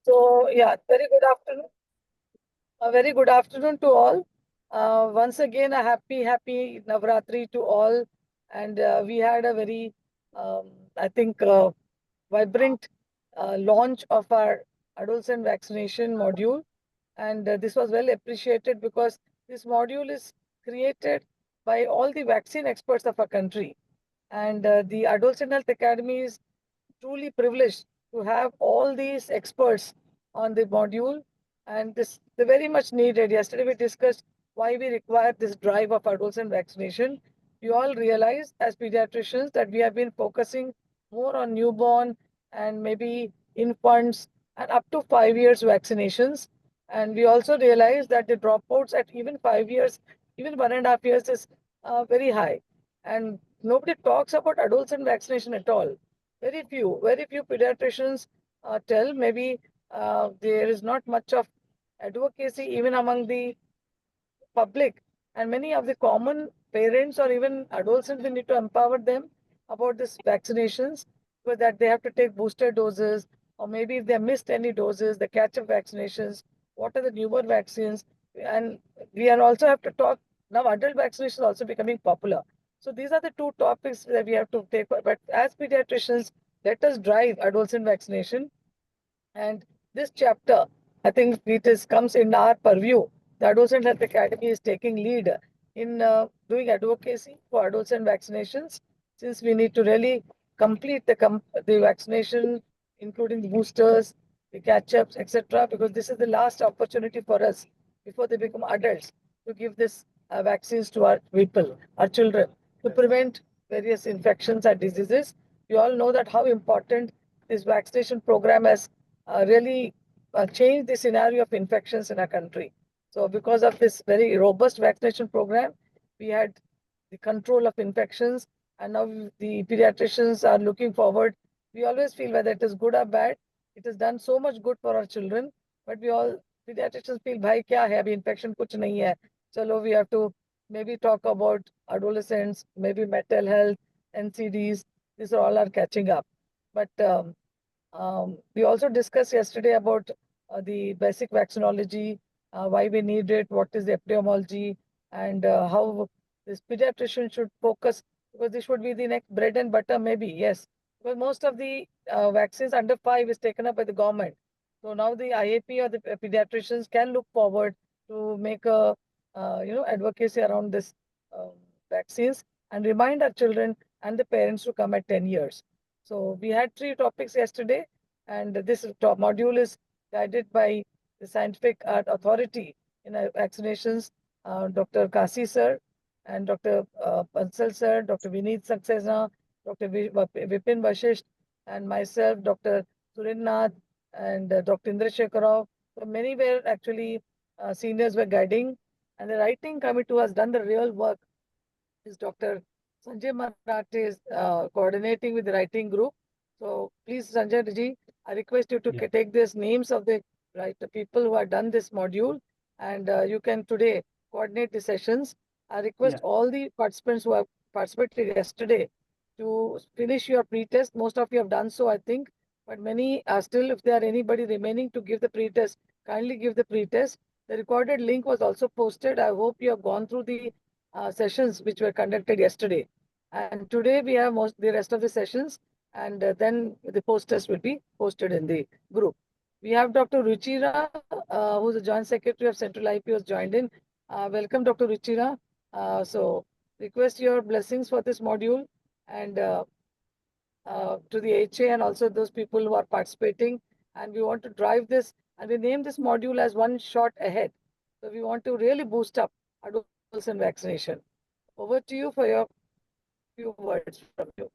So, yeah, very good afternoon. A very good afternoon to all. Once again, a happy Navratri to all. And we had a very, I think, vibrant launch of our adolescent vaccination module. And this was well appreciated because this module is created by all the vaccine experts of our country. And the Adolescent Health Academy is truly privileged to have all these experts on the module, and this they very much needed. Yesterday we discussed why we require this drive of adolescent vaccination. We all realize as pediatricians that we have been focusing more on newborn and maybe infants and up to 5 years vaccinations. And we also realize that the dropouts at even 5 years, even 1.5 years is very high. And nobody talks about adolescent vaccination at all. Very few pediatricians tell. Maybe there is not much of advocacy even among the public, and many of the common parents or even adolescents. We need to empower them about this vaccinations, so that they have to take booster doses, or maybe if they missed any doses, the catch-up vaccinations. What are the newborn vaccines? And we are also have to talk now. Adult vaccination is also becoming popular. So these are the two topics that we have to take. But as pediatricians, let us drive adolescent vaccination. And this chapter, I think it is comes in our purview. The Adolescent Health Academy is taking lead in doing advocacy for adolescent vaccinations, since we need to really complete the vaccination, including the boosters, the catch-ups, etc. Because this is the last opportunity for us before they become adults to give this vaccines to our people, our children, to prevent various infections and diseases. We all know that how important this vaccination program has really changed the scenario of infections in our country. So, because of this very robust vaccination program, we had the control of infections, and now the pediatricians are looking forward. We always feel whether it is good or bad, it has done so much good for our children, but we all pediatricians feel, bhai kya hai, abhi infection kuch nahi hai. Chalo, we have to maybe talk about adolescents, maybe mental health, NCDs. These are all are catching up. But we also discussed yesterday about the basic vaccinology, why we need it, what is the epidemiology, and how this pediatrician should focus, because this should be the next bread and butter, maybe, yes. Because most of the vaccines under 5 is taken up by the government. So now the IAP or the pediatricians can look forward to make a advocacy around this um, vaccines, and remind our children and the parents to come at 10 years. So we had 3 topics yesterday, and this module is guided by the Scientific Authority in vaccinations, Dr. Kasi sir, and Dr. Pansal sir, Dr. Vineet Saxena, Dr. Vipin Vashisht, and myself, Dr. Surinnath, and Dr. Indra Shekharov. So many were actually seniors were guiding, and the writing committee who has done the real work is Dr. Sanjay Marathi is coordinating with the writing group. So please, Sanjay ji, I request you to Yeah. take these names of the people who have done this module, and you can today coordinate the sessions. I request Yeah. all the participants who have participated yesterday to finish your pretest. Most of you have done so, I think, but many are still. If there are anybody remaining to give the pretest, kindly give the pretest. The recorded link was also posted. I hope you have gone through the sessions which were conducted yesterday. And today we have the rest of the sessions, and then the posters will be posted in the group. We have Dr. Ruchira, who's the Joint Secretary of Central IP, who has joined in. Welcome, Dr. Ruchira. So request your blessings for this module, and to the HA and also those people who are participating. And we want to drive this, and we name this module as One Shot Ahead. So we want to really boost up adolescent vaccination. Over to you for your few words from you.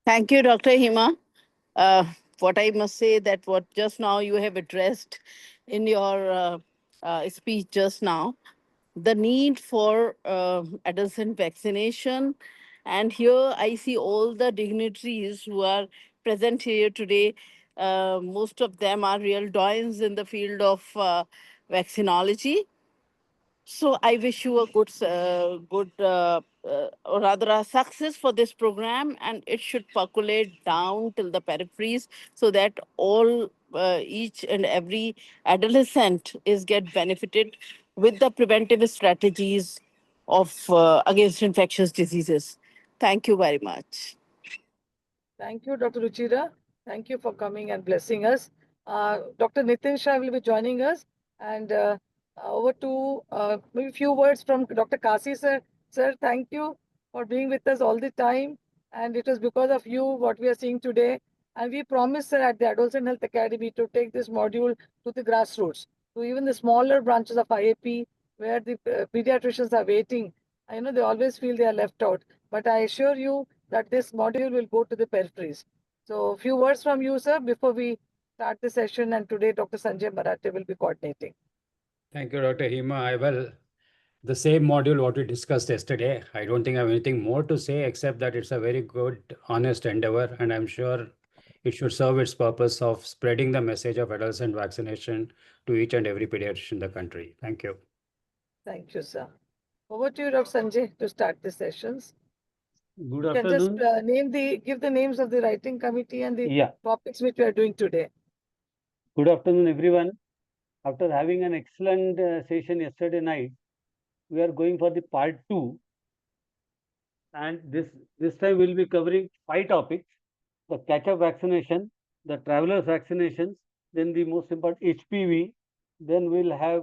Thank you, Dr. Hima. Uh, what I must say that what just now you have addressed in your speech just now, the need for adolescent vaccination. And here I see all the dignitaries who are present here today. Most of them are real doyens in the field of vaccinology. So I wish you a or rather a success for this program, and it should percolate down till the peripheries so that all each and every adolescent is get benefited with the preventive strategies of against infectious diseases. Thank you very much. Thank you, Dr. Ruchira. Thank you for coming and blessing us. Dr. Nitin Shah will be joining us. And over to maybe few words from Dr. Kasi sir. Sir, thank you for being with us all the time. And it was because of you what we are seeing today. And we promise, sir, at the Adolescent Health Academy to take this module to the grassroots, to even the smaller branches of IAP where the pediatricians are waiting. I know they always feel they are left out. But I assure you that this module will go to the peripheries. So, a few words from you, sir, before we start the session. And today, Dr. Sanjay Marathi will be coordinating. Thank you, Dr. Hema. I will. The same module what we discussed yesterday. I don't think I have anything more to say except that it's a very good, honest endeavor, and I'm sure it should serve its purpose of spreading the message of adolescent vaccination to each and every pediatrician in the country. Thank you. Thank you, sir. Over to you, Dr. Sanjay, to start the sessions. Good You can just afternoon. give the names of the writing committee and the Yeah, topics which we are doing today. good afternoon, everyone. After having an excellent session yesterday night, we are going for the part two, and this time we'll be covering 5 topics: the catch-up vaccination, the travelers vaccinations, then the most important HPV. Then we'll have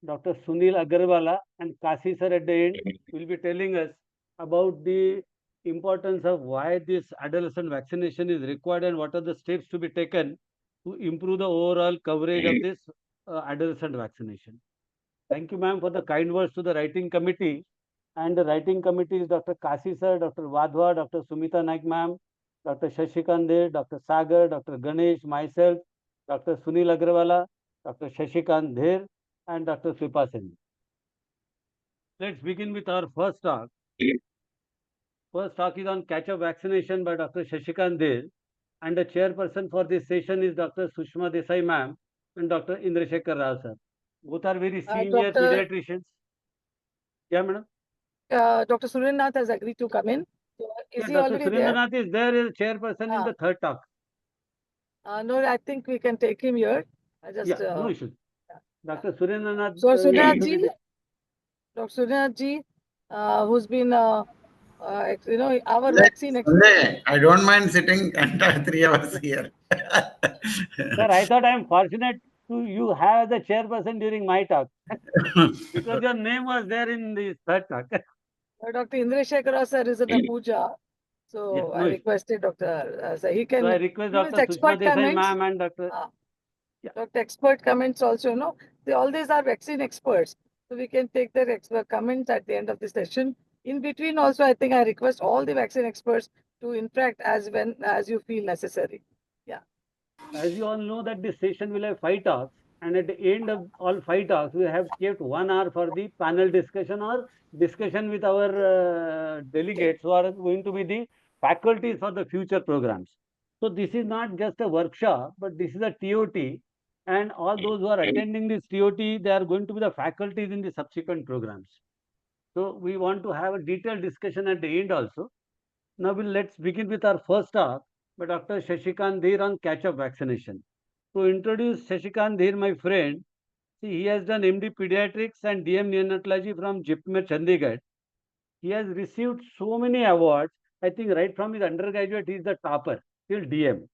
Dr. Sunil Agarwala and Kasi sir at the end will be telling us about the importance of why this adolescent vaccination is required and what are the steps to be taken to improve the overall coverage of this adolescent vaccination. Thank you, ma'am, for the kind words to the writing committee. And the writing committee is Dr. Kasi sir, Dr. Wadhwa, Dr. Sumita Naik ma'am, Dr. Shashikant Dey, Dr. Sagar, Dr. Ganesh, myself, Dr. Sunil Agrawala, Dr. Shashikant Dher, and Dr. Sripa Sen. Let's begin with our first talk. First talk is on catch-up vaccination by Dr. Shashikant Dher, and the chairperson for this session is Dr. Sushma Desai ma'am and Dr. Indrashekar Rao sir. Both are very senior Dr. pediatricians. Yeah, madam. Dr. Surendranath has agreed to come in. So is Yeah, he Dr. already there? Surendranath is there as chairperson in the third talk. No, I think we can take him here. I just. Yeah, no issues. Dr. Surendranath. So Surendranath ji, Dr. Surendranath ji, who's been, our vaccine expert. I don't mind sitting entire 3 hours here. Sir, I thought I am fortunate to you have the chairperson during my talk because your name was there in the third talk. Dr. Indrashekar sir is in the puja. So Yeah, I no issue. requested Dr. Sir, he can So I request give his Dr. Sushma expert Desai comments. ma'am and Dr. Dr. Expert comments also, all these are vaccine experts. So we can take their expert comments at the end of the session. In between also, I think I request all the vaccine experts to interact as you feel necessary. Yeah. As you all know that this session will have 5 talks, and at the end of all 5 talks, we have kept 1 hour for the panel discussion or discussion with our delegates who are going to be the faculties for the future programs. So this is not just a workshop, but this is a TOT, and all those who are attending this TOT, they are going to be the faculties in the subsequent programs. So we want to have a detailed discussion at the end also. Now let's begin with our first talk by Dr. Shashikant Dher on catch-up vaccination. To introduce Shashikant Dher, my friend, see, he has done MD Pediatrics and DM Neonatology from JIPMER Chandigarh. He has received so many awards. I think right from his undergraduate, he is the topper till DM.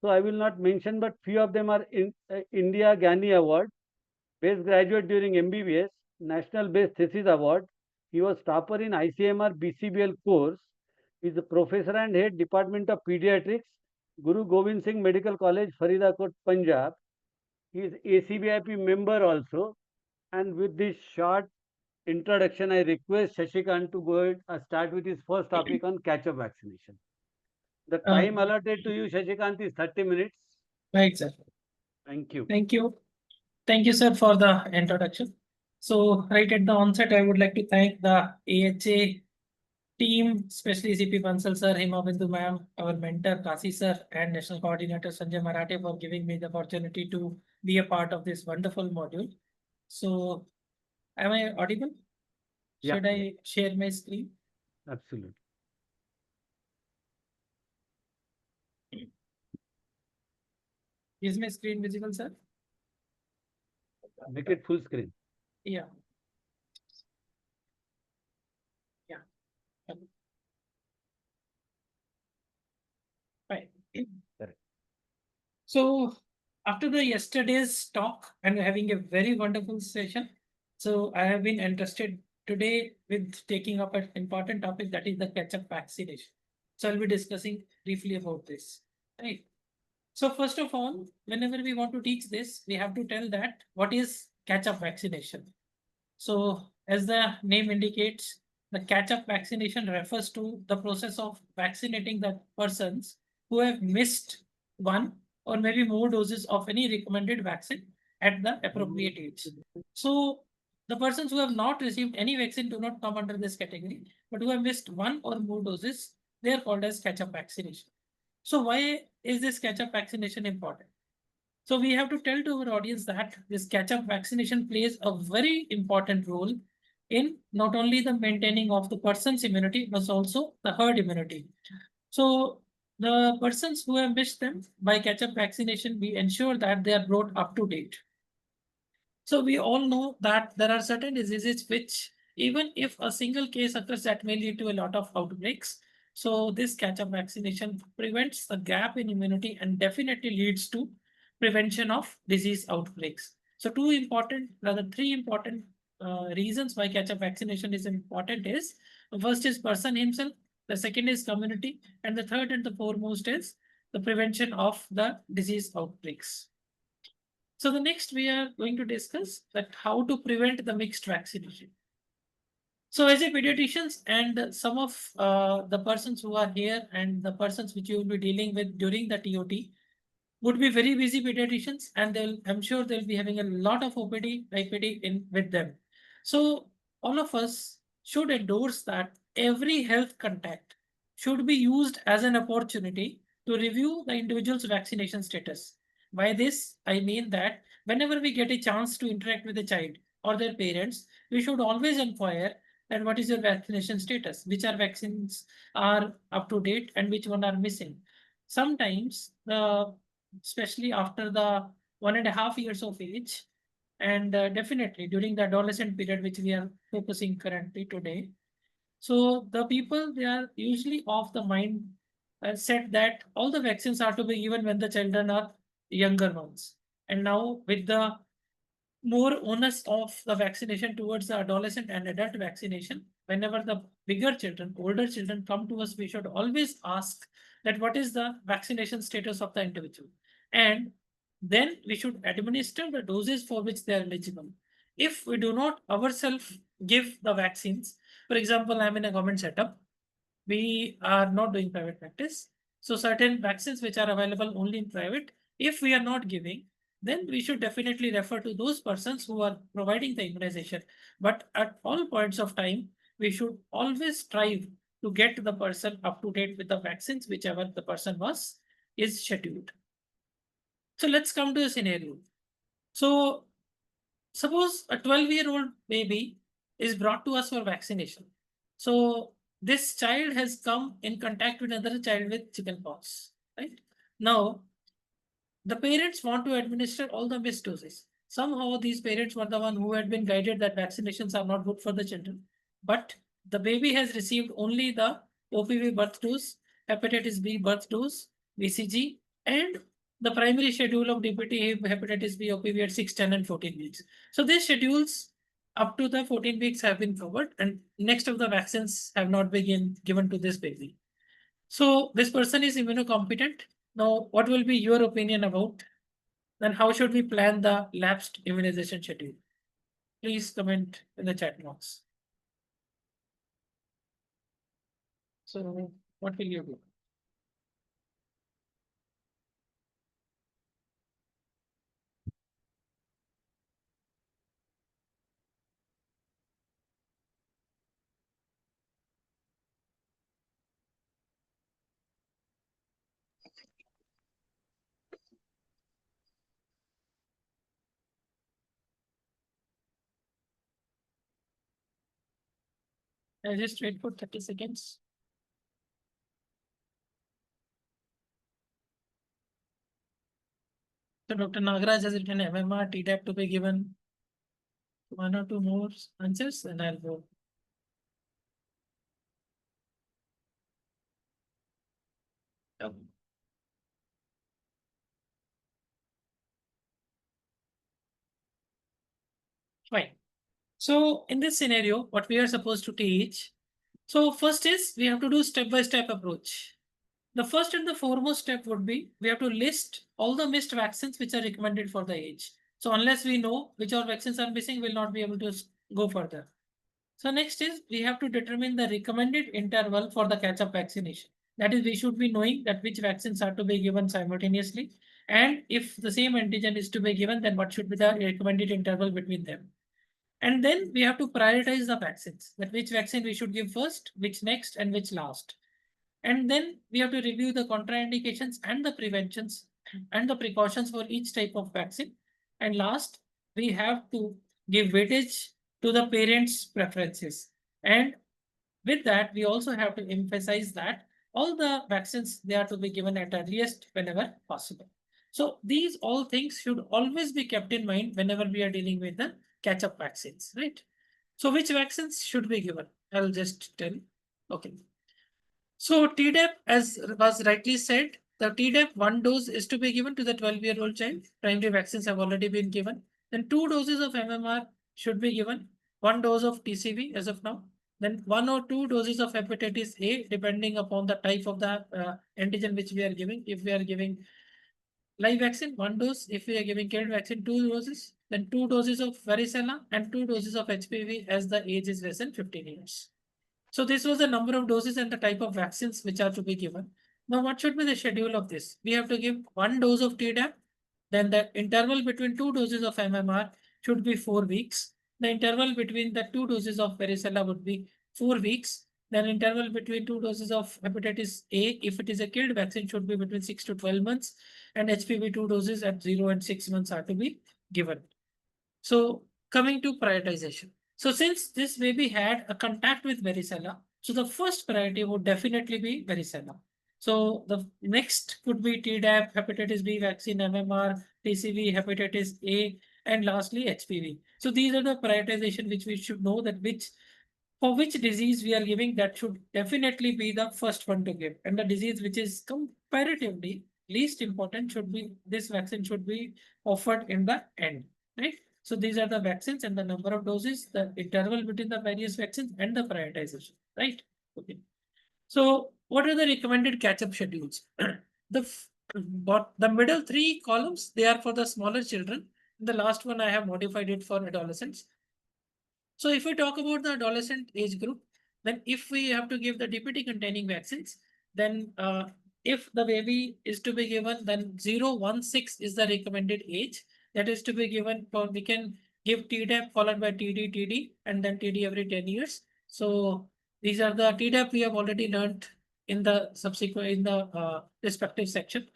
So I will not mention, but few of them are in India Gani Award, Best Graduate during MBBS, National Best Thesis Award. He was topper in ICMR BCBL course. He is a professor and head Department of Pediatrics, Guru Gobind Singh Medical College, Faridabad, Punjab. He is ACBIP member also. And with this short introduction, I request Shashikant to go ahead and start with his first topic on catch-up vaccination. The time allotted to you, Shashikant, is 30 minutes. Right, sir. Thank you. Thank you. Thank you, sir, for the introduction. So right at the onset, I would like to thank the AHA team, especially CP Bansal sir, Hema Bindu ma'am, our mentor Kasi sir, and National Coordinator Sanjay Marathe for giving me the opportunity to be a part of this wonderful module. So am I audible? Yeah. Should I share my screen? Absolutely. Is my screen visible, sir? Make it full screen. Yeah. Yeah. Okay. Fine. Correct. So after the yesterday's talk and having a very wonderful session, so I have been interested today with taking up an important topic, that is the catch-up vaccination. So I'll be discussing briefly about this. Right. So first of all, whenever we want to teach this, we have to tell that what is catch-up vaccination. So as the name indicates, the catch-up vaccination refers to the process of vaccinating the persons who have missed one or maybe more doses of any recommended vaccine at the appropriate age. So the persons who have not received any vaccine do not come under this category, but who have missed one or more doses, they are called as catch-up vaccination. So why is this catch-up vaccination important? So we have to tell to our audience that this catch-up vaccination plays a very important role in not only the maintaining of the person's immunity, but also the herd immunity. So the persons who have missed them by catch-up vaccination, we ensure that they are brought up to date. So we all know that there are certain diseases which, even if a single case occurs, that may lead to a lot of outbreaks. So this catch-up vaccination prevents the gap in immunity and definitely leads to prevention of disease outbreaks. So three important reasons why catch-up vaccination is important is, first is person himself, the second is community, and the third and the foremost is the prevention of the disease outbreaks. So the next we are going to discuss that how to prevent the mixed vaccination. So as a pediatricians and some of the persons who are here and the persons which you will be dealing with during the TOT would be very busy pediatricians, and I'm sure they'll be having a lot of OPD, IPD in with them. So all of us should endorse that every health contact should be used as an opportunity to review the individual's vaccination status. By this, I mean that whenever we get a chance to interact with a child or their parents, we should always inquire that what is your vaccination status, which are vaccines are up to date and which one are missing. Sometimes especially after the 1.5 years of age, and definitely during the adolescent period, which we are focusing currently today. So the people, they are usually of the mind set that all the vaccines are to be given when the children are younger ones. And now with the more onus of the vaccination towards the adolescent and adult vaccination, whenever the bigger children, older children come to us, we should always ask that what is the vaccination status of the individual. And then we should administer the doses for which they are eligible. If we do not ourselves give the vaccines, for example, I'm in a government setup, we are not doing private practice. So certain vaccines which are available only in private, if we are not giving, then we should definitely refer to those persons who are providing the immunization. But at all points of time, we should always strive to get the person up to date with the vaccines, whichever the person is scheduled. So let's come to a scenario. So suppose a 12-year-old baby is brought to us for vaccination. So this child has come in contact with another child with chickenpox, right? Now, the parents want to administer all the missed doses. Somehow these parents were the one who had been guided that vaccinations are not good for the children. But the baby has received only the OPV birth dose, hepatitis B birth dose, BCG, and the primary schedule of DPT hepatitis B OPV at 6, 10, and 14 weeks. So these schedules up to the 14 weeks have been covered, and next of the vaccines have not been given to this baby. So this person is immunocompetent. Now, what will be your opinion about? Then how should we plan the lapsed immunization schedule? Please comment in the chat box. So what will you do? I just wait for 30 seconds. So Dr. Nagaraj has written MMR, Tdap to be given. One or two more answers, and I'll go. Fine. So in this scenario, what we are supposed to teach. So first is we have to do step-by-step approach. The first and the foremost step would be we have to list all the missed vaccines which are recommended for the age. So unless we know which all vaccines are missing, we'll not be able to go further. So next is we have to determine the recommended interval for the catch-up vaccination. That is, we should be knowing that which vaccines are to be given simultaneously. And if the same antigen is to be given, then what should be the recommended interval between them. And then we have to prioritize the vaccines, that which vaccine we should give first, which next, and which last. And then we have to review the contraindications and the preventions and the precautions for each type of vaccine. And last, we have to give weightage to the parents' preferences. And with that, we also have to emphasize that all the vaccines, they are to be given at earliest whenever possible. So these all things should always be kept in mind whenever we are dealing with the catch-up vaccines, right? So which vaccines should be given? I'll just tell. Okay. So Tdap, as was rightly said, the Tdap 1 dose is to be given to the 12-year-old child. Primary vaccines have already been given. Then 2 doses of MMR should be given. 1 dose of TCV as of now. Then 1 or 2 doses of hepatitis A, depending upon the type of the antigen which we are giving. If we are giving live vaccine, 1 dose. If we are giving killed vaccine, 2 doses. Then 2 doses of varicella and 2 doses of HPV as the age is less than 15 years. So this was the number of doses and the type of vaccines which are to be given. Now, what should be the schedule of this? We have to give 1 dose of Tdap. Then the interval between 2 doses of MMR should be 4 weeks. The interval between the 2 doses of varicella would be 4 weeks. Then interval between 2 doses of hepatitis A, if it is a killed vaccine, should be between 6 to 12 months. And HPV 2 doses at 0 and 6 months are to be given. So coming to prioritization. So since this baby had a contact with varicella, so the first priority would definitely be varicella. So the next could be Tdap, hepatitis B vaccine, MMR, TCV, hepatitis A, and lastly HPV. So these are the prioritization which we should know that for which disease we are giving, that should definitely be the first one to give. And the disease which is comparatively least important should be, this vaccine should be offered in the end, right? So these are the vaccines and the number of doses, the interval between the various vaccines and the prioritization, right? Okay. So what are the recommended catch-up schedules? The middle 3 columns, they are for the smaller children. The last one I have modified it for adolescents. So if we talk about the adolescent age group, then if we have to give the DPT containing vaccines, then if the baby is to be given, then 016 is the recommended age that is to be given for, we can give Tdap followed by TD, and then TD every 10 years. So these are the Tdap we have already learned in the subsequent, in the respective section.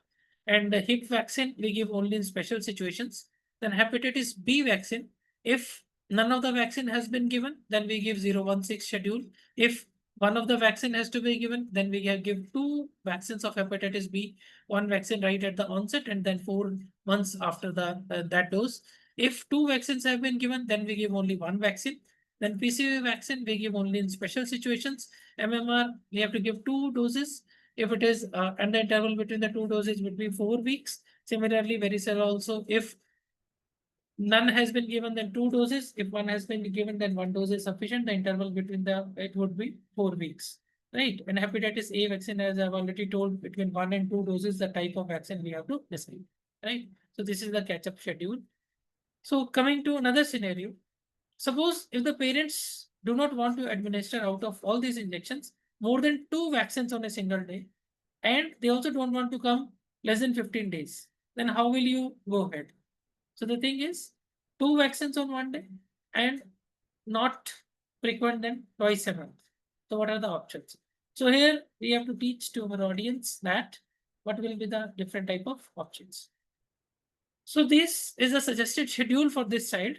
And the HIP vaccine we give only in special situations. Then hepatitis B vaccine, if none of the vaccine has been given, then we give 016 schedule. If one of the vaccine has to be given, then we give 2 vaccines of hepatitis B, 1 vaccine right at the onset and then 4 months after the that dose. If 2 vaccines have been given, then we give only 1 vaccine. Then PCV vaccine we give only in special situations. MMR we have to give 2 doses. If it is and the interval between the 2 doses would be 4 weeks. Similarly, varicella also, if none has been given, then 2 doses. If 1 has been given, then 1 dose is sufficient. The interval between it would be 4 weeks, right? And hepatitis A vaccine, as I've already told, between 1 and 2 doses, the type of vaccine we have to decide, right? So this is the catch-up schedule. So coming to another scenario, suppose if the parents do not want to administer out of all these injections more than 2 vaccines on a single day, and they also don't want to come less than 15 days, then how will you go ahead? So the thing is, 2 vaccines on one day and not frequent than twice a month. So what are the options? So here we have to teach to our audience that what will be the different type of options. So this is a suggested schedule for this child.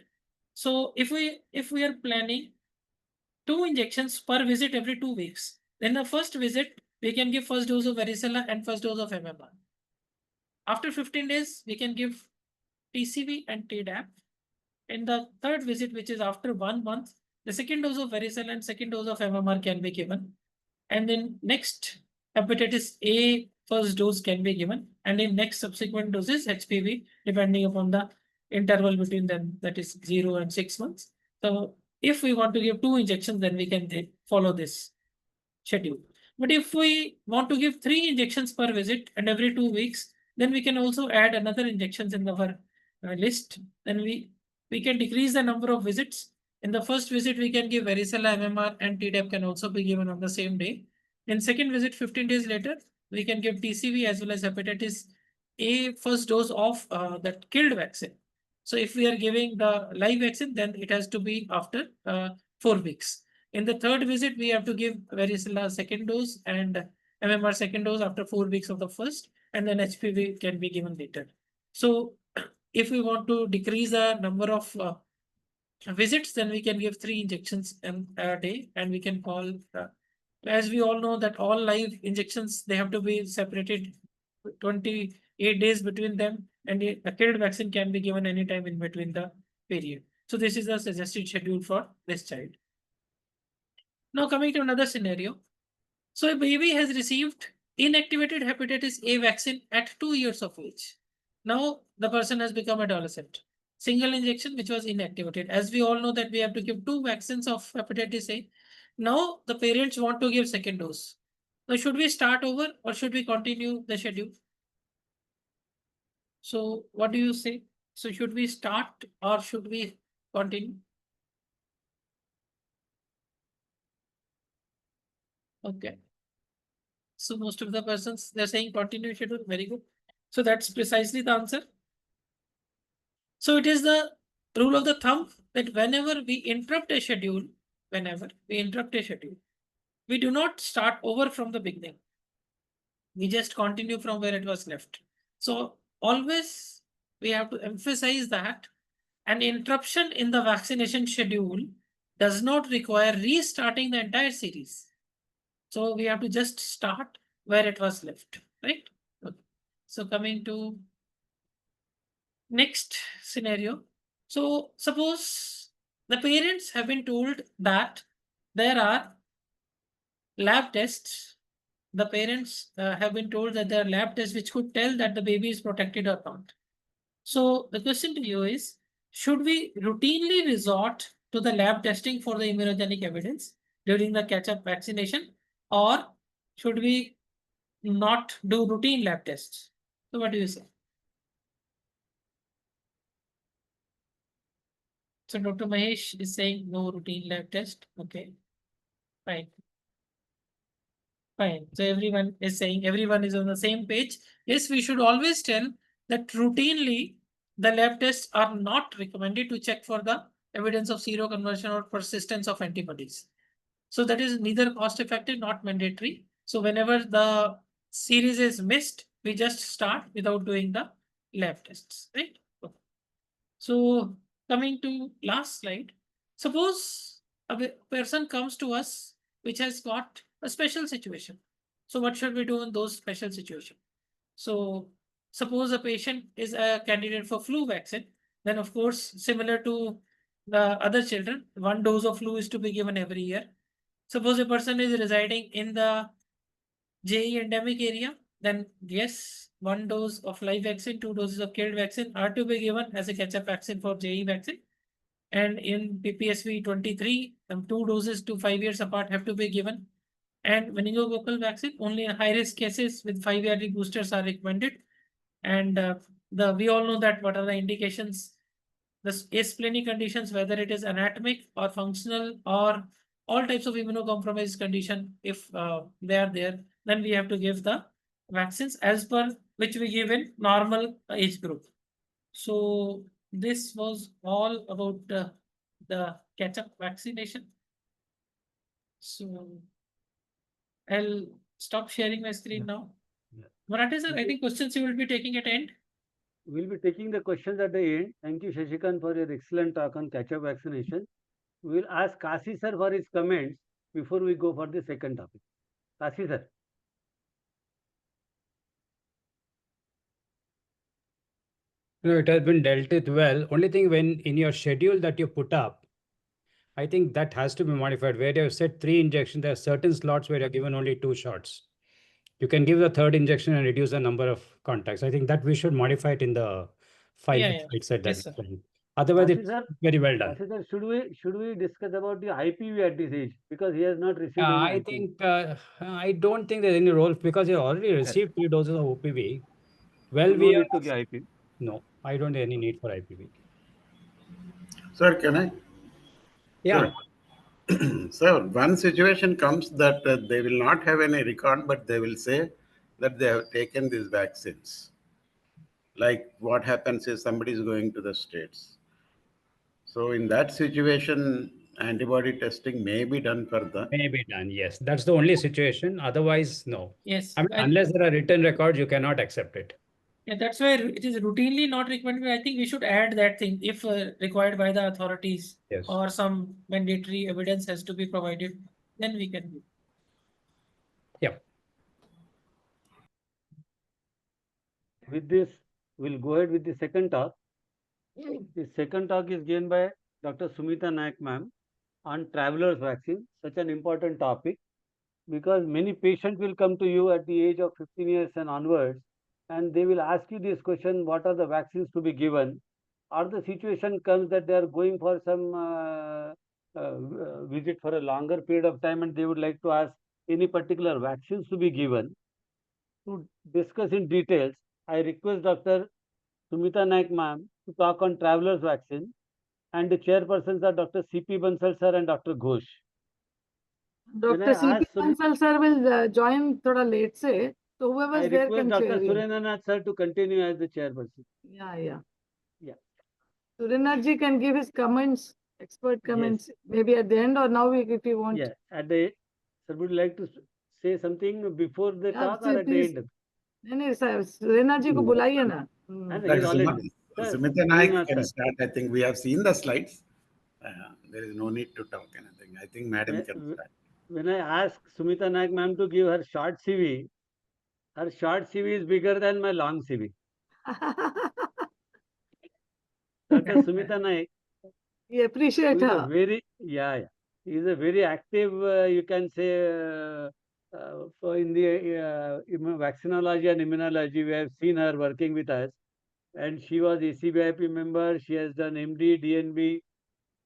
So if we are planning 2 injections per visit every 2 weeks, then the first visit we can give first dose of varicella and first dose of MMR. After 15 days, we can give TCV and Tdap. In the third visit, which is after 1 month, the second dose of varicella and second dose of MMR can be given. And then next hepatitis A first dose can be given, and in next subsequent doses HPV, depending upon the interval between them, that is 0 and 6 months. So if we want to give 2 injections, then we can follow this schedule. But if we want to give 3 injections per visit and every 2 weeks, then we can also add another injections in our list. Then we can decrease the number of visits. In the first visit, we can give varicella, MMR, and Tdap can also be given on the same day. In second visit, 15 days later, we can give TCV as well as hepatitis A first dose of that killed vaccine. So if we are giving the live vaccine, then it has to be after 4 weeks. In the third visit, we have to give varicella second dose and MMR second dose after 4 weeks of the first, and then HPV can be given later. So if we want to decrease the number of visits, then we can give 3 injections a day, and we can call, as we all know that all live injections, they have to be separated 28 days between them, and a killed vaccine can be given anytime in between the period. So this is the suggested schedule for this child. Now coming to another scenario. So a baby has received inactivated hepatitis A vaccine at 2 years of age. Now the person has become adolescent. Single injection which was inactivated. As we all know that we have to give 2 vaccines of hepatitis A. Now the parents want to give second dose. Now should we start over or should we continue the schedule? So what do you say? So should we start or should we continue? Okay. So most of the persons, they're saying continue schedule. Very good. So that's precisely the answer. So it is the rule of the thumb that whenever we interrupt a schedule, we do not start over from the beginning. We just continue from where it was left. So always we have to emphasize that an interruption in the vaccination schedule does not require restarting the entire series. So we have to just start where it was left, right? Okay. So coming to next scenario. So suppose the parents have been told that there are lab tests. The parents have been told that there are lab tests which could tell that the baby is protected or not. So the question to you is, should we routinely resort to the lab testing for the immunogenic evidence during the catch-up vaccination, or should we not do routine lab tests? So what do you say? So Dr. Mahesh is saying no routine lab test. Okay, fine. Fine. So everyone is saying everyone is on the same page. Yes, we should always tell that routinely the lab tests are not recommended to check for the evidence of seroconversion or persistence of antibodies. So that is neither cost effective, not mandatory. So whenever the series is missed, we just start without doing the lab tests, right? Okay. So coming to last slide, suppose a person comes to us which has got a special situation. So what should we do in those special situations? So suppose a patient is a candidate for flu vaccine, then of course, similar to the other children, 1 dose of flu is to be given every year. Suppose a person is residing in the JE endemic area, then yes, 1 dose of live vaccine, 2 doses of killed vaccine are to be given as a catch-up vaccine for JE vaccine. And in PPSV 23, 2 doses to 5 years apart have to be given. And meningococcal vaccine, only in high-risk cases with 5-yearly boosters are recommended. And we all know that what are the indications, the asplenic conditions, whether it is anatomic or functional or all types of immunocompromised condition, if they are there, then we have to give the vaccines as per which we give in normal age group. So this was all about the catch-up vaccination. So I'll stop sharing my screen now. Yeah. Marathi sir, I think questions you will be taking at end. We'll be taking the questions at the end. Thank you, Shashikant, for your excellent talk on catch-up vaccination. We will ask Kasi sir for his comments before we go for the second topic. Kasi sir. No, it has been dealt with well. Only thing, when in your schedule that you put up, I think that has to be modified. Where you have said 3 injections, there are certain slots where you're given only 2 shots. You can give the third injection and reduce the number of contacts. I think that we should modify it in the file Yeah, it said that yes, we sir. can. Otherwise, Kasi it's sir, very well done. Kasi sir, should we discuss about the IPV at this age, because he has not received any I IPV. think I don't think there's any role because he already received 3 doses of OPV. Well, So no we need to are give IPV. no. I don't have any need for IPV. Sir, can I? Yeah, Sure. So one situation comes that they will not have any record, but they will say that they have taken these vaccines. Like what happens is somebody is going to the States. So in that situation, antibody testing may be done for the. may be done. Yes, that's the only situation. Otherwise, no. Yes, I mean, unless there are written records, you cannot accept it. yeah, that's why it is routinely not recommended. I think we should add that thing if required by the authorities Yes. or some mandatory evidence has to be provided, then we can do. Yeah. With this, we'll go ahead with the second talk. The second talk is given by Dr. Sumita Naik ma'am on travelers vaccine, such an important topic, because many patients will come to you at the age of 15 years and onwards, and they will ask you this question: what are the vaccines to be given? Or the situation comes that they are going for some visit for a longer period of time, and they would like to ask any particular vaccines to be given. To discuss in details, I request Dr. Sumita Naik ma'am to talk on travelers vaccine, and the chairpersons are Dr. C.P. Bansal sir and Dr. Ghosh. When Dr. I C.P. ask Bansal sir will join thoda late se, so whoever I is there request can Dr. chair him. Surendranath sir to continue as the chairperson. Yeah. Yeah. Surendranath ji can give his comments, expert Yes. comments, maybe at the end or now if you want. Yeah. At the sir, would you like to say something before the Yeah, talk or at the please. end? नहीं sir, Surendra जी को बुलाइए ना. And Like he's already. Sir, Sumita Naik Surendranath can sir. start. I think we have seen the slides. There is no need to talk anything. I think Madam can start. When I ask Sumita Naik ma'am to give her short CV, her short CV is bigger than my long CV. Dr. Sumita Naik, We appreciate who is a her. very, he is a very active, you can say, so in the vaccinology and immunology, we have seen her working with us. And she was ECBIP member, she has done MD, DNB.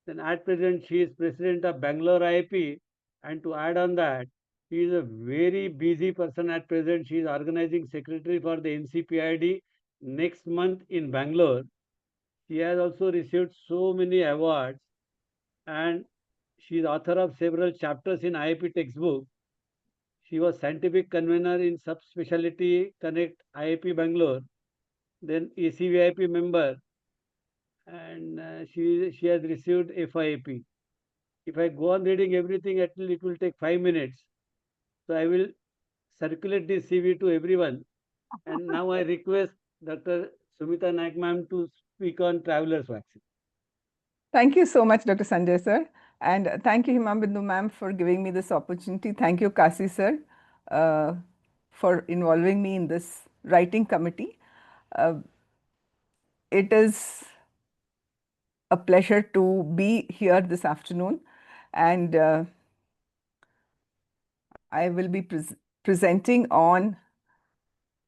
Then at present, she is president of Bangalore IIP. And to add on that, she is a very busy person at present. She is organizing secretary for the NCPID next month in Bangalore. She has also received so many awards, and she is author of several chapters in IIP textbook. She was scientific convener in Subspecialty Connect IIP Bangalore, then ACVIP member, and she has received FIAP. If I go on reading everything, it will take 5 minutes. So I will circulate this CV to everyone. And now I request Dr. Sumita Naik ma'am to speak on travelers vaccine. Thank you so much, Dr. Sanjay sir. And thank you, Himabindu ma'am, for giving me this opportunity. Thank you, Kasi sir, for involving me in this writing committee. It is a pleasure to be here this afternoon, and I will be presenting on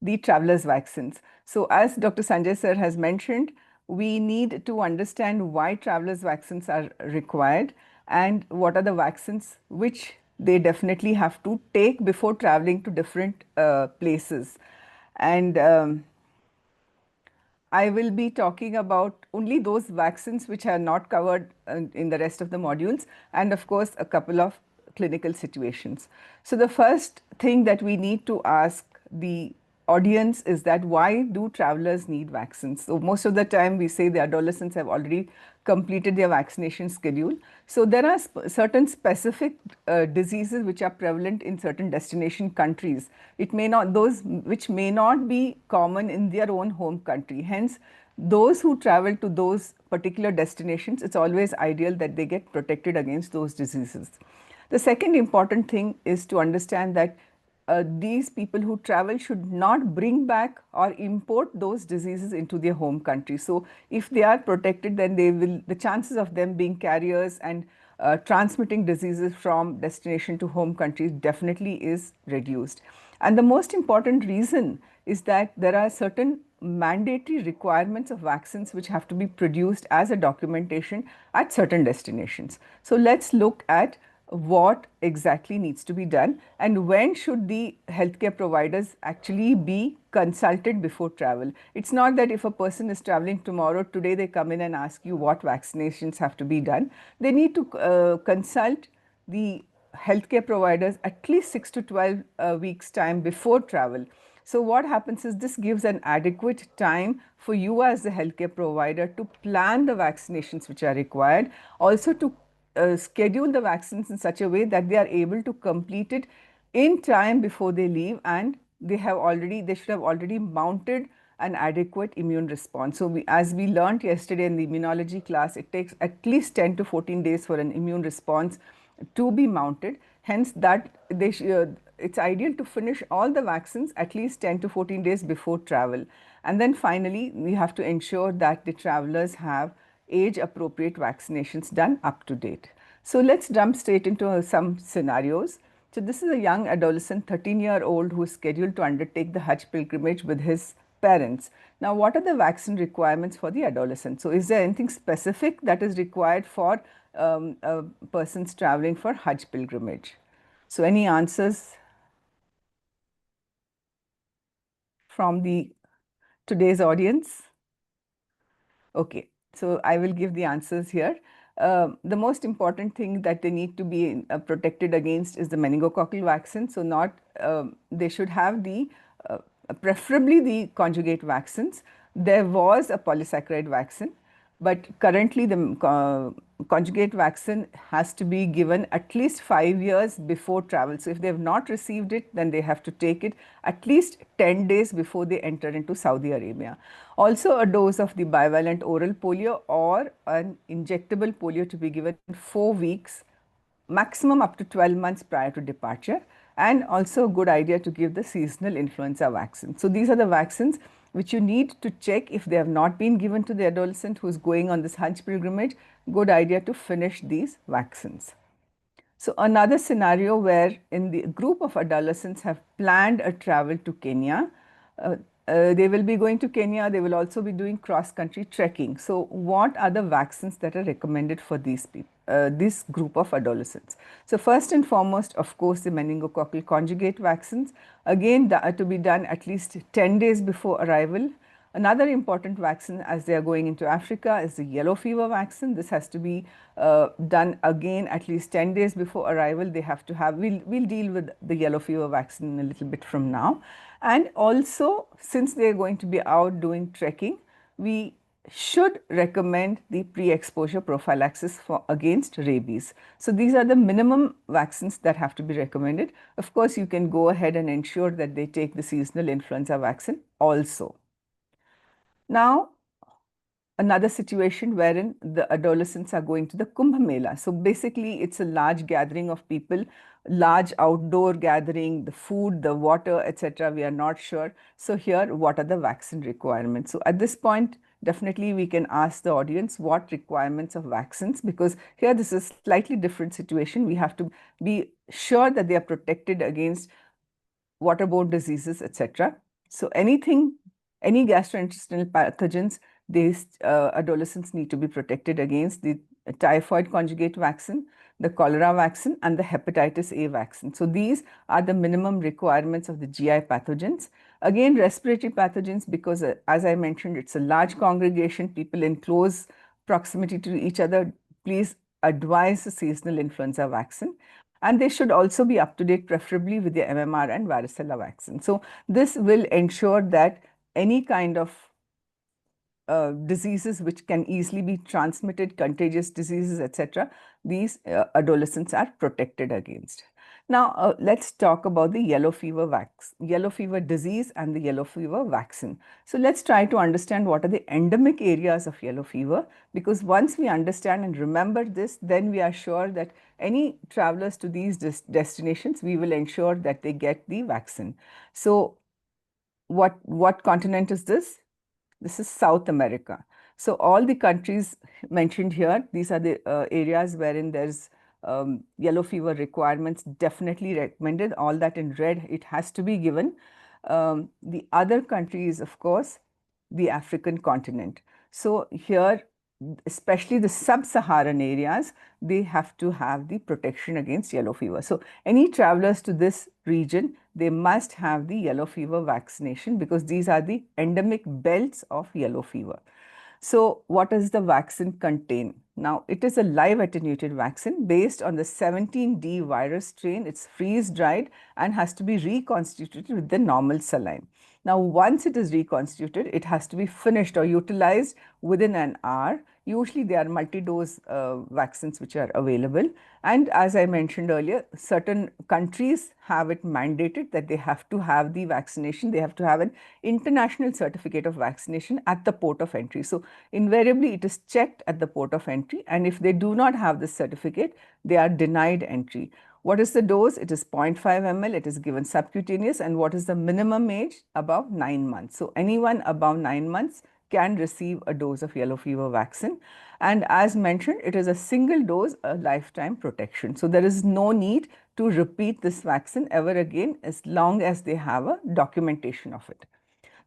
the travelers vaccines. So as Dr. Sanjay sir has mentioned, we need to understand why travelers vaccines are required and what are the vaccines which they definitely have to take before traveling to different places. And I will be talking about only those vaccines which are not covered in the rest of the modules, and of course a couple of clinical situations. So the first thing that we need to ask the audience is that why do travelers need vaccines? So most of the time we say the adolescents have already completed their vaccination schedule. So there are certain specific diseases which are prevalent in certain destination countries. It may not, those which may not be common in their own home country. Hence, those who travel to those particular destinations, it's always ideal that they get protected against those diseases. The second important thing is to understand that these people who travel should not bring back or import those diseases into their home country. So if they are protected, then the chances of them being carriers and transmitting diseases from destination to home countries definitely is reduced. And the most important reason is that there are certain mandatory requirements of vaccines which have to be produced as a documentation at certain destinations. So let's look at what exactly needs to be done and when should the healthcare providers actually be consulted before travel. It's not that if a person is traveling tomorrow, today they come in and ask you what vaccinations have to be done. They need to consult the healthcare providers at least 6 to 12 weeks time before travel. So what happens is this gives an adequate time for you as the healthcare provider to plan the vaccinations which are required, also to schedule the vaccines in such a way that they are able to complete it in time before they leave, and they should have already mounted an adequate immune response. So as we learned yesterday in the immunology class, it takes at least 10 to 14 days for an immune response to be mounted. Hence that it's ideal to finish all the vaccines at least 10 to 14 days before travel. And then finally, we have to ensure that the travelers have age appropriate vaccinations done up to date. So let's jump straight into some scenarios. So this is a young adolescent, 13-year-old, who is scheduled to undertake the Hajj pilgrimage with his parents. Now, what are the vaccine requirements for the adolescent? So is there anything specific that is required for persons traveling for Hajj pilgrimage? So any answers from the today's audience? Okay, so I will give the answers here. The most important thing that they need to be protected against is the meningococcal vaccine. So they should have preferably the conjugate vaccines. There was a polysaccharide vaccine, but currently the conjugate vaccine has to be given at least 5 years before travel. So if they have not received it, then they have to take it at least 10 days before they enter into Saudi Arabia. Also, a dose of the bivalent oral polio or an injectable polio to be given 4 weeks, maximum up to 12 months prior to departure, and also a good idea to give the seasonal influenza vaccine. So these are the vaccines which you need to check if they have not been given to the adolescent who is going on this Hajj pilgrimage. Good idea to finish these vaccines. So another scenario where in the group of adolescents have planned a travel to Kenya. They will be going to Kenya. They will also be doing cross-country trekking. So what are the vaccines that are recommended for this group of adolescents? So first and foremost, of course, the meningococcal conjugate vaccines, again to be done at least 10 days before arrival. Another important vaccine as they are going into Africa is the yellow fever vaccine. This has to be done again at least 10 days before arrival. They have to have, we'll deal with the yellow fever vaccine a little bit from now. And also, since they are going to be out doing trekking, we should recommend the pre-exposure prophylaxis against rabies. So these are the minimum vaccines that have to be recommended. Of course, you can go ahead and ensure that they take the seasonal influenza vaccine also. Now, another situation wherein the adolescents are going to the Kumbh Mela. So basically, it's a large gathering of people, large outdoor gathering, the food, the water, etc. We are not sure. So here, what are the vaccine requirements? So at this point, definitely we can ask the audience what requirements of vaccines, because here this is a slightly different situation. We have to be sure that they are protected against waterborne diseases, etc. So any gastrointestinal pathogens, these adolescents need to be protected against: the typhoid conjugate vaccine, the cholera vaccine, and the hepatitis A vaccine. So these are the minimum requirements of the GI pathogens. Again, respiratory pathogens, because as I mentioned, it's a large congregation, people in close proximity to each other. Please advise the seasonal influenza vaccine. And they should also be up to date, preferably with the MMR and varicella vaccine. So this will ensure that any kind of diseases which can easily be transmitted, contagious diseases, etc., these adolescents are protected against. Now, let's talk about the yellow fever disease and the yellow fever vaccine. So let's try to understand what are the endemic areas of yellow fever, because once we understand and remember this, then we are sure that any travelers to these destinations, we will ensure that they get the vaccine. So what continent is this? This is South America. So all the countries mentioned here, these are the areas wherein there's yellow fever requirements definitely recommended. All that in red, it has to be given. The other countries, of course, the African continent. So here, especially the sub-Saharan areas, they have to have the protection against yellow fever. So any travelers to this region, they must have the yellow fever vaccination, because these are the endemic belts of yellow fever. So what does the vaccine contain? Now, it is a live attenuated vaccine based on the 17D virus strain. It's freeze dried and has to be reconstituted with the normal saline. Now, once it is reconstituted, it has to be finished or utilized within an hour. Usually, there are multi-dose vaccines which are available. And as I mentioned earlier, certain countries have it mandated that they have to have the vaccination. They have to have an international certificate of vaccination at the port of entry. So invariably, it is checked at the port of entry. And if they do not have this certificate, they are denied entry. What is the dose? It is 0.5 ml. It is given subcutaneous. And what is the minimum age? Above 9 months. So anyone above 9 months can receive a dose of yellow fever vaccine. And as mentioned, it is a single dose, a lifetime protection. So there is no need to repeat this vaccine ever again as long as they have a documentation of it.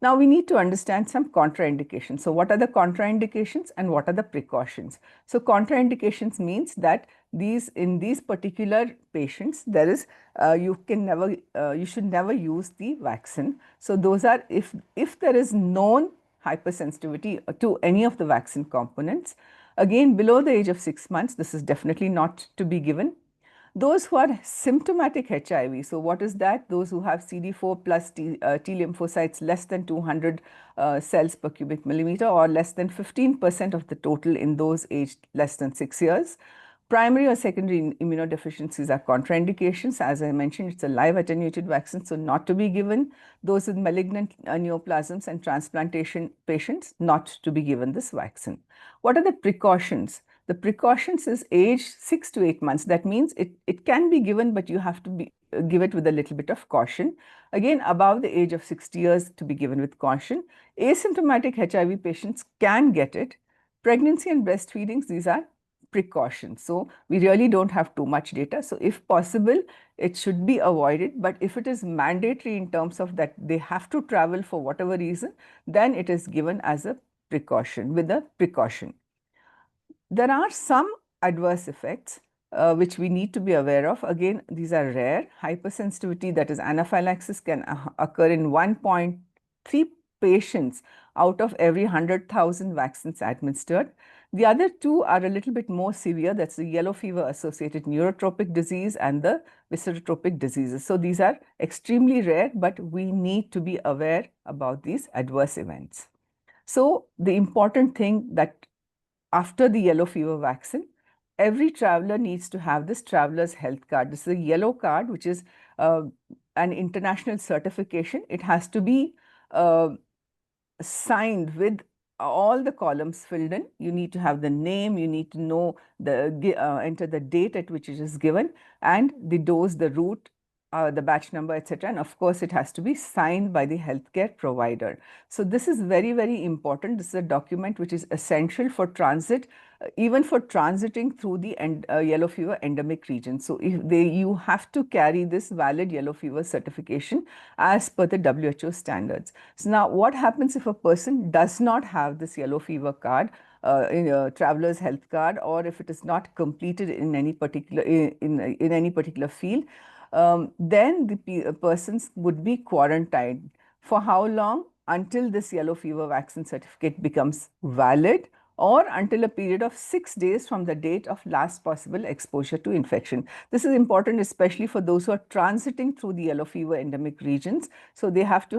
Now we need to understand some contraindications. So what are the contraindications and what are the precautions? So contraindications means that in these particular patients, there is you should never use the vaccine. So those are if there is known hypersensitivity to any of the vaccine components. Again, below the age of 6 months, this is definitely not to be given. Those who are symptomatic HIV, so what is that? Those who have CD4 plus T lymphocytes less than 200 cells per cubic millimeter, or less than 15% of the total in those aged less than 6 years. Primary or secondary immunodeficiencies are contraindications. As I mentioned, it's a live attenuated vaccine, so not to be given. Those with malignant neoplasms and transplantation patients, not to be given this vaccine. What are the precautions? The precautions is age 6 to 8 months. That means it can be given, but you have to give it with a little bit of caution. Again, above the age of 60 years, to be given with caution. Asymptomatic HIV patients can get it. Pregnancy and breastfeedings, these are precautions. So we really don't have too much data. So if possible, it should be avoided. But if it is mandatory in terms of that they have to travel for whatever reason, then it is given as a precaution, with a precaution. There are some adverse effects which we need to be aware of. Again, these are rare. Hypersensitivity, that is anaphylaxis, can occur in 1.3 patients out of every 100,000 vaccines administered. The other two are a little bit more severe. That's the yellow fever associated neurotropic disease and the viscerotropic diseases. So these are extremely rare, but we need to be aware about these adverse events. So the important thing that after the yellow fever vaccine, every traveler needs to have this traveler's health card. This is a yellow card, which is an international certification. It has to be signed with all the columns filled in. You need to have the name, you need to know enter the date at which it is given, and the dose, the route, the batch number, etc. And of course, it has to be signed by the healthcare provider. So this is very, very important. This is a document which is essential for transit, even for transiting through the yellow fever endemic region. So if you have to carry this valid yellow fever certification as per the WHO standards. So now what happens if a person does not have this yellow fever card, in a traveler's health card, or if it is not completed in any particular in any particular field? Then the persons would be quarantined. For how long? Until this yellow fever vaccine certificate becomes valid, or until a period of 6 days from the date of last possible exposure to infection. This is important, especially for those who are transiting through the yellow fever endemic regions. So they have to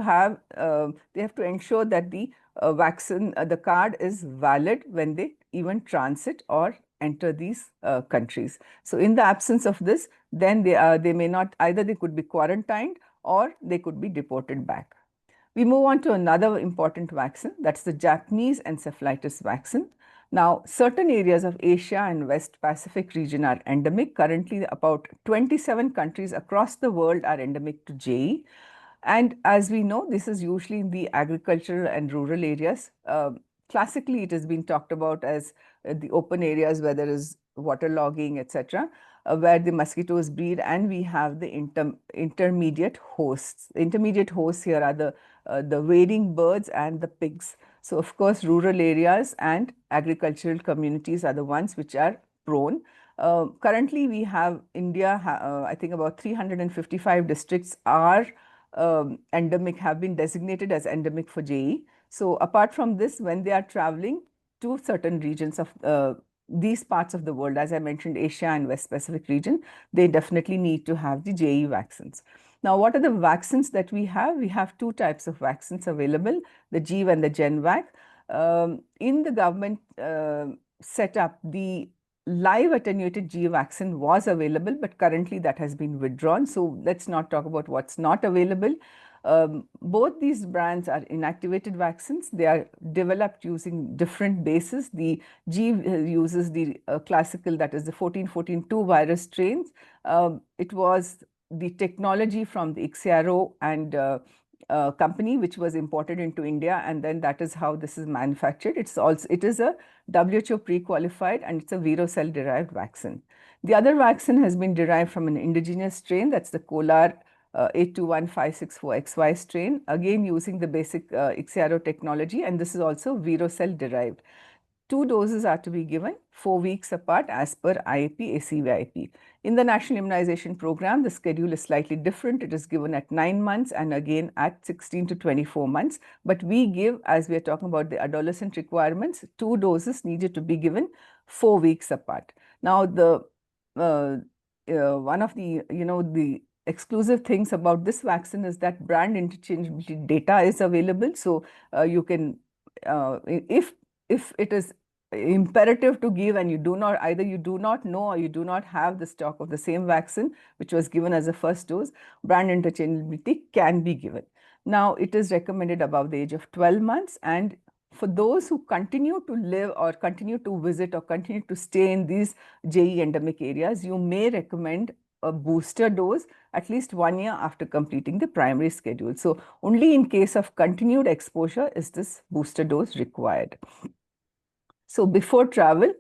ensure that the vaccine, the card is valid when they even transit or enter these countries. So in the absence of this, then they may not, either they could be quarantined or they could be deported back. We move on to another important vaccine, that's the Japanese encephalitis vaccine. Now, certain areas of Asia and West Pacific region are endemic. Currently, about 27 countries across the world are endemic to JE. And as we know, this is usually in the agricultural and rural areas. Classically, it has been talked about as the open areas where there is waterlogging, etc., where the mosquitoes breed, and we have the intermediate hosts. The intermediate hosts here are the wading birds and the pigs. So, of course, rural areas and agricultural communities are the ones which are prone. Currently, we have India, I think about 355 districts are endemic, have been designated as endemic for JE. So apart from this, when they are traveling to certain regions of these parts of the world, as I mentioned, Asia and West Pacific region, they definitely need to have the JE vaccines. Now, what are the vaccines that we have? We have two types of vaccines available, the GV and the GenVac. In the government setup, the live attenuated G vaccine was available, but currently that has been withdrawn. So let's not talk about what's not available. Both these brands are inactivated vaccines. They are developed using different bases. The G uses the classical, that is the 1414-2 virus strains. It was the technology from the Ixiaro and company which was imported into India, and then that is how this is manufactured. It is a WHO pre-qualified and it's a vero cell derived vaccine. The other vaccine has been derived from an indigenous strain, that's the Kolar 821564XY strain, again using the basic Ixiaro technology, and this is also vero cell derived. 2 doses are to be given 4 weeks apart as per IAP ACVIP. In the National Immunization Program, the schedule is slightly different. It is given at 9 months and again at 16 to 24 months. But we give, as we are talking about the adolescent requirements, 2 doses needed to be given 4 weeks apart. Now, the one of the, the exclusive things about this vaccine is that brand interchangeability data is available. So you can, if it is imperative to give and you do not, either you do not know or you do not have the stock of the same vaccine which was given as a first dose, brand interchangeability can be given. Now, it is recommended above the age of 12 months, and for those who continue to live or continue to visit or continue to stay in these JE endemic areas, you may recommend a booster dose at least 1 year after completing the primary schedule. So only in case of continued exposure is this booster dose required. So before travel,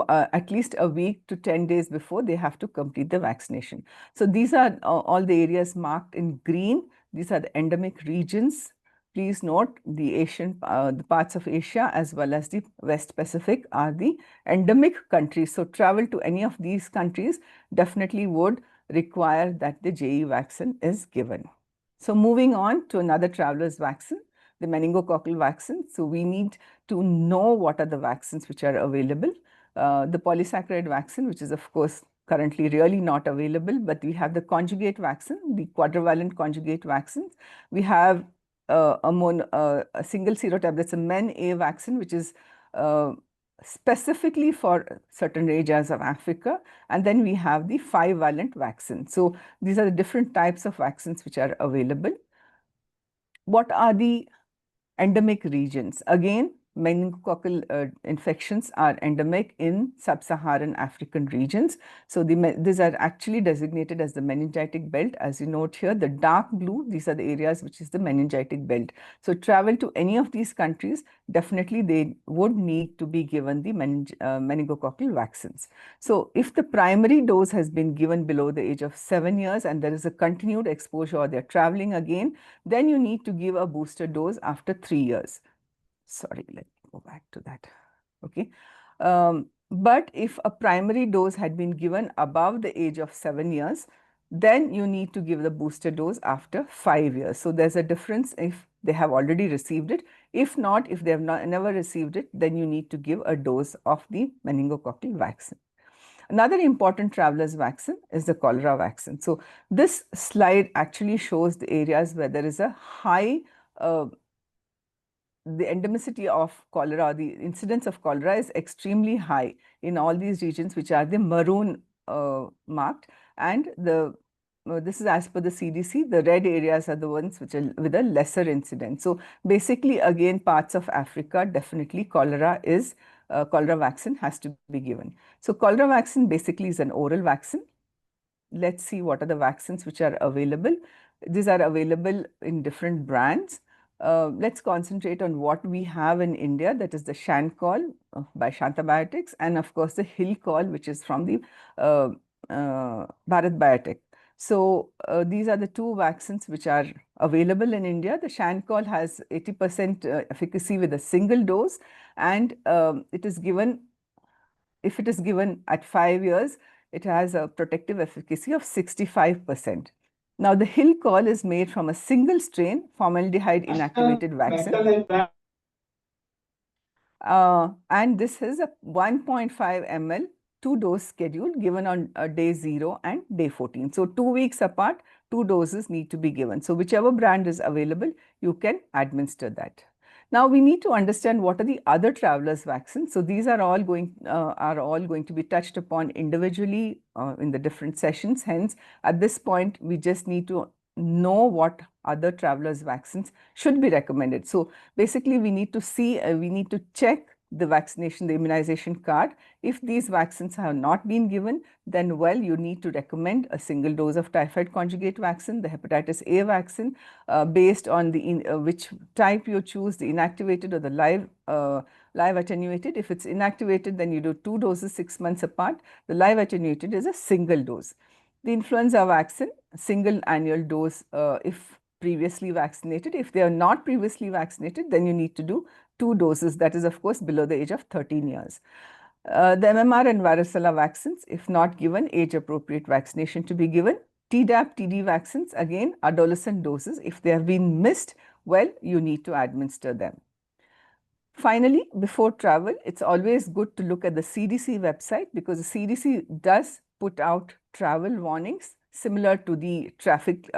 at least a week to 10 days before, they have to complete the vaccination. So these are all the areas marked in green. These are the endemic regions. Please note the the parts of Asia as well as the West Pacific are the endemic countries. So travel to any of these countries definitely would require that the JE vaccine is given. So moving on to another traveler's vaccine, the meningococcal vaccine. So we need to know what are the vaccines which are available. The polysaccharide vaccine, which is of course currently really not available, but we have the conjugate vaccine, the quadrivalent conjugate vaccines. We have a single serotype, a Men-A vaccine, which is specifically for certain regions of Africa, and then we have the 5-valent vaccine. So these are the different types of vaccines which are available. What are the endemic regions? Again, meningococcal infections are endemic in sub-Saharan African regions. So these are actually designated as the meningitic belt. As you note here, the dark blue, these are the areas which is the meningitic belt. So travel to any of these countries, definitely they would need to be given the meningococcal vaccines. So if the primary dose has been given below the age of 7 years and there is a continued exposure or they're traveling again, then you need to give a booster dose after 3 years. Sorry, let me go back to that. Okay. But if a primary dose had been given above the age of 7 years, then you need to give the booster dose after 5 years. So there's a difference if they have already received it. If not, if they have never received it, then you need to give a dose of the meningococcal vaccine. Another important traveler's vaccine is the cholera vaccine. So this slide actually shows the areas where there is a high the endemicity of cholera, the incidence of cholera is extremely high in all these regions which are the maroon marked, and this is as per the CDC. The red areas are the ones which are with a lesser incidence. So basically, again, parts of Africa, definitely cholera vaccine has to be given. So cholera vaccine basically is an oral vaccine. Let's see what are the vaccines which are available. These are available in different brands. Let's concentrate on what we have in India, that is the Shancol by Shanta Biotics, and of course the Hillcol, which is from the Bharat Biotech. So these are the two vaccines which are available in India. The Shancol has 80% efficacy with a single dose, and it is given, if it is given at 5 years, it has a protective efficacy of 65%. Now, the Hillcol is made from a single strain formaldehyde inactivated vaccine. And this is a 1.5 ml 2-dose schedule given on day 0 and day 14. So 2 weeks apart, 2 doses need to be given. So whichever brand is available, you can administer that. Now we need to understand what are the other travelers vaccines. So these are all going to be touched upon individually in the different sessions. Hence, at this point, we just need to know what other travelers vaccines should be recommended. So basically, we need to see, we need to check the vaccination, the immunization card. If these vaccines have not been given, then well, you need to recommend a single dose of typhoid conjugate vaccine, the hepatitis A vaccine, based on the which type you choose, the inactivated or the live attenuated. If it's inactivated, then you do 2 doses 6 months apart. The live attenuated is a single dose. The influenza vaccine, single annual dose if previously vaccinated. If they are not previously vaccinated, then you need to do 2 doses. That is, of course, below the age of 13 years. The MMR and varicella vaccines, if not given, age-appropriate vaccination to be given. Tdap, TD vaccines, again, adolescent doses. If they have been missed, well, you need to administer them. Finally, before travel, it's always good to look at the CDC website, because the CDC does put out travel warnings similar to the traffic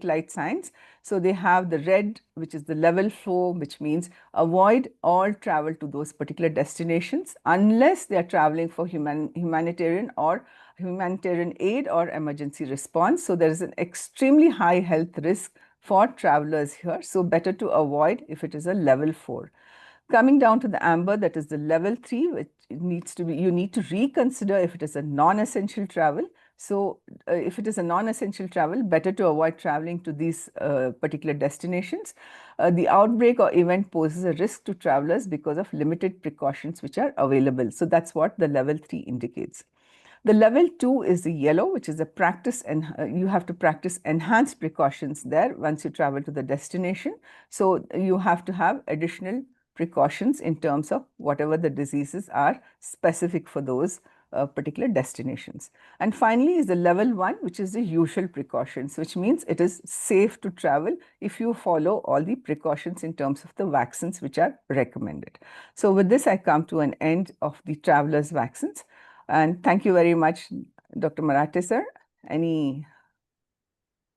light signs. So they have the red, which is the level 4, which means avoid all travel to those particular destinations unless they are traveling for humanitarian aid or emergency response. So there is an extremely high health risk for travelers here. So better to avoid if it is a level 4. Coming down to the amber, that is the level 3, which needs to be, you need to reconsider if it is a non-essential travel. So if it is a non-essential travel, better to avoid traveling to these particular destinations. The outbreak or event poses a risk to travelers because of limited precautions which are available. So that's what the level 3 indicates. The level 2 is the yellow, which is a practice, and you have to practice enhanced precautions there once you travel to the destination. So you have to have additional precautions in terms of whatever the diseases are specific for those particular destinations. And finally is the level 1, which is the usual precautions, which means it is safe to travel if you follow all the precautions in terms of the vaccines which are recommended. So with this, I come to an end of the travelers vaccines. And thank you very much, Dr. Marathi sir. Any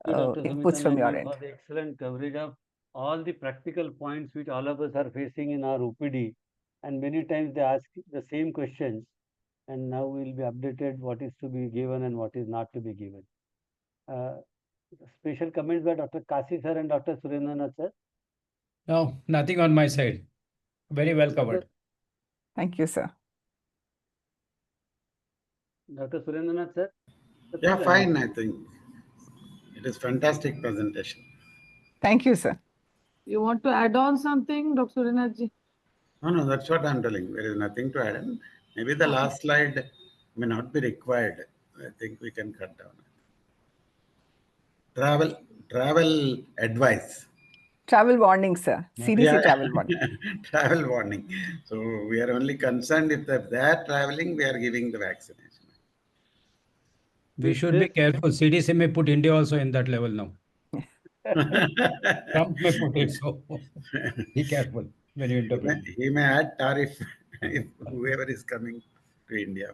Dr. inputs from your end? For the excellent coverage of all the practical points which all of us are facing in our OPD. And many times they ask the same questions. And now we'll be updated what is to be given and what is not to be given. Special comments by Dr. Kasi sir and Dr. Surendranath sir. No, nothing on my side. Very well covered. Thank you, sir. Dr. Surendranath sir? Yeah, fine, I think. It is fantastic presentation. Thank you, sir. You want to add on something, Dr. Surinathji? No, that's what I'm telling. There is nothing to add in. Maybe the last slide may not be required. I think we can cut down. Travel advice. Travel warning, sir. CDC Yeah. travel warning. Travel warning. So we are only concerned if they are traveling, we are giving the vaccination. We should be careful. CDC may put India also in that level now. Trump may put it, so be careful when you interpret. He may add tariff if whoever is coming to India.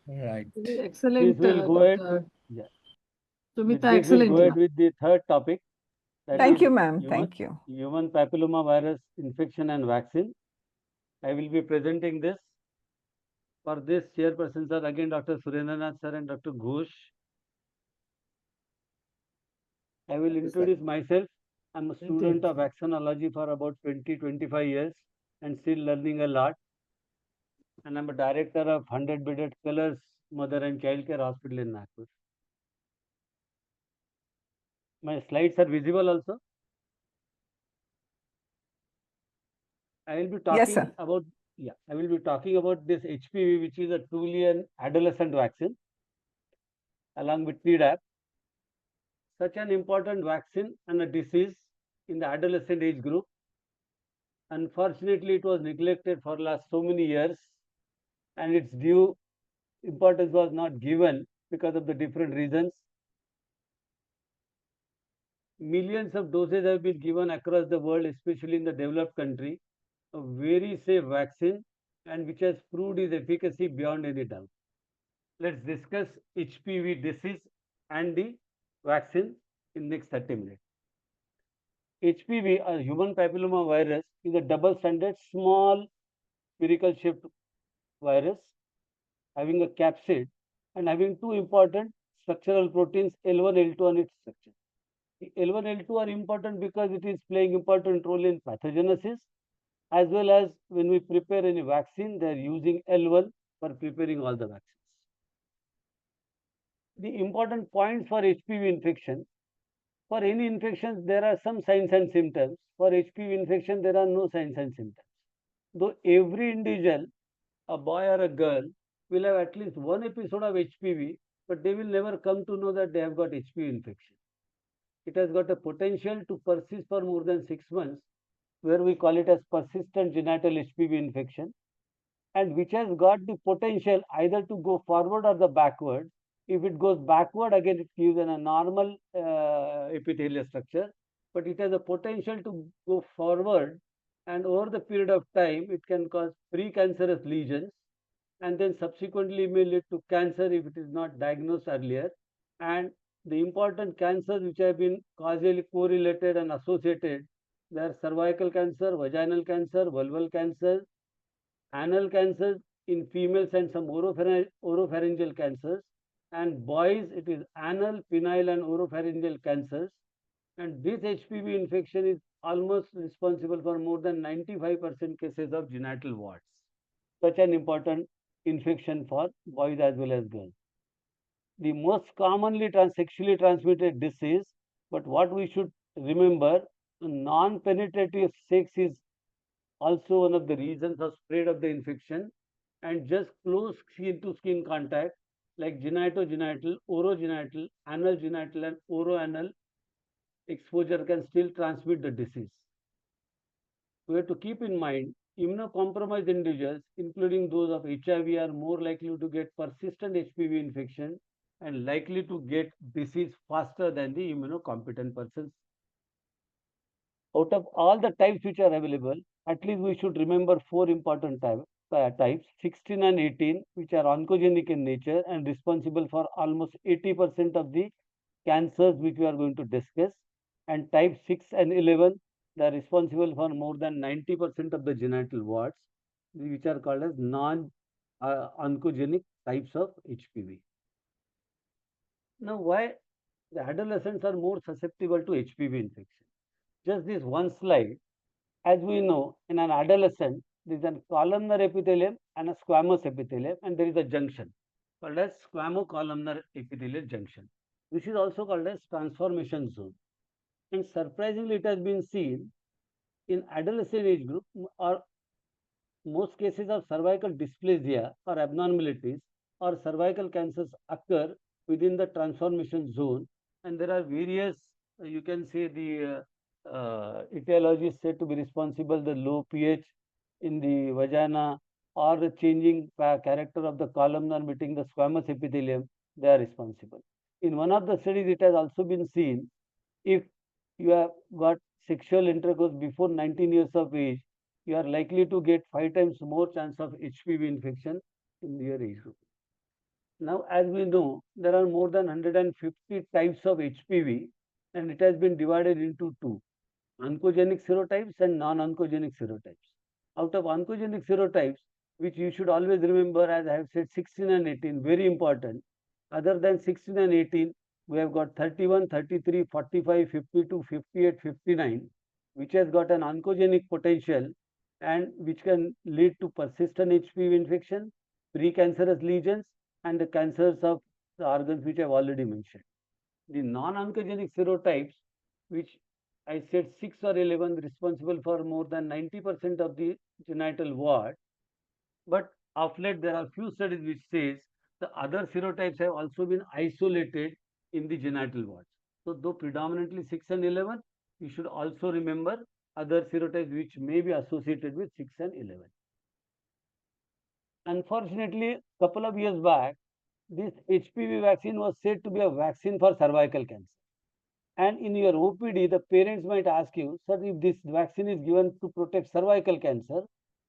Right. Excellent. This will go ahead. Yeah. Sumita, This will excellent. go ahead with the third topic. Thank you, ma'am. Thank you. Human papilloma virus infection and vaccine. I will be presenting this. For this, chairpersons are again Dr. Surendranath sir and Dr. Ghosh. I will introduce myself. I'm a student of vaccinology for about 20-25 years and still learning a lot. And I'm a director of 100-bedded Colors Mother and Child Care Hospital in Nagpur. My slides are visible also. I will be talking about I will be talking about this HPV, which is a truly an adolescent vaccine, along with Tdap. Such an important vaccine and a disease in the adolescent age group. Unfortunately, it was neglected for last so many years, and its due importance was not given because of the different reasons. Millions of doses have been given across the world, especially in the developed country, a very safe vaccine and which has proved its efficacy beyond any doubt. Let's discuss HPV disease and the vaccine in next 30 minutes. HPV, or human papilloma virus, is a double-stranded small spherical shaped virus having a capsid and having two important structural proteins L1, L2 on its structure. The L1, L2 are important because it is playing important role in pathogenesis, as well as when we prepare any vaccine, they are using L1 for preparing all the vaccines. The important points for HPV infection: for any infections, there are some signs and symptoms. For HPV infection, there are no signs and symptoms. Though every individual, a boy or a girl, will have at least one episode of HPV, but they will never come to know that they have got HPV infection. It has got a potential to persist for more than 6 months, where we call it as persistent genital HPV infection, and which has got the potential either to go forward or the backward. If it goes backward, again it gives a normal epithelial structure, but it has a potential to go forward, and over the period of time it can cause precancerous lesions, and then subsequently may lead to cancer if it is not diagnosed earlier. And the important cancers which have been causally correlated and associated, they are cervical cancer, vaginal cancer, vulval cancer, anal cancers in females, and some oropharyngeal cancers. And boys, it is anal, penile, and oropharyngeal cancers. And this HPV infection is almost responsible for more than 95% cases of genital warts. Such an important infection for boys as well as girls. The most commonly sexually transmitted disease, but what we should remember, non-penetrative sex is also one of the reasons of spread of the infection, and just close skin to skin contact like genitogenital, orogenital, anal genital, and oroanal exposure can still transmit the disease. We have to keep in mind immunocompromised individuals, including those of HIV, are more likely to get persistent HPV infection and likely to get disease faster than the immunocompetent persons. Out of all the types which are available, at least we should remember 4 important types, 16 and 18, which are oncogenic in nature and responsible for almost 80% of the cancers which we are going to discuss. And type 6 and 11, they are responsible for more than 90% of the genital warts, which are called as non-oncogenic types of HPV. Now, why the adolescents are more susceptible to HPV infection? Just this one slide. As we know, in an adolescent, there is a columnar epithelium and a squamous epithelium, and there is a junction called as squamocolumnar epithelial junction. This is also called as transformation zone. And surprisingly, it has been seen in adolescent age group, or most cases of cervical dysplasia or abnormalities or cervical cancers occur within the transformation zone, and there are various, you can say, the etiology is said to be responsible, the low pH in the vagina or the changing character of the columnar meeting the squamous epithelium, they are responsible. In one of the studies, it has also been seen, if you have got sexual intercourse before 19 years of age, you are likely to get 5 times more chance of HPV infection in your age group. Now, as we know, there are more than 150 types of HPV, and it has been divided into two: oncogenic serotypes and non-oncogenic serotypes. Out of oncogenic serotypes, which you should always remember, as I have said, 16 and 18, very important. Other than 16 and 18, we have got 31, 33, 45, 52, 58, 59, which has got an oncogenic potential and which can lead to persistent HPV infection, precancerous lesions, and the cancers of the organs which I have already mentioned. The non-oncogenic serotypes, which I said 6 or 11, responsible for more than 90% of the genital ward. But of late, there are few studies which says the other serotypes have also been isolated in the genital wards. So, though predominantly 6 and 11, you should also remember other serotypes which may be associated with 6 and 11. Unfortunately, couple of years back, this HPV vaccine was said to be a vaccine for cervical cancer. And in your OPD, the parents might ask you, sir, if this vaccine is given to protect cervical cancer,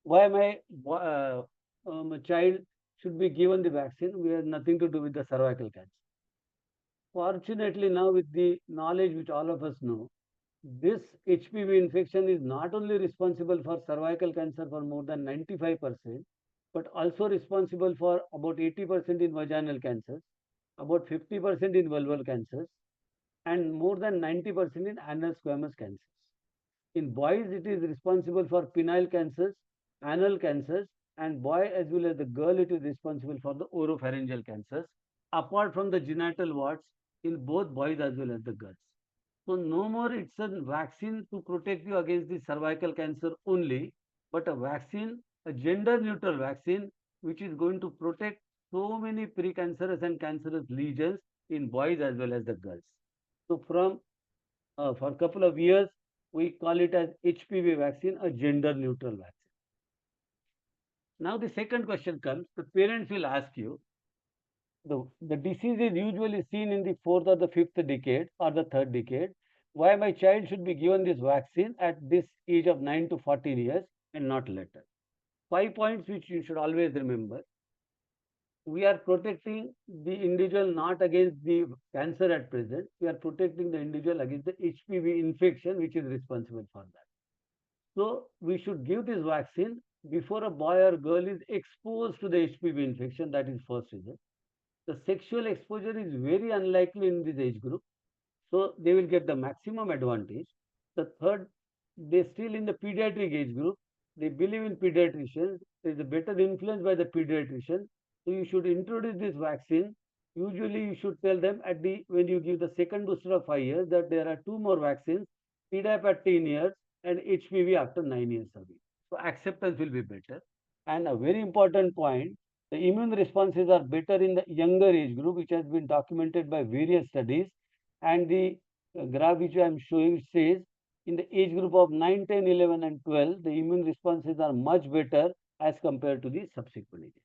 why my child should be given the vaccine? We have nothing to do with the cervical cancer. Fortunately, now with the knowledge which all of us know, this HPV infection is not only responsible for cervical cancer for more than 95%, but also responsible for about 80% in vaginal cancers, about 50% in vulval cancers, and more than 90% in anal squamous cancers. In boys, it is responsible for penile cancers, anal cancers, and boy as well as the girl, it is responsible for the oropharyngeal cancers, apart from the genital warts in both boys as well as the girls. So no more it's a vaccine to protect you against the cervical cancer only, but a vaccine, a gender neutral vaccine, which is going to protect so many precancerous and cancerous lesions in boys as well as the girls. So for a couple of years, we call it as HPV vaccine, a gender neutral vaccine. Now the second question comes, the parents will ask you, the disease is usually seen in the fourth or the fifth decade or the third decade. Why my child should be given this vaccine at this age of 9 to 14 years and not later? 5 points which you should always remember. We are protecting the individual not against the cancer at present. We are protecting the individual against the HPV infection, which is responsible for that. So we should give this vaccine before a boy or girl is exposed to the HPV infection. That is first reason. The sexual exposure is very unlikely in this age group. So they will get the maximum advantage. The third, they still in the pediatric age group. They believe in pediatricians. There is a better influence by the pediatrician. So you should introduce this vaccine. Usually you should tell them when you give the second booster of 5 years that there are 2 more vaccines, PDAP at 10 years and HPV after 9 years of age. So acceptance will be better. And a very important point, the immune responses are better in the younger age group, which has been documented by various studies. And the graph which I am showing says in the age group of 9, 10, 11 and 12, the immune responses are much better as compared to the subsequent ages.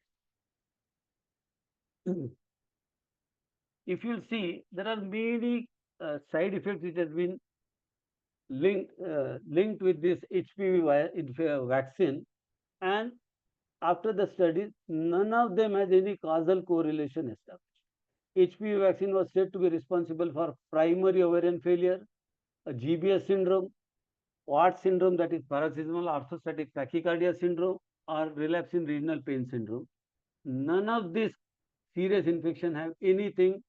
If you see, there are many side effects which has been linked with this HPV vaccine, and after the studies, none of them has any causal correlation established. HPV vaccine was said to be responsible for primary ovarian failure, a GBS syndrome, Watt syndrome, that is paroxysmal orthostatic tachycardia syndrome, or relapse in renal pain syndrome. None of these serious infection have anything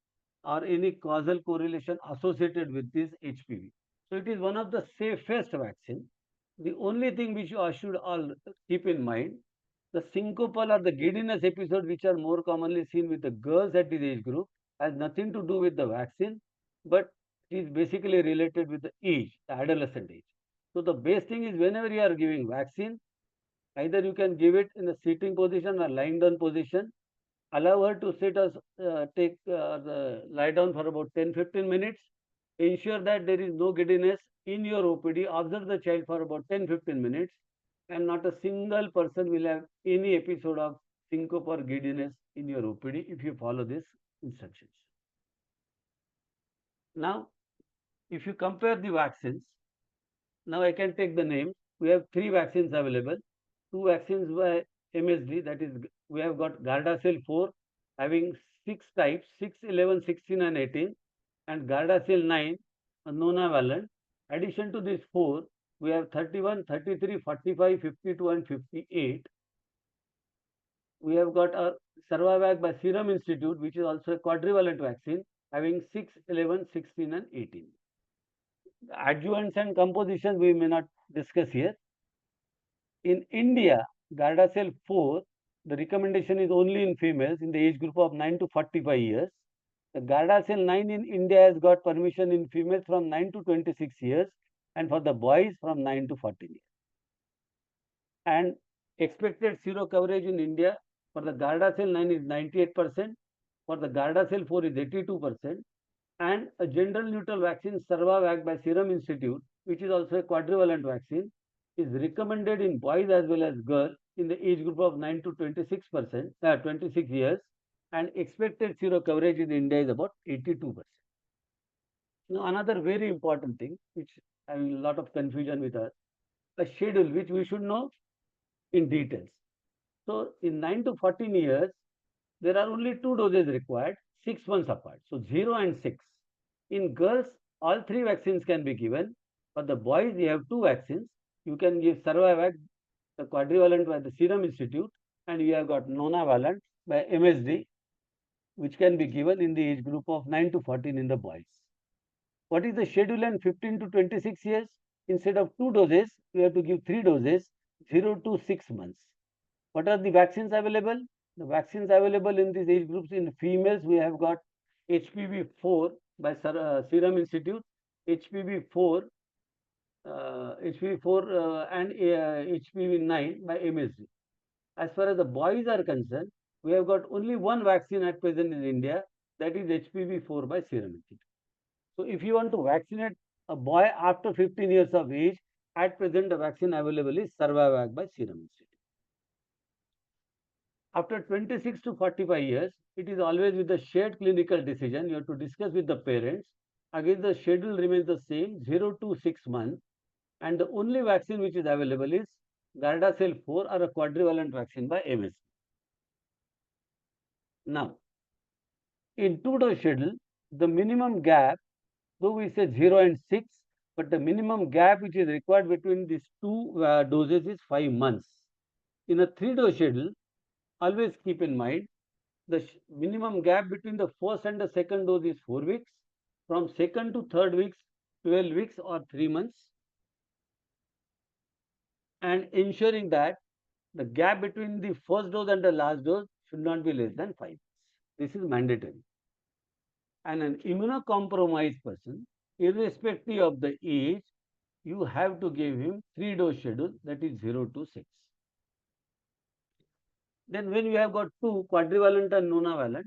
or any causal correlation associated with this HPV. So it is one of the safest vaccine. The only thing which you should all keep in mind, the syncopal or the giddiness episode, which are more commonly seen with the girls at this age group, has nothing to do with the vaccine, but it is basically related with the age, the adolescent age. So the best thing is whenever you are giving vaccine, either you can give it in a sitting position or lying down position. Allow her to sit as lie down for about 10-15 minutes. Ensure that there is no giddiness in your OPD. Observe the child for about 10-15 minutes, and not a single person will have any episode of syncope or giddiness in your OPD if you follow these instructions. Now, if you compare the vaccines, now I can take the names. We have 3 vaccines available. 2 vaccines by MSD, that is, we have got Gardasil 4 having 6 types, 6, 11, 16 and 18, and Gardasil 9 a nonavalent. Addition to these 4, we have 31, 33, 45, 52 and 58. We have got a Cervavac by Serum Institute, which is also a quadrivalent vaccine, having 6, 11, 16 and 18. The adjuvants and compositions we may not discuss here. In India, Gardasil 4, the recommendation is only in females in the age group of 9 to 45 years. The Gardasil 9 in India has got permission in females from 9 to 26 years and for the boys from 9 to 14 years. And expected sero coverage in India for the Gardasil 9 is 98%, for the Gardasil 4 is 82%, and a gender neutral vaccine Cervavac by Serum Institute, which is also a quadrivalent vaccine, is recommended in boys as well as girls in the age group of 9 to 26 years, and expected sero coverage in India is about 82%. Now, another very important thing, which having a lot of confusion with us, a schedule which we should know in details. So, in 9 to 14 years, there are only 2 doses required, 6 months apart. So, 0 and 6. In girls, all 3 vaccines can be given. For the boys, you have 2 vaccines. You can give Cervavac, the quadrivalent by the Serum Institute, and you have got nonavalent by MSD, which can be given in the age group of 9 to 14 in the boys. What is the schedule in 15 to 26 years? Instead of 2 doses, we have to give 3 doses, 0 to 6 months. What are the vaccines available? The vaccines available in these age groups in females, we have got HPV4 by Serum Institute, HPV4, and HPV9 by MSD. As far as the boys are concerned, we have got only one vaccine at present in India, that is HPV4 by Serum Institute. So, if you want to vaccinate a boy after 15 years of age, at present the vaccine available is Cervavac by Serum Institute. After 26 to 45 years, it is always with the shared clinical decision. You have to discuss with the parents. Again, the schedule remains the same, 0 to 6 months. And the only vaccine which is available is Gardasil 4 or a quadrivalent vaccine by MSD. Now, in 2-dose schedule, the minimum gap, though we say 0 and 6, but the minimum gap which is required between these 2 doses is 5 months. In a 3-dose schedule, always keep in mind, the minimum gap between the first and the second dose is 4 weeks. From second to third weeks, 12 weeks or 3 months. And ensuring that the gap between the first dose and the last dose should not be less than 5 weeks. This is mandatory. And an immunocompromised person, irrespective of the age, you have to give him 3-dose schedule, that is 0 to 6. Then when you have got 2, quadrivalent and nonavalent,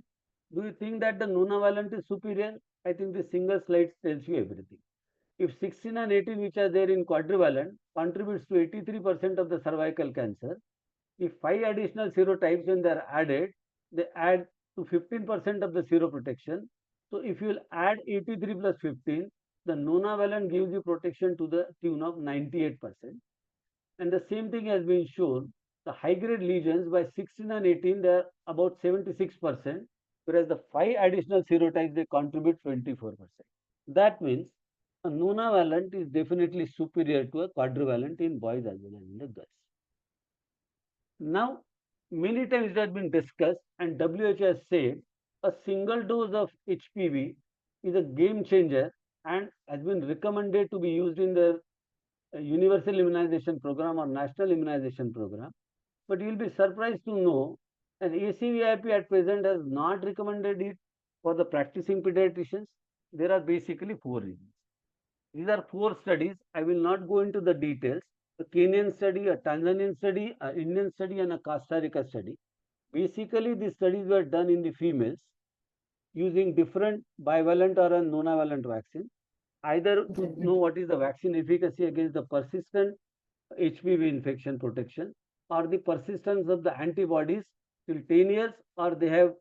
do you think that the nonavalent is superior? I think the single slide tells you everything. If 16 and 18 which are there in quadrivalent contributes to 83% of the cervical cancer, if 5 additional serotypes when they are added, they add to 15% of the seroprotection. So if you will add 83 plus 15, the nonavalent gives you protection to the tune of 98%. And the same thing has been shown. The high-grade lesions by 16 and 18, they are about 76%, whereas the 5 additional serotypes, they contribute 24%. That means a nonavalent is definitely superior to a quadrivalent in boys as well as in the girls. Now, many times it has been discussed, and WHO has said a single dose of HPV is a game changer and has been recommended to be used in the universal immunization program or national immunization program. But you will be surprised to know that ACVIP at present has not recommended it for the practicing pediatricians. There are basically 4 reasons. These are 4 studies. I will not go into the details. A Kenyan study, a Tanzanian study, an Indian study, and a Costa Rica study. Basically, these studies were done in the females using different bivalent or a nonavalent vaccine, either to know what is the vaccine efficacy against the persistent HPV infection protection, or the persistence of the antibodies till 10 years, or they have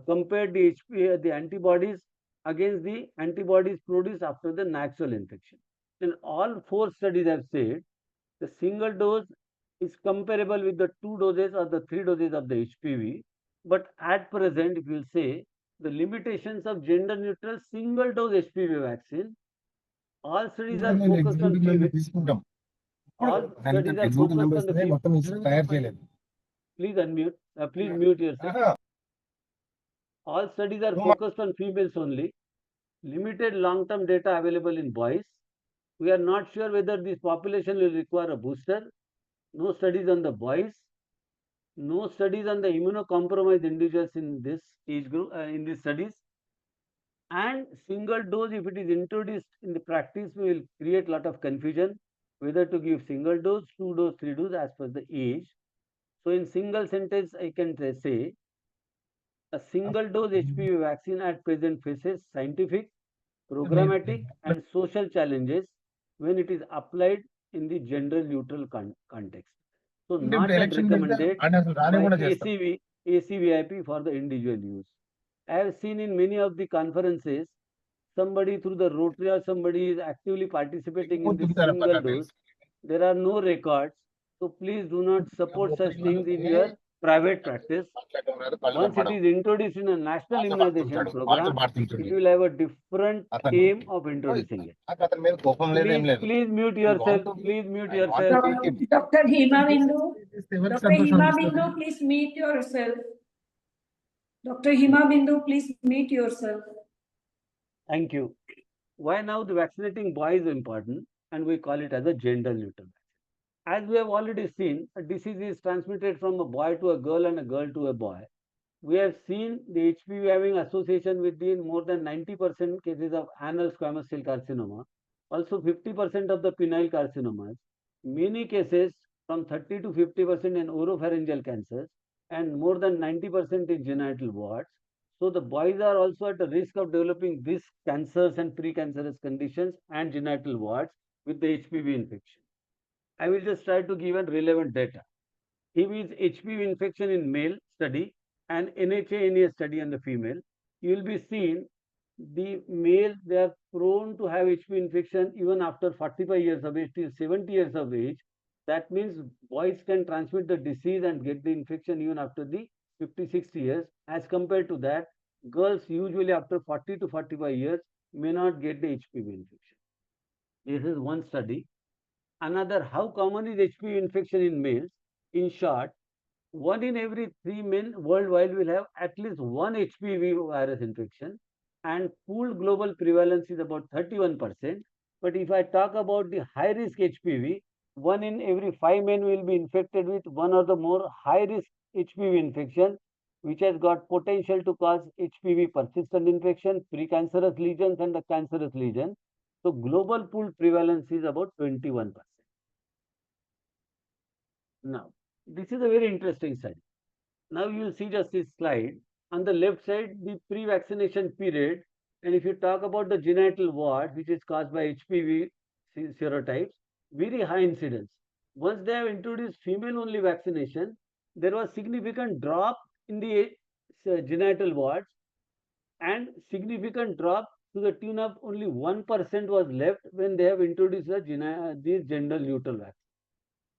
compared the antibodies against the antibodies produced after the natural infection. Then all 4 studies have said the single dose is comparable with the 2 doses or the 3 doses of the HPV, but at present, if you will say, the limitations of gender neutral single dose HPV vaccine All studies are focused on female. All studies are focused on the female. Please unmute. Please mute yourself. All studies are focused on females only. Limited long-term data available in boys. We are not sure whether this population will require a booster. No studies on the boys. No studies on the immunocompromised individuals in this age group, in these studies. And single dose, if it is introduced in the practice, we will create a lot of confusion whether to give single dose, 2 dose, 3 dose as per the age. So in single sentence, I can say a single dose HPV vaccine at present faces scientific, programmatic, and social challenges when it is applied in the gender neutral context. So not yet recommended by ACVIP for the individual use. I have seen in many of the conferences, somebody through the Rotary or somebody is actively participating in this single dose. There are no records. So please do not support such things in your private practice. Once it is introduced in a national immunization program, it will have a different aim of introducing it. Please mute yourself. Please mute yourself. Dr. Hema Bindu. Dr. Hema Bindu, please mute yourself. Dr. Hema Bindu, please mute yourself. Thank you. Why now the vaccinating boy is important, and we call it as a gender neutral vaccine. As we have already seen, a disease is transmitted from a boy to a girl and a girl to a boy. We have seen the HPV having association with the more than 90% cases of anal squamous cell carcinoma, also 50% of the penile carcinomas, many cases from 30 to 50% in oropharyngeal cancers, and more than 90% in genital warts. So the boys are also at the risk of developing these cancers and precancerous conditions and genital warts with the HPV infection. I will just try to give a relevant data. Here is HPV infection in male study and NHA study on the female. You will be seeing the male, they are prone to have HPV infection even after 45 years of age till 70 years of age. That means boys can transmit the disease and get the infection even after the 50-60 years. As compared to that, girls usually after 40 to 45 years may not get the HPV infection. This is one study. Another, how common is HPV infection in males? In short, 1 in every 3 men worldwide will have at least one HPV virus infection, and pooled global prevalence is about 31%. But if I talk about the high risk HPV, 1 in every 5 men will be infected with one or the more high risk HPV infection, which has got potential to cause HPV persistent infection, precancerous lesions, and the cancerous lesion. So global pooled prevalence is about 21%. Now, this is a very interesting study. Now you will see just this slide. On the left side, the pre-vaccination period, and if you talk about the genital wart, which is caused by HPV serotypes, very high incidence. Once they have introduced female-only vaccination, there was significant drop in the genital warts, and significant drop to the tune of only 1% was left when they have introduced these gender-neutral vaccines.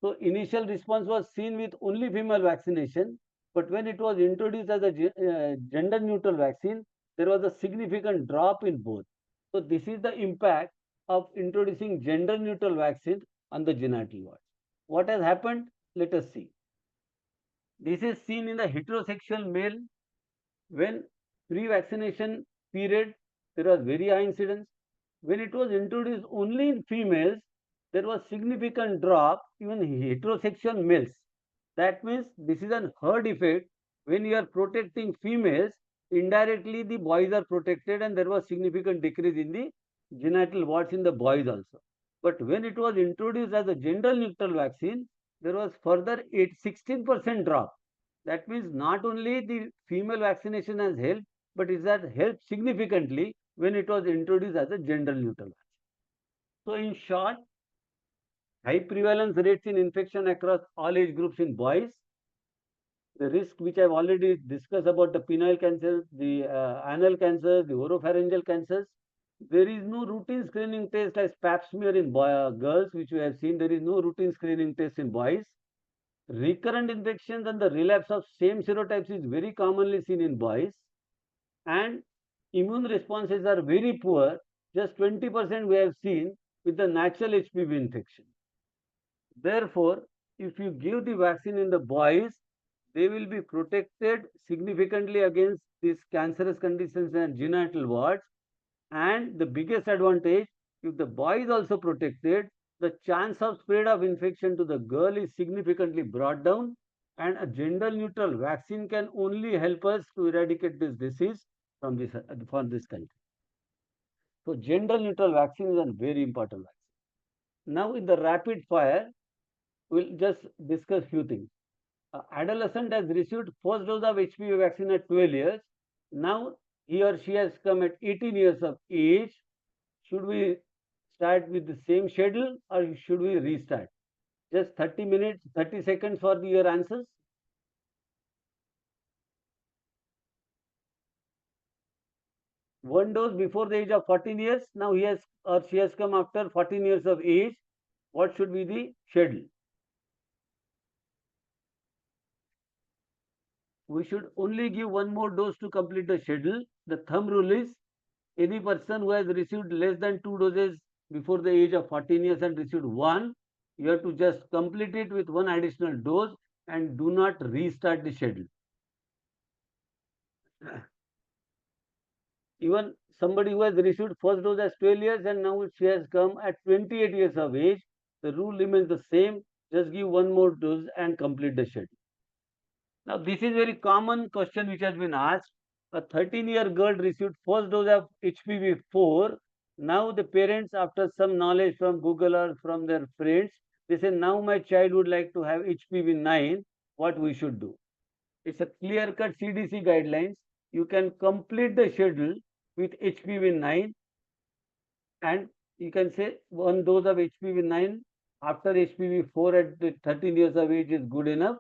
So initial response was seen with only female vaccination, but when it was introduced as a gender neutral vaccine, there was a significant drop in both. So this is the impact of introducing gender neutral vaccine on the genital warts. What has happened? Let us see. This is seen in the heterosexual male. When pre-vaccination period, there was very high incidence. When it was introduced only in females, there was significant drop even in heterosexual males. That means this is a herd effect. When you are protecting females, indirectly the boys are protected, and there was significant decrease in the genital warts in the boys also. But when it was introduced as a gender neutral vaccine, there was further 16% drop. That means not only the female vaccination has helped, but it has helped significantly when it was introduced as a gender neutral vaccine. So in short, high prevalence rates in infection across all age groups in boys. The risk which I've already discussed about the penile cancers, the anal cancers, the oropharyngeal cancers. There is no routine screening test as pap smear in girls, which we have seen. There is no routine screening test in boys. Recurrent infections and the relapse of same serotypes is very commonly seen in boys. And immune responses are very poor just 20% we have seen with the natural HPV infection. Therefore, if you give the vaccine in the boys, they will be protected significantly against these cancerous conditions and genital warts. And the biggest advantage, if the boy is also protected, the chance of spread of infection to the girl is significantly brought down, and a gender neutral vaccine can only help us to eradicate this disease from this country. So gender neutral vaccine is a very important vaccine. Now in the rapid fire, we'll just discuss few things. Adolescent has received first dose of HPV vaccine at 12 years. Now he or she has come at 18 years of age. Should we start with the same schedule or should we restart? Just 30 minutes, 30 seconds for your answers. One dose before the age of 14 years. Now he has or she has come after 14 years of age. What should be the schedule? We should only give one more dose to complete the schedule. The thumb rule is any person who has received less than 2 doses before the age of 14 years and received one, you have to just complete it with one additional dose and do not restart the schedule. Even somebody who has received first dose as 12 years and now she has come at 28 years of age, the rule remains the same. Just give one more dose and complete the schedule. Now, this is very common question which has been asked. A 13-year girl received first dose of HPV-4. Now the parents, after some knowledge from Google or from their friends, they say, now my child would like to have HPV-9. What we should do? It's a clear-cut CDC guidelines. You can complete the schedule with HPV-9 and you can say one dose of HPV-9 after HPV-4 at 13 years of age is good enough.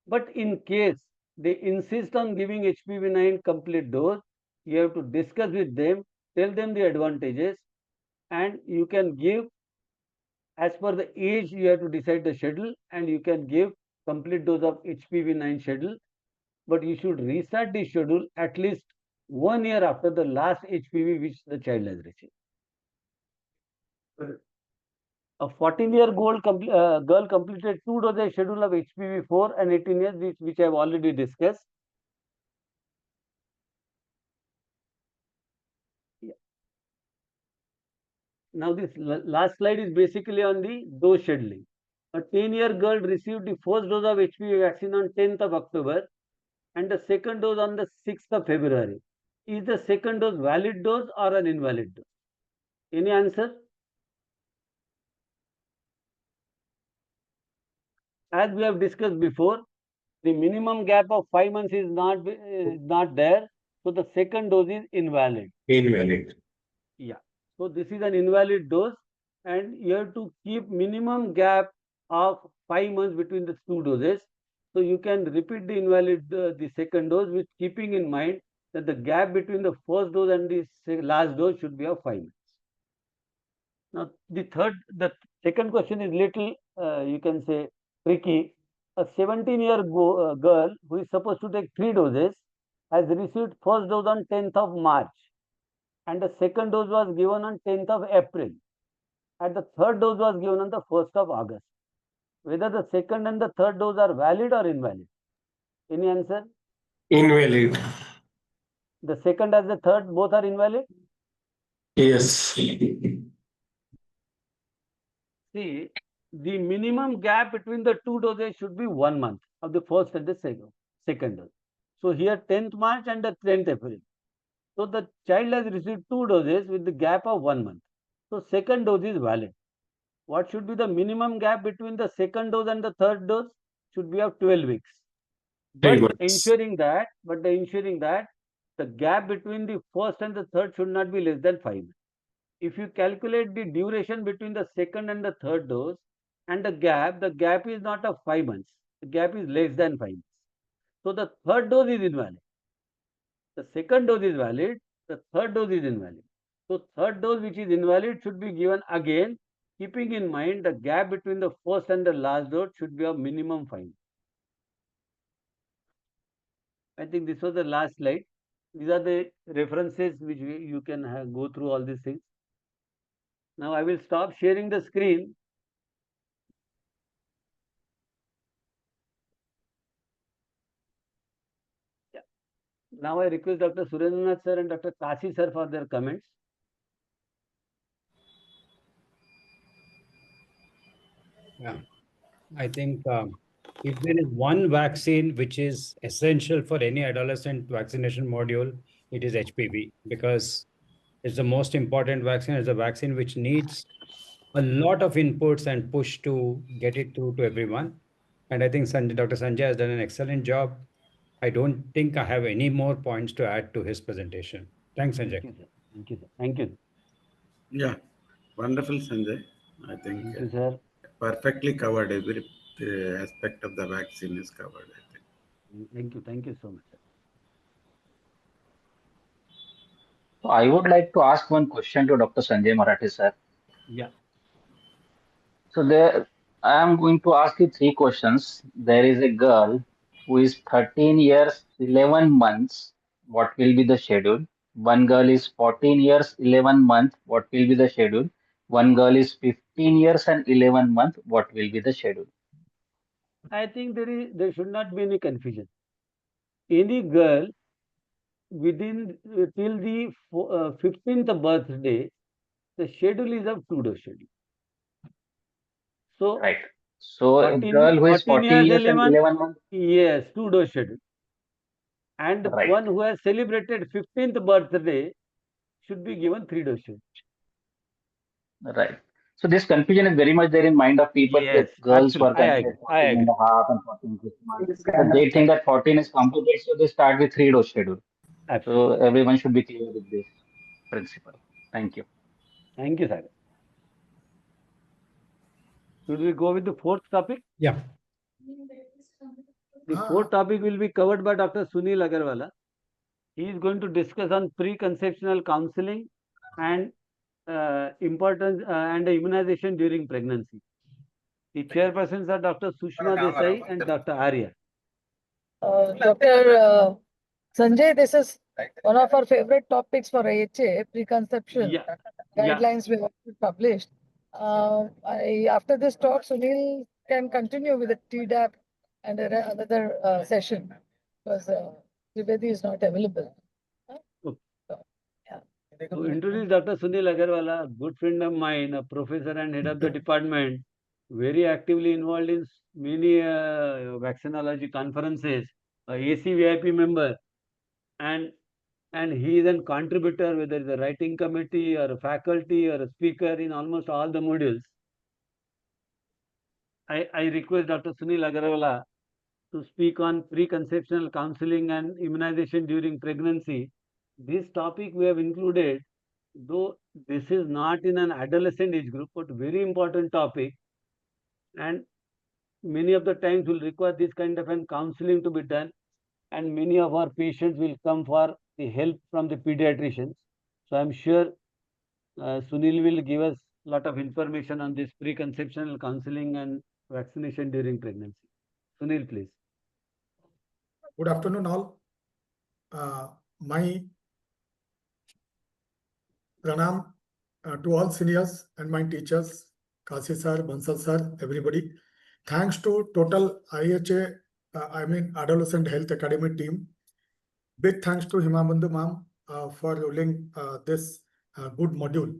But in case they insist on giving HPV-9 complete dose, you have to discuss with them, tell them the advantages, and you can give as per the age you have to decide the schedule, and you can give complete dose of HPV-9 schedule. But you should restart the schedule at least 1 year after the last HPV which the child has received. A 14-year girl completed 2 doses schedule of HPV-4 and 18 years, which I have already discussed. Yeah. Now, this last slide is basically on the dose scheduling. A 10-year girl received the first dose of HPV vaccine on 10th of October and the second dose on the 6th of February. Is the second dose valid dose or an invalid dose? Any answer? As we have discussed before, the minimum gap of 5 months is not there. So the second dose is invalid. Invalid. Yeah. So this is an invalid dose and you have to keep minimum gap of 5 months between the 2 doses. So you can repeat the invalid, the second dose with keeping in mind that the gap between the first dose and the last dose should be of 5 months. Now the second question is little, you can say tricky. A 17-year girl who is supposed to take 3 doses has received first dose on 10th of March and the second dose was given on 10th of April and the third dose was given on the 1st of August. Whether the second and the third dose are valid or invalid? Any answer? Invalid. The second and the third both are invalid? Yes. See, the minimum gap between the 2 doses should be 1 month of the first and the second dose. So here 10th March and the 10th April. So the child has received 2 doses with the gap of 1 month. So second dose is valid. What should be the minimum gap between the second dose and the third dose? Should be of 12 weeks. But ensuring that the gap between the first and the third should not be less than 5 months. If you calculate the duration between the second and the third dose and the gap is not of 5 months. The gap is less than 5 months. So the third dose is invalid. The second dose is valid. The third dose is invalid. So third dose which is invalid should be given again, keeping in mind the gap between the first and the last dose should be of minimum 5 months. I think this was the last slide. These are the references which you can go through all these things. Now I will stop sharing the screen. Yeah. Now I request Dr. Surendranath sir and Dr. Kasi sir for their comments. Yeah, I think if there is one vaccine which is essential for any adolescent vaccination module, it is HPV, because it's the most important vaccine. It's a vaccine which needs a lot of inputs and push to get it through to everyone. And I think Dr. Sanjay has done an excellent job. I don't think I have any more points to add to his presentation. Thanks, Sanjay. Thank you, sir. Thank you, sir. Thank you. Yeah, wonderful, Sanjay. I think Thank you, sir. perfectly covered. Every aspect of the vaccine is covered, I think. Thank you. Thank you so much, sir. So I would like to ask one question to Dr. Sanjay Marathi, sir. Yeah. So there, I am going to ask you three questions. There is a girl who is 13 years, 11 months. What will be the schedule? One girl is 14 years, 11 months. What will be the schedule? One girl is 15 years and 11 months. What will be the schedule? I think there should not be any confusion. Any girl within till the 15th birthday, the schedule is of 2-dose schedule. So Right. So a 14, girl who is 14 14 years, years and 11 months. yes, 2-dose schedule. And Right. one who has celebrated 15th birthday should be given 3-dose schedule. Right. So this confusion is very much there in mind of people. Yes, That girls who are absolutely. I considered agree. 14 and a half and 14 months. So they think that 14 is completed, so they start with 3-dose schedule. Absolutely. So everyone should be clear with this principle. Thank you. Thank you, sir. Should we go with the fourth topic? Yeah. The fourth topic will be covered by Dr. Sunil Agarwala. He is going to discuss on preconceptional counseling and importance and immunization during pregnancy. The chairpersons are Dr. Sushma Desai and Dr. Arya. Dr. Sanjay, this is one of our favorite topics for AHA, preconception guidelines we have published. After this talk, Sunil can continue with the TDAP and another session because Trivedi is not available. To introduce Dr. Sunil Agarwala, a good friend of mine, a professor and head of the department, very actively involved in many vaccinology conferences, a ACVIP member, and he is a contributor, whether it's a writing committee or a faculty or a speaker in almost all the modules. I request Dr. Sunil Agarwala to speak on preconceptional counseling and immunization during pregnancy. This topic we have included, though this is not in an adolescent age group, but very important topic, and many of the times will require this kind of an counseling to be done, and many of our patients will come for the help from the pediatricians. So I'm sure Sunil will give us a lot of information on this preconceptional counseling and vaccination during pregnancy. Sunil, please. Good afternoon, all. My pranam to all seniors and my teachers, Kasi sir, Bansal sir, everybody. Thanks to total IHA, Adolescent Health Academy team. Big thanks to Himabandhu ma'am for rolling this good module,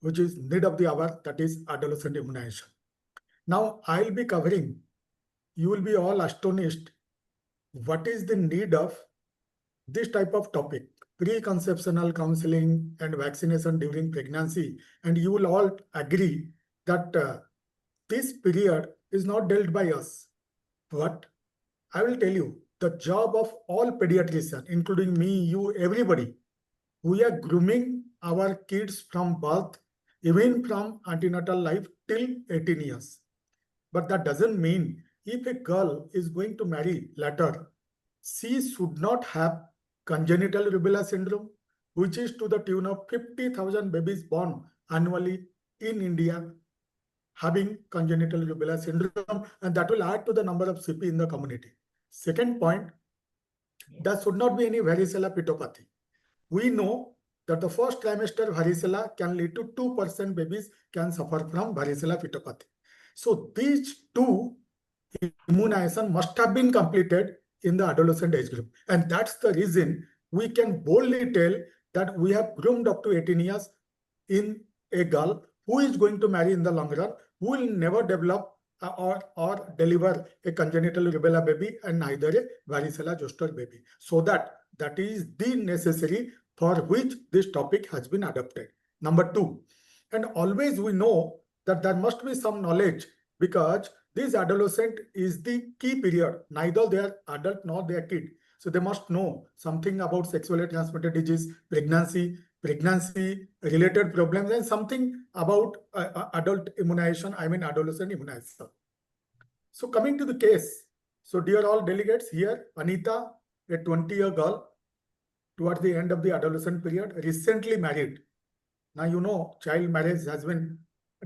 which is need of the hour, that is adolescent immunization. Now, I'll be covering, you will be all astonished, what is the need of this type of topic, preconceptional counseling and vaccination during pregnancy. And you will all agree that this period is not dealt by us. But I will tell you, the job of all pediatricians, including me, you, everybody, we are grooming our kids from birth, even from antenatal life till 18 years. But that doesn't mean if a girl is going to marry later, she should not have congenital rubella syndrome, which is to the tune of 50,000 babies born annually in India having congenital rubella syndrome, and that will add to the number of CP in the community. Second point, there should not be any varicella pitopathy. We know that the first trimester varicella can lead to 2% babies can suffer from varicella fetopathy. So these two immunization must have been completed in the adolescent age group. And that's the reason we can boldly tell that we have groomed up to 18 years in a girl who is going to marry in the long run, who will never develop or deliver a congenital rubella baby and neither a varicella zoster baby. So that is the necessary for which this topic has been adopted. Number two, and always we know that there must be some knowledge because this adolescent is the key period. Neither they are adult nor they are kid. So they must know something about sexually transmitted disease, pregnancy related problems, and something about adult immunization, I mean adolescent immunization. So coming to the case, so dear all delegates, here Anita, a 20-year girl, towards the end of the adolescent period, recently married. Now you know child marriage has been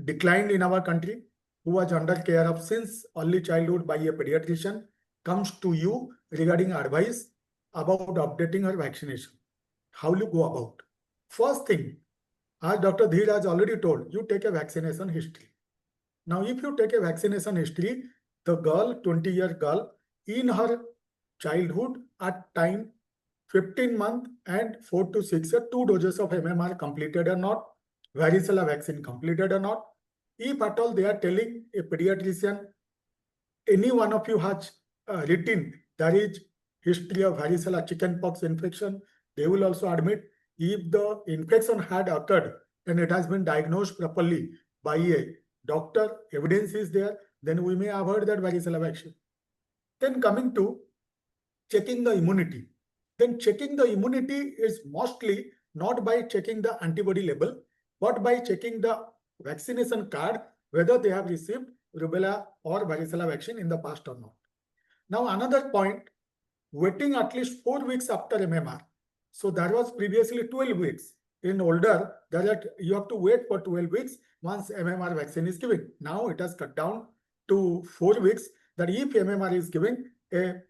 declined in our country, who was under care of since early childhood by a pediatrician, comes to you regarding advice about updating her vaccination. How will you go about? First thing, as Dr. Dheer has already told, you take a vaccination history. Now, if you take a vaccination history, the girl, 20-year girl, in her childhood at time 15 months and 4 to 6 years, 2 doses of MMR completed or not, varicella vaccine completed or not. If at all they are telling a pediatrician, any one of you has written there is history of varicella chickenpox infection, they will also admit if the infection had occurred and it has been diagnosed properly by a doctor, evidence is there, then we may avoid that varicella vaccine. Then coming to checking the immunity. Then checking the immunity is mostly not by checking the antibody level, but by checking the vaccination card, whether they have received rubella or varicella vaccine in the past or not. Now, another point, waiting at least 4 weeks after MMR. So there was previously 12 weeks. In older, you have to wait for 12 weeks once MMR vaccine is given. Now it has cut down to 4 weeks, that if MMR is given, a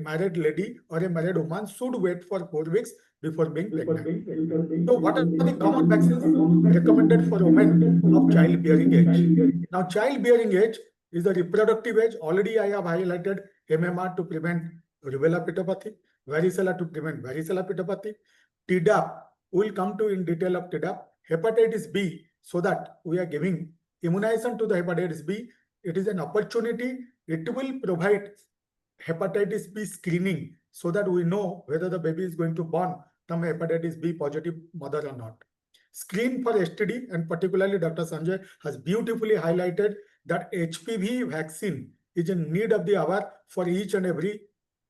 married lady or a married woman should wait for 4 weeks before being pregnant. So what are the common vaccines recommended for women of childbearing age? Now, childbearing age is the reproductive age. Already I have highlighted MMR to prevent rubella pitopathy, varicella to prevent varicella pitopathy, Tdap, we will come to in detail of Tdap, hepatitis B, so that we are giving immunization to the hepatitis B. It is an opportunity. It will provide hepatitis B screening so that we know whether the baby is going to born from hepatitis B positive mother or not. Screen for STD, and particularly Dr. Sanjay has beautifully highlighted that HPV vaccine is in need of the hour for each and every,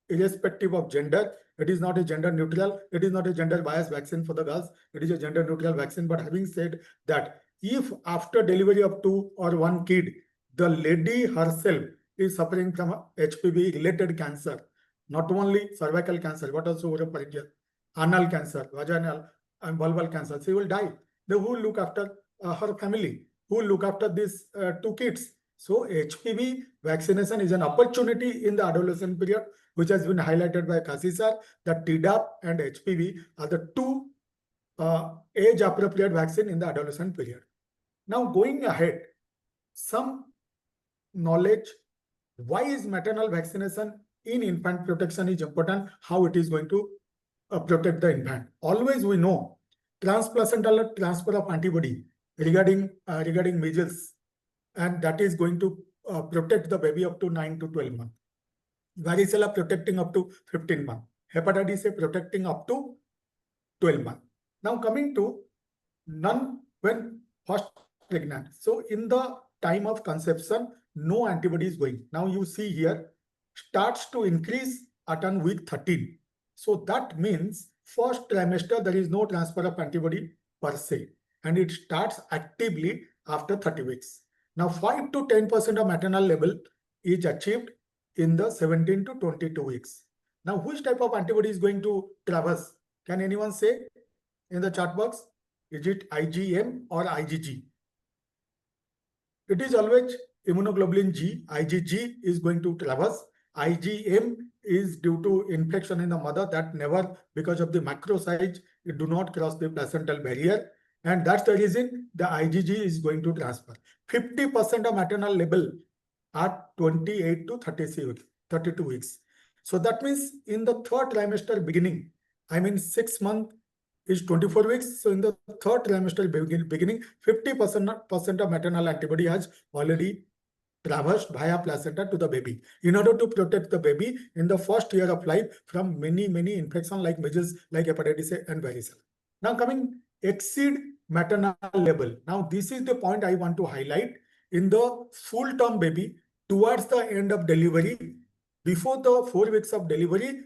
irrespective of gender. It is not a gender neutral, it is not a gender biased vaccine for the girls, it is a gender neutral vaccine. But having said that, if after delivery of 2 or 1 kid, the lady herself is suffering from HPV related cancer, not only cervical cancer, but also oropharyngeal, anal cancer, vaginal and vulval cancer, she will die. Then who will look after her family? Who will look after these 2 kids? So HPV vaccination is an opportunity in the adolescent period, which has been highlighted by Kasi sir, that Tdap and HPV are the 2 age-appropriate vaccine in the adolescent period. Now going ahead, some knowledge, why is maternal vaccination in infant protection is important, how it is going to protect the infant. Always we know transplacental transfer of antibody regarding measles, and that is going to protect the baby up to 9 to 12 months. Varicella protecting up to 15 months. Hepatitis A protecting up to 12 months. Now coming to none when first pregnant. So in the time of conception, no antibody is going. Now you see here, starts to increase at on week 13. So that means first trimester, there is no transfer of antibody per se, and it starts actively after 30 weeks. Now 5 to 10% of maternal level is achieved in the 17 to 22 weeks. Now which type of antibody is going to traverse? Can anyone say in the chat box? Is it IgM or IgG? It is always immunoglobulin G. IgG is going to traverse. IgM is due to infection in the mother that never, because of the macro size, it do not cross the placental barrier. And that's the reason the IgG is going to transfer. 50% of maternal level are 28 to 32 weeks. So that means in the third trimester beginning, I mean 6 months is 24 weeks. So in the third trimester beginning, 50% of maternal antibody has already traversed via placenta to the baby in order to protect the baby in the first year of life from many infections like measles, like hepatitis A and varicella. Now coming exceed maternal level. Now this is the point I want to highlight. In the full term baby, towards the end of delivery, before the 4 weeks of delivery,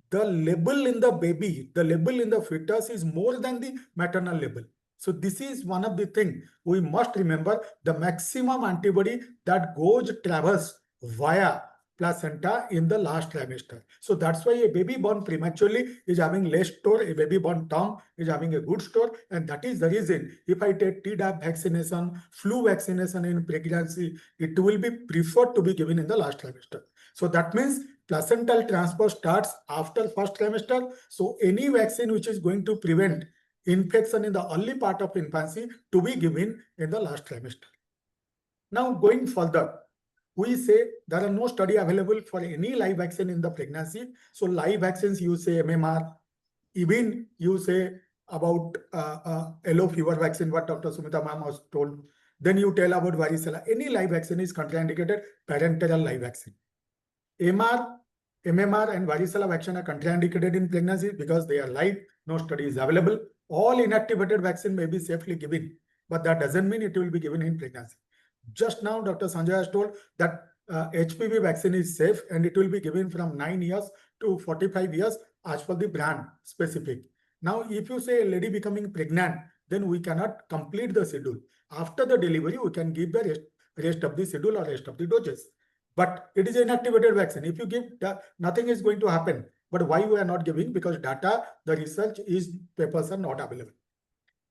the level in the baby, the level in the fetus is more than the maternal level. So this is one of the things we must remember, the maximum antibody that goes traverse via placenta in the last trimester. So that's why a baby born prematurely is having less store, a baby born term is having a good store. And that is the reason if I take Tdap vaccination, flu vaccination in pregnancy, it will be preferred to be given in the last trimester. So that means placental transfer starts after first trimester. So any vaccine which is going to prevent infection in the early part of infancy to be given in the last trimester. Now going further, we say there are no study available for any live vaccine in the pregnancy. So live vaccines, you say MMR, even you say about yellow fever vaccine, what Dr. Sumita ma'am was told. Then you tell about varicella. Any live vaccine is contraindicated, parenteral live vaccine. MR, MMR and varicella vaccine are contraindicated in pregnancy because they are live, no study is available. All inactivated vaccine may be safely given, but that doesn't mean it will be given in pregnancy. Just now, Dr. Sanjay has told that HPV vaccine is safe and it will be given from 9 years to 45 years as per the brand specific. Now, if you say a lady becoming pregnant, then we cannot complete the schedule. After the delivery, we can give the rest of the schedule or rest of the doses. But it is an inactivated vaccine. If you give, nothing is going to happen. But why we are not giving? Because data, the research papers are not available.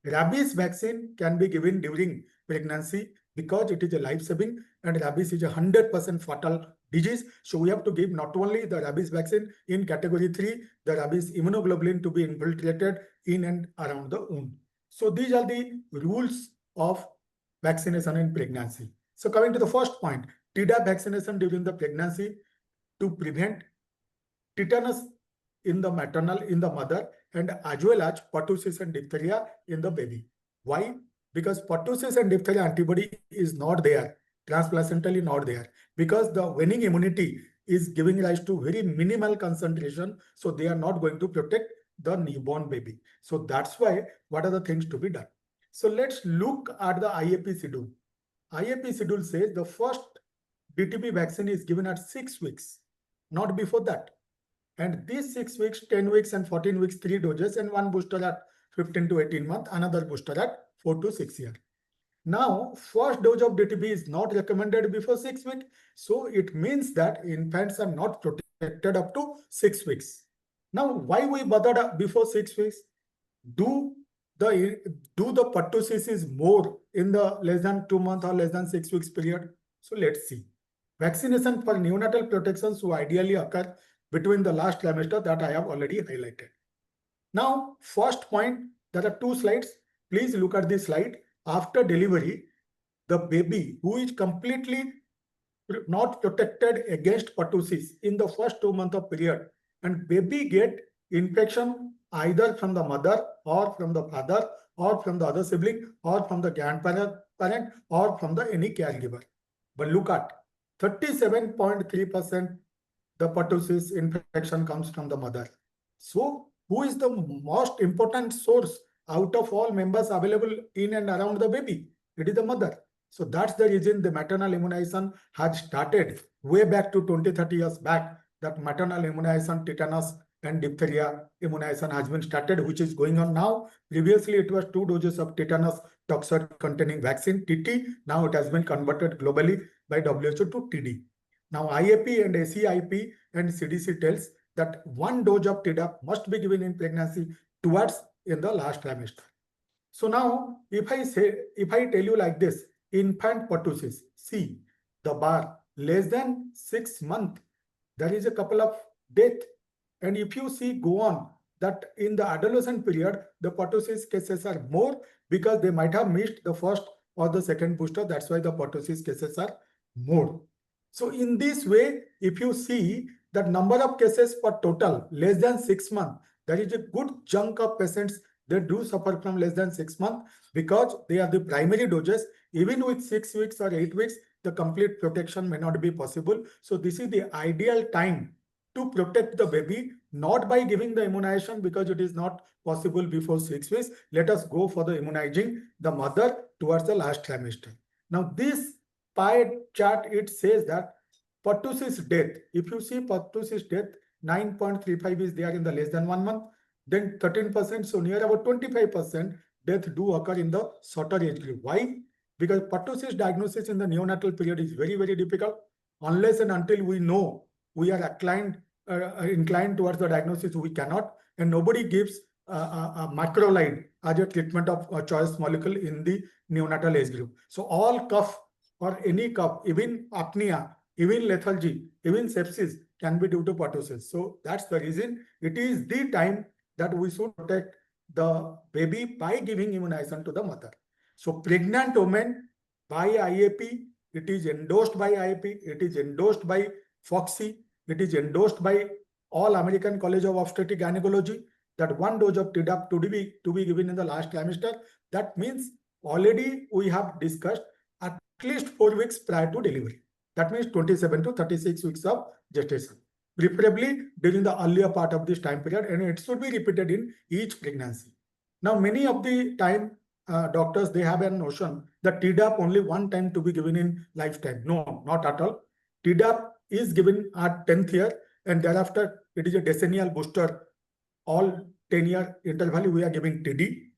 Rabies vaccine can be given during pregnancy because it is a life-saving and rabies is a 100% fatal disease. So we have to give not only the rabies vaccine in category 3, the rabies immunoglobulin to be infiltrated in and around the womb. So these are the rules of vaccination in pregnancy. So coming to the first point, Tdap vaccination during the pregnancy to prevent tetanus in the mother and as well as pertussis and diphtheria in the baby. Why? Because pertussis and diphtheria antibody is not there, transplacentally not there, because the waning immunity is giving rise to very minimal concentration, so they are not going to protect the newborn baby. So that's why what are the things to be done? So let's look at the IAP schedule. IAP schedule says the first DTP vaccine is given at 6 weeks, not before that. And these 6 weeks, 10 weeks and 14 weeks, 3 doses and 1 booster at 15 to 18 months, another booster at 4 to 6 years. Now, first dose of DTP is not recommended before 6 weeks. So it means that infants are not protected up to 6 weeks. Now, why we bothered before 6 weeks? Do the pertussis is more in the less than 2 months or less than 6 weeks period? So let's see. Vaccination for neonatal protections will ideally occur between the last trimester that I have already highlighted. Now, first point, there are 2 slides. Please look at this slide. After delivery, the baby who is completely not protected against pertussis in the first 2 months of period, and baby get infection either from the mother or from the father or from the other sibling or from the grandparent or from the any caregiver. But look at 37.3% the pertussis infection comes from the mother. So who is the most important source out of all members available in and around the baby? It is the mother. So that's the reason the maternal immunization had started way back to 20-30 years back. That maternal immunization, tetanus and diphtheria immunization has been started, which is going on now. Previously, it was 2 doses of tetanus toxoid containing vaccine, TT. Now it has been converted globally by WHO to TD. Now, IAP and ACIP and CDC tells that 1 dose of Tdap must be given in pregnancy towards in the last trimester. So now, if I tell you like this, infant pertussis, see the bar less than 6 months, there is a couple of death. And if you see, go on, that in the adolescent period, the pertussis cases are more because they might have missed the first or the second booster. That's why the pertussis cases are more. So in this way, if you see that number of cases per total less than 6 months, there is a good chunk of patients that do suffer from less than 6 months because they are the primary doses. Even with 6 weeks or 8 weeks, the complete protection may not be possible. So this is the ideal time to protect the baby, not by giving the immunization because it is not possible before 6 weeks. Let us go for the immunizing the mother towards the last trimester. Now this pie chart, it says that pertussis death. If you see pertussis death, 9.35 is there in the less than 1 month, then 13%, so near about 25% death do occur in the shorter age group. Why? Because pertussis diagnosis in the neonatal period is very, very difficult. Unless and until we know we are inclined towards the diagnosis, we cannot, and nobody gives a macrolide as a treatment of a choice molecule in the neonatal age group. So all cough or any cough, even apnea, even lethargy, even sepsis can be due to pertussis. So that's the reason it is the time that we should protect the baby by giving immunization to the mother. So pregnant women by IAP, it is endorsed by IAP, it is endorsed by FOXY, it is endorsed by All American College of Obstetric Gynecology that 1 dose of Tdap to be given in the last trimester. That means already we have discussed at least 4 weeks prior to delivery. That means 27 to 36 weeks of gestation, preferably during the earlier part of this time period, and it should be repeated in each pregnancy. Now, many of the time, doctors, they have a notion that Tdap only one time to be given in lifetime. No, not at all. Tdap is given at 10th year, and thereafter it is a decennial booster. All 10-year interval we are giving TD.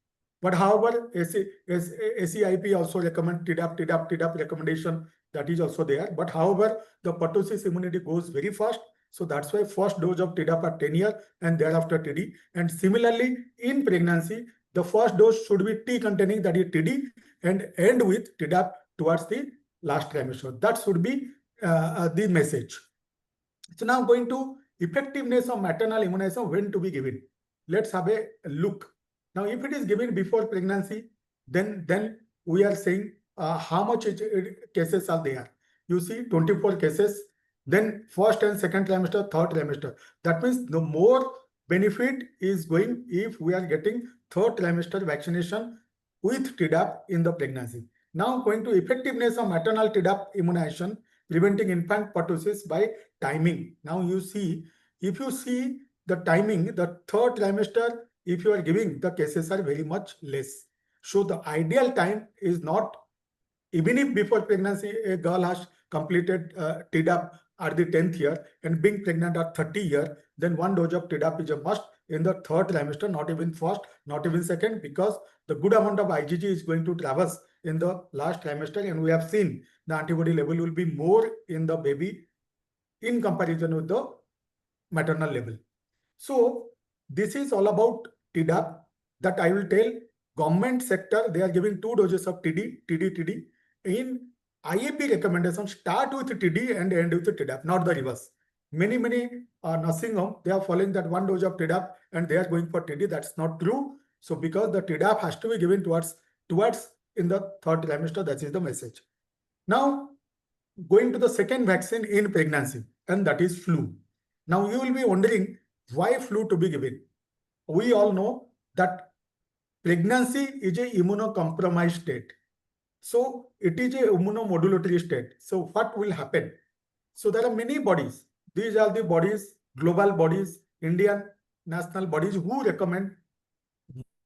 But however, ACIP also recommend Tdap recommendation, that is also there. But however, the pertussis immunity goes very fast. So that's why first dose of Tdap at 10 years and thereafter TD. And similarly, in pregnancy, the first dose should be T containing, that is TD, and end with Tdap towards the last trimester. That should be the message. So now going to effectiveness of maternal immunization, when to be given. Let's have a look. Now, if it is given before pregnancy, then we are saying how much cases are there. You see 24 cases, then first and second trimester, third trimester. That means the more benefit is going if we are getting third trimester vaccination with Tdap in the pregnancy. Now going to effectiveness of maternal Tdap immunization, preventing infant pertussis by timing. Now you see, if you see the timing, the third trimester, if you are giving, the cases are very much less. So the ideal time is not, even if before pregnancy a girl has completed Tdap at the 10th year and being pregnant at 30 year, then 1 dose of Tdap is a must in the third trimester, not even first, not even second, because the good amount of IgG is going to traverse in the last trimester, and we have seen the antibody level will be more in the baby in comparison with the maternal level. So this is all about Tdap, that I will tell. Government sector, they are giving 2 doses of TD. In IAP recommendation, start with TD and end with Tdap, not the reverse. Many nursing home, they are following that 1 dose of Tdap and they are going for TD. That's not true. So because the Tdap has to be given towards in the third trimester, that is the message. Now going to the second vaccine in pregnancy, and that is flu. Now you will be wondering why flu to be given. We all know that pregnancy is a immunocompromised state. So it is a immunomodulatory state. So what will happen? So there are many bodies. These are the bodies, global bodies, Indian national bodies, who recommend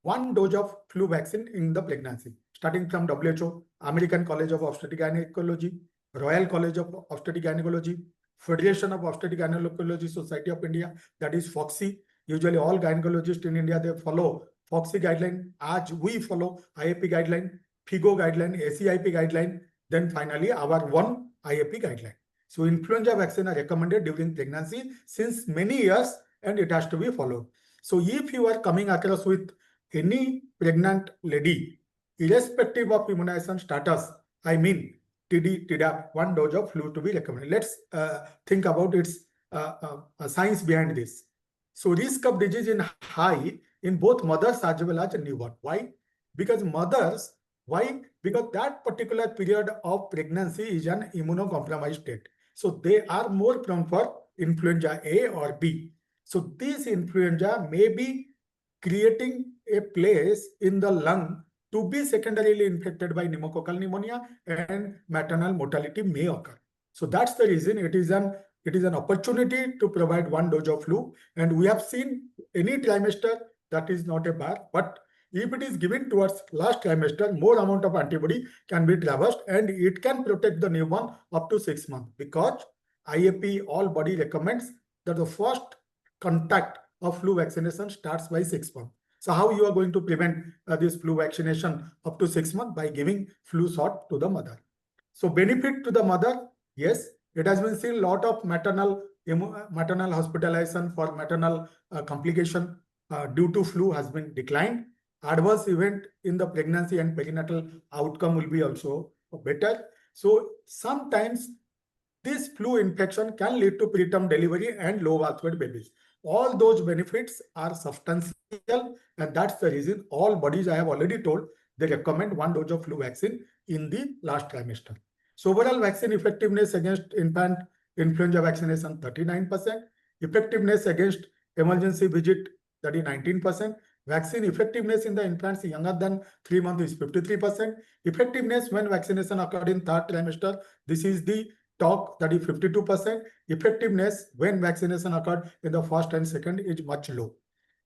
1 dose of flu vaccine in the pregnancy, starting from WHO, American College of Obstetric Gynecology, Royal College of Obstetric Gynecology, Federation of Obstetric Gynecology Society of India, that is FOXY. Usually all gynecologists in India, they follow FOXY guideline, as we follow IAP guideline, FIGO guideline, ACIP guideline, then finally our one IAP guideline. So influenza vaccine are recommended during pregnancy since many years, and it has to be followed. So if you are coming across with any pregnant lady, irrespective of immunization status, I mean TD, Tdap, 1 dose of flu to be recommended. Let's think about its science behind this. So risk of disease in high in both mothers as well as newborn. Why? Because mothers, why? Because that particular period of pregnancy is an immunocompromised state. So they are more prone for influenza A or B. So this influenza may be creating a place in the lung to be secondarily infected by pneumococcal pneumonia, and maternal mortality may occur. So that's the reason it is an opportunity to provide one dose of flu. And we have seen any trimester that is not a bar, but if it is given towards last trimester, more amount of antibody can be traversed and it can protect the newborn up to 6 months, because IAP all body recommends that the first contact of flu vaccination starts by 6 months. So how you are going to prevent this flu vaccination up to 6 months? By giving flu shot to the mother. So benefit to the mother, yes, it has been seen lot of maternal hospitalization for maternal complication due to flu has been declined. Adverse event in the pregnancy and perinatal outcome will be also better. So sometimes this flu infection can lead to preterm delivery and low birth weight babies. All those benefits are substantial, and that's the reason all bodies I have already told, they recommend one dose of flu vaccine in the last trimester. So overall vaccine effectiveness against infant influenza vaccination 39%, effectiveness against emergency visit, that is 19%, vaccine effectiveness in the infants younger than 3 months is 53%, effectiveness when vaccination occurred in third trimester, this is the talk, that is 52%, effectiveness when vaccination occurred in the first and second is much low.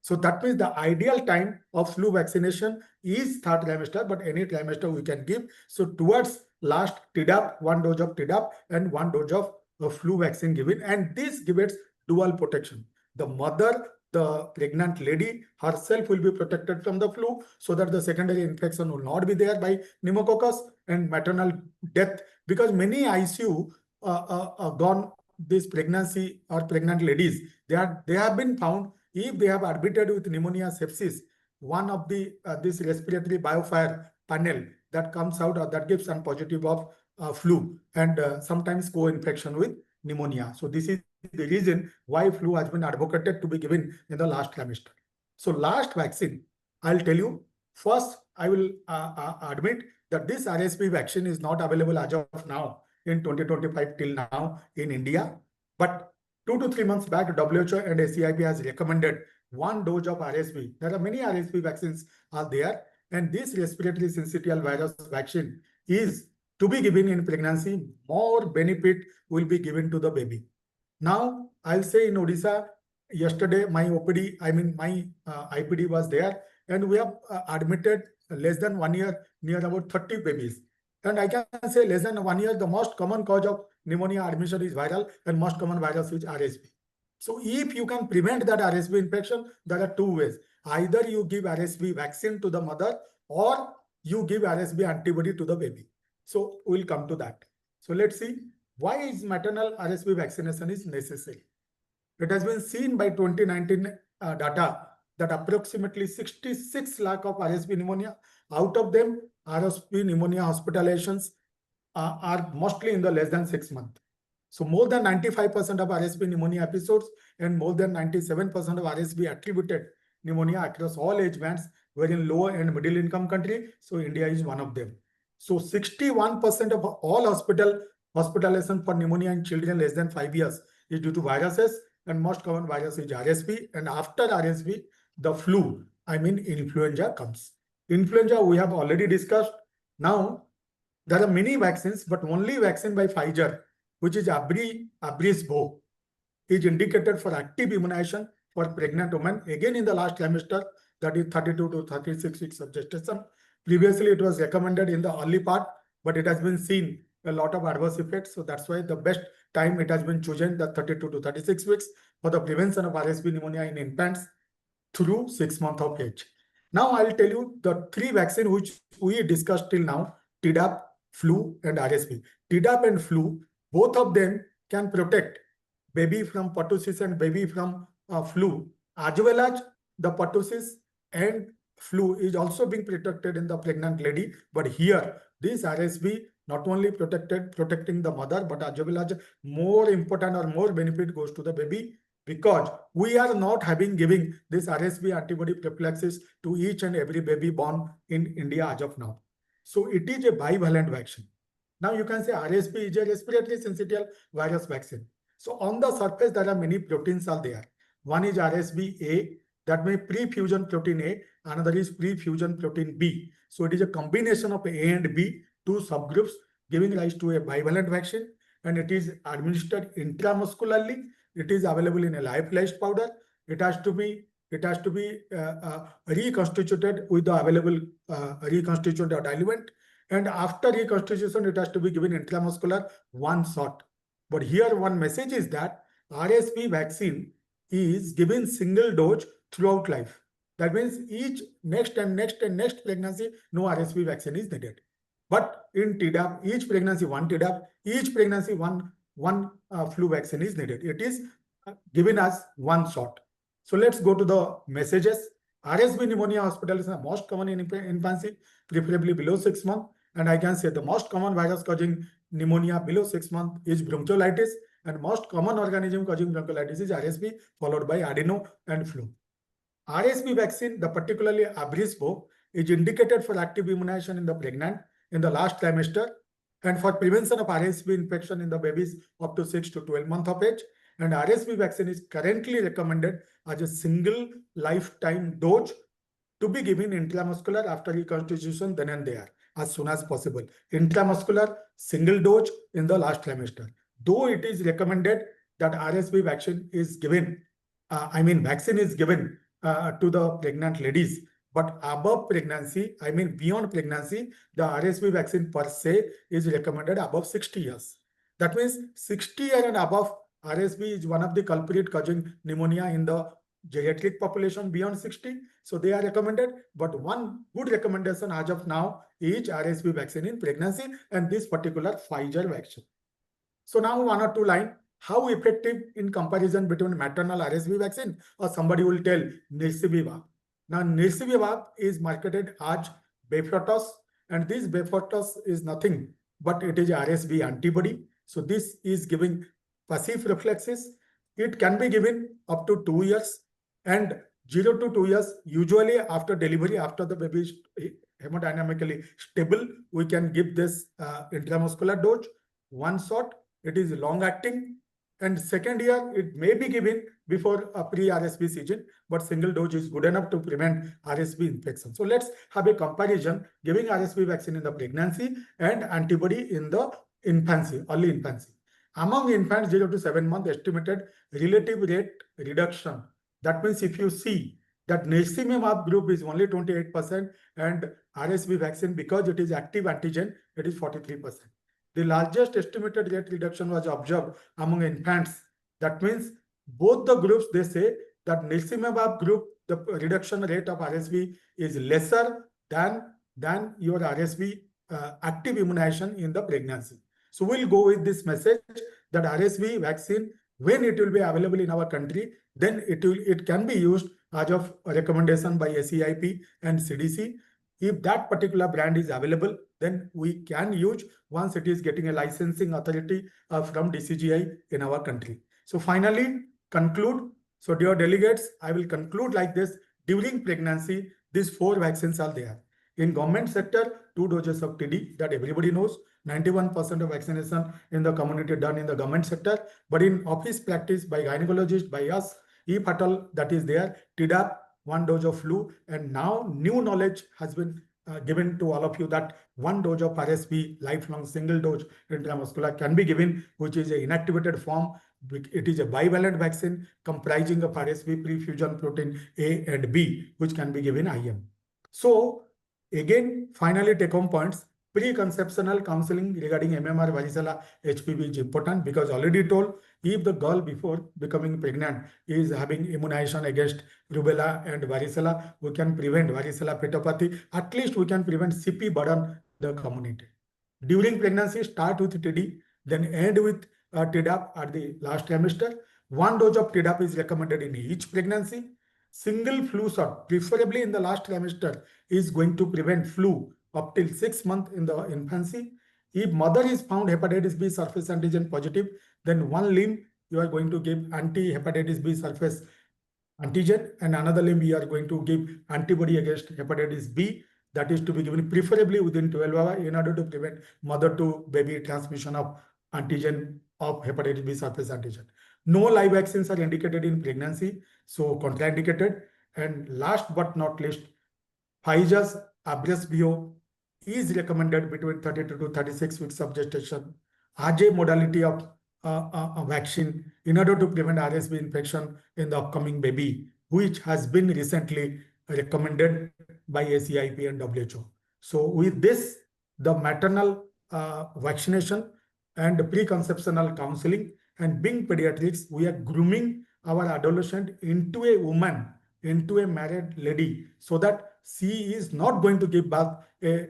So that means the ideal time of flu vaccination is third trimester, but any trimester we can give. So towards last Tdap, one dose of Tdap and one dose of flu vaccine given, and this gives dual protection. The mother, the pregnant lady herself will be protected from the flu, so that the secondary infection will not be there by pneumococcus, and maternal death, because many ICU gone this pregnancy or pregnant ladies, they have been found, if they have admitted with pneumonia sepsis, one of the this respiratory biofire panel that comes out or that gives some positive of flu, and sometimes co-infection with pneumonia. So this is the reason why flu has been advocated to be given in the last trimester. So last vaccine, I'll tell you, first I will admit that this RSV vaccine is not available as of now in 2025 till now in India. But 2 to 3 months back, WHO and ACIP has recommended one dose of RSV. There are many RSV vaccines are there, and this respiratory syncytial virus vaccine is to be given in pregnancy. More benefit will be given to the baby. Now, I'll say in Odisha, yesterday my OPD, my IPD was there, and we have admitted less than 1 year, near about 30 babies. And I can say less than 1 year, the most common cause of pneumonia admission is viral, and most common virus is RSV. So if you can prevent that RSV infection, there are two ways. Either you give RSV vaccine to the mother, or you give RSV antibody to the baby. So we'll come to that. So let's see, why is maternal RSV vaccination is necessary? It has been seen by 2019 data that approximately 66 lakh of RSV pneumonia, out of them RSV pneumonia hospitalizations are mostly in the less than 6 months. So more than 95% of RSV pneumonia episodes and more than 97% of RSV attributed pneumonia across all age bands were in low and middle income country. So India is one of them. So 61% of all hospitalization for pneumonia in children less than 5 years is due to viruses, and most common virus is RSV. And after RSV, the flu, influenza comes. Influenza we have already discussed. Now, there are many vaccines, but only vaccine by Pfizer, which is Abrysvo, is indicated for active immunization for pregnant women. Again, in the last trimester, that is 32 to 36 weeks of gestation. Previously, it was recommended in the early part, but it has been seen a lot of adverse effects. So that's why the best time it has been chosen, the 32 to 36 weeks for the prevention of RSV pneumonia in infants through 6 months of age. Now I'll tell you the three vaccines which we discussed till now: Tdap, flu, and RSV. Tdap and flu, both of them can protect baby from pertussis and baby from flu, as well as the pertussis and flu is also being protected in the pregnant lady. But here, this RSV not only protecting the mother, but as well as more important or more benefit goes to the baby, because we are not giving this RSV antibody prophylaxis to each and every baby born in India as of now. So it is a bivalent vaccine. Now you can say RSV is a respiratory syncytial virus vaccine. So on the surface, there are many proteins are there. One is RSV-A, that means pre-fusion protein A, another is pre-fusion protein B. So it is a combination of A and B, two subgroups, giving rise to a bivalent vaccine, and it is administered intramuscularly. It is available in a lyophilized powder. It has to be reconstituted with the available reconstituted diluent, and after reconstitution, it has to be given intramuscular one shot. But here one message is that RSV vaccine is given single dose throughout life. That means each next pregnancy, no RSV vaccine is needed. But in Tdap, each pregnancy one Tdap, each pregnancy one flu vaccine is needed. It is given as one shot. So let's go to the messages. RSV pneumonia hospital is the most common in infancy, preferably below 6 months. And I can say the most common virus causing pneumonia below 6 months is bronchiolitis, and most common organism causing bronchiolitis is RSV, followed by adeno and flu. RSV vaccine, the particularly Abrysvo, is indicated for active immunization in the pregnant in the last trimester, and for prevention of RSV infection in the babies up to 6 to 12 months of age. And RSV vaccine is currently recommended as a single lifetime dose to be given intramuscular after reconstitution then and there as soon as possible. Intramuscular single dose in the last trimester. Though it is recommended that RSV vaccine is given, vaccine is given to the pregnant ladies, but above pregnancy, beyond pregnancy, the RSV vaccine per se is recommended above 60 years. That means 60 years and above, RSV is one of the culprit causing pneumonia in the geriatric population beyond 60. So they are recommended, but one good recommendation as of now is RSV vaccine in pregnancy, and this particular Pfizer vaccine. So now one or two lines, how effective in comparison between maternal RSV vaccine, or somebody will tell Nirsivimab. Now Nirsivimab is marketed as Beyfortus, and this Beyfortus is nothing but it is RSV antibody. So this is giving passive prophylaxis. It can be given up to 2 years, and 0 to 2 years, usually after delivery, after the baby is hemodynamically stable, we can give this intramuscular dose, one shot. It is long acting, and second year it may be given before a pre-RSV season, but single dose is good enough to prevent RSV infection. So let's have a comparison giving RSV vaccine in the pregnancy and antibody in the infancy, early infancy. Among infants 0 to 7 months, estimated relative rate reduction. That means if you see that Nirsivimab group is only 28%, and RSV vaccine, because it is active antigen, it is 43%. The largest estimated rate reduction was observed among infants. That means both the groups, they say that Nirsivimab group, the reduction rate of RSV is lesser than your RSV active immunization in the pregnancy. So we'll go with this message that RSV vaccine, when it will be available in our country, then it can be used as of a recommendation by ACIP and CDC. If that particular brand is available, then we can use once it is getting a licensing authority from DCGI in our country. So finally, conclude. So dear delegates, I will conclude like this. During pregnancy, these 4 vaccines are there. In government sector, 2 doses of TD, that everybody knows. 91% of vaccination in the community done in the government sector. But in office practice by gynecologists, by us, if at all that is there, Tdap, 1 dose of flu, and now new knowledge has been given to all of you that 1 dose of RSV, lifelong single dose intramuscular can be given, which is an inactivated form. It is a bivalent vaccine comprising of RSV pre-fusion protein A and B, which can be given IM. So again, finally take home points. Preconceptional counseling regarding MMR, varicella, HPV is important, because already told, if the girl before becoming pregnant is having immunization against rubella and varicella, we can prevent varicella petopathy. At least we can prevent CP burden the community. During pregnancy, start with TD, then end with Tdap at the last trimester. 1 dose of Tdap is recommended in each pregnancy. Single flu shot, preferably in the last trimester, is going to prevent flu up till 6 months in the infancy. If mother is found hepatitis B surface antigen positive, then one limb you are going to give anti-hepatitis B surface antigen, and another limb you are going to give antibody against hepatitis B. That is to be given preferably within 12 hours in order to prevent mother to baby transmission of antigen of hepatitis B surface antigen. No live vaccines are indicated in pregnancy, so contraindicated. And last but not least, Pfizer's Abrysvo is recommended between 32 to 36 weeks of gestation as a modality of a vaccine in order to prevent RSV infection in the upcoming baby, which has been recently recommended by ACIP and WHO. So with this, the maternal vaccination and preconceptional counseling and being pediatrics, we are grooming our adolescent into a woman, into a married lady, so that she is not going to give birth a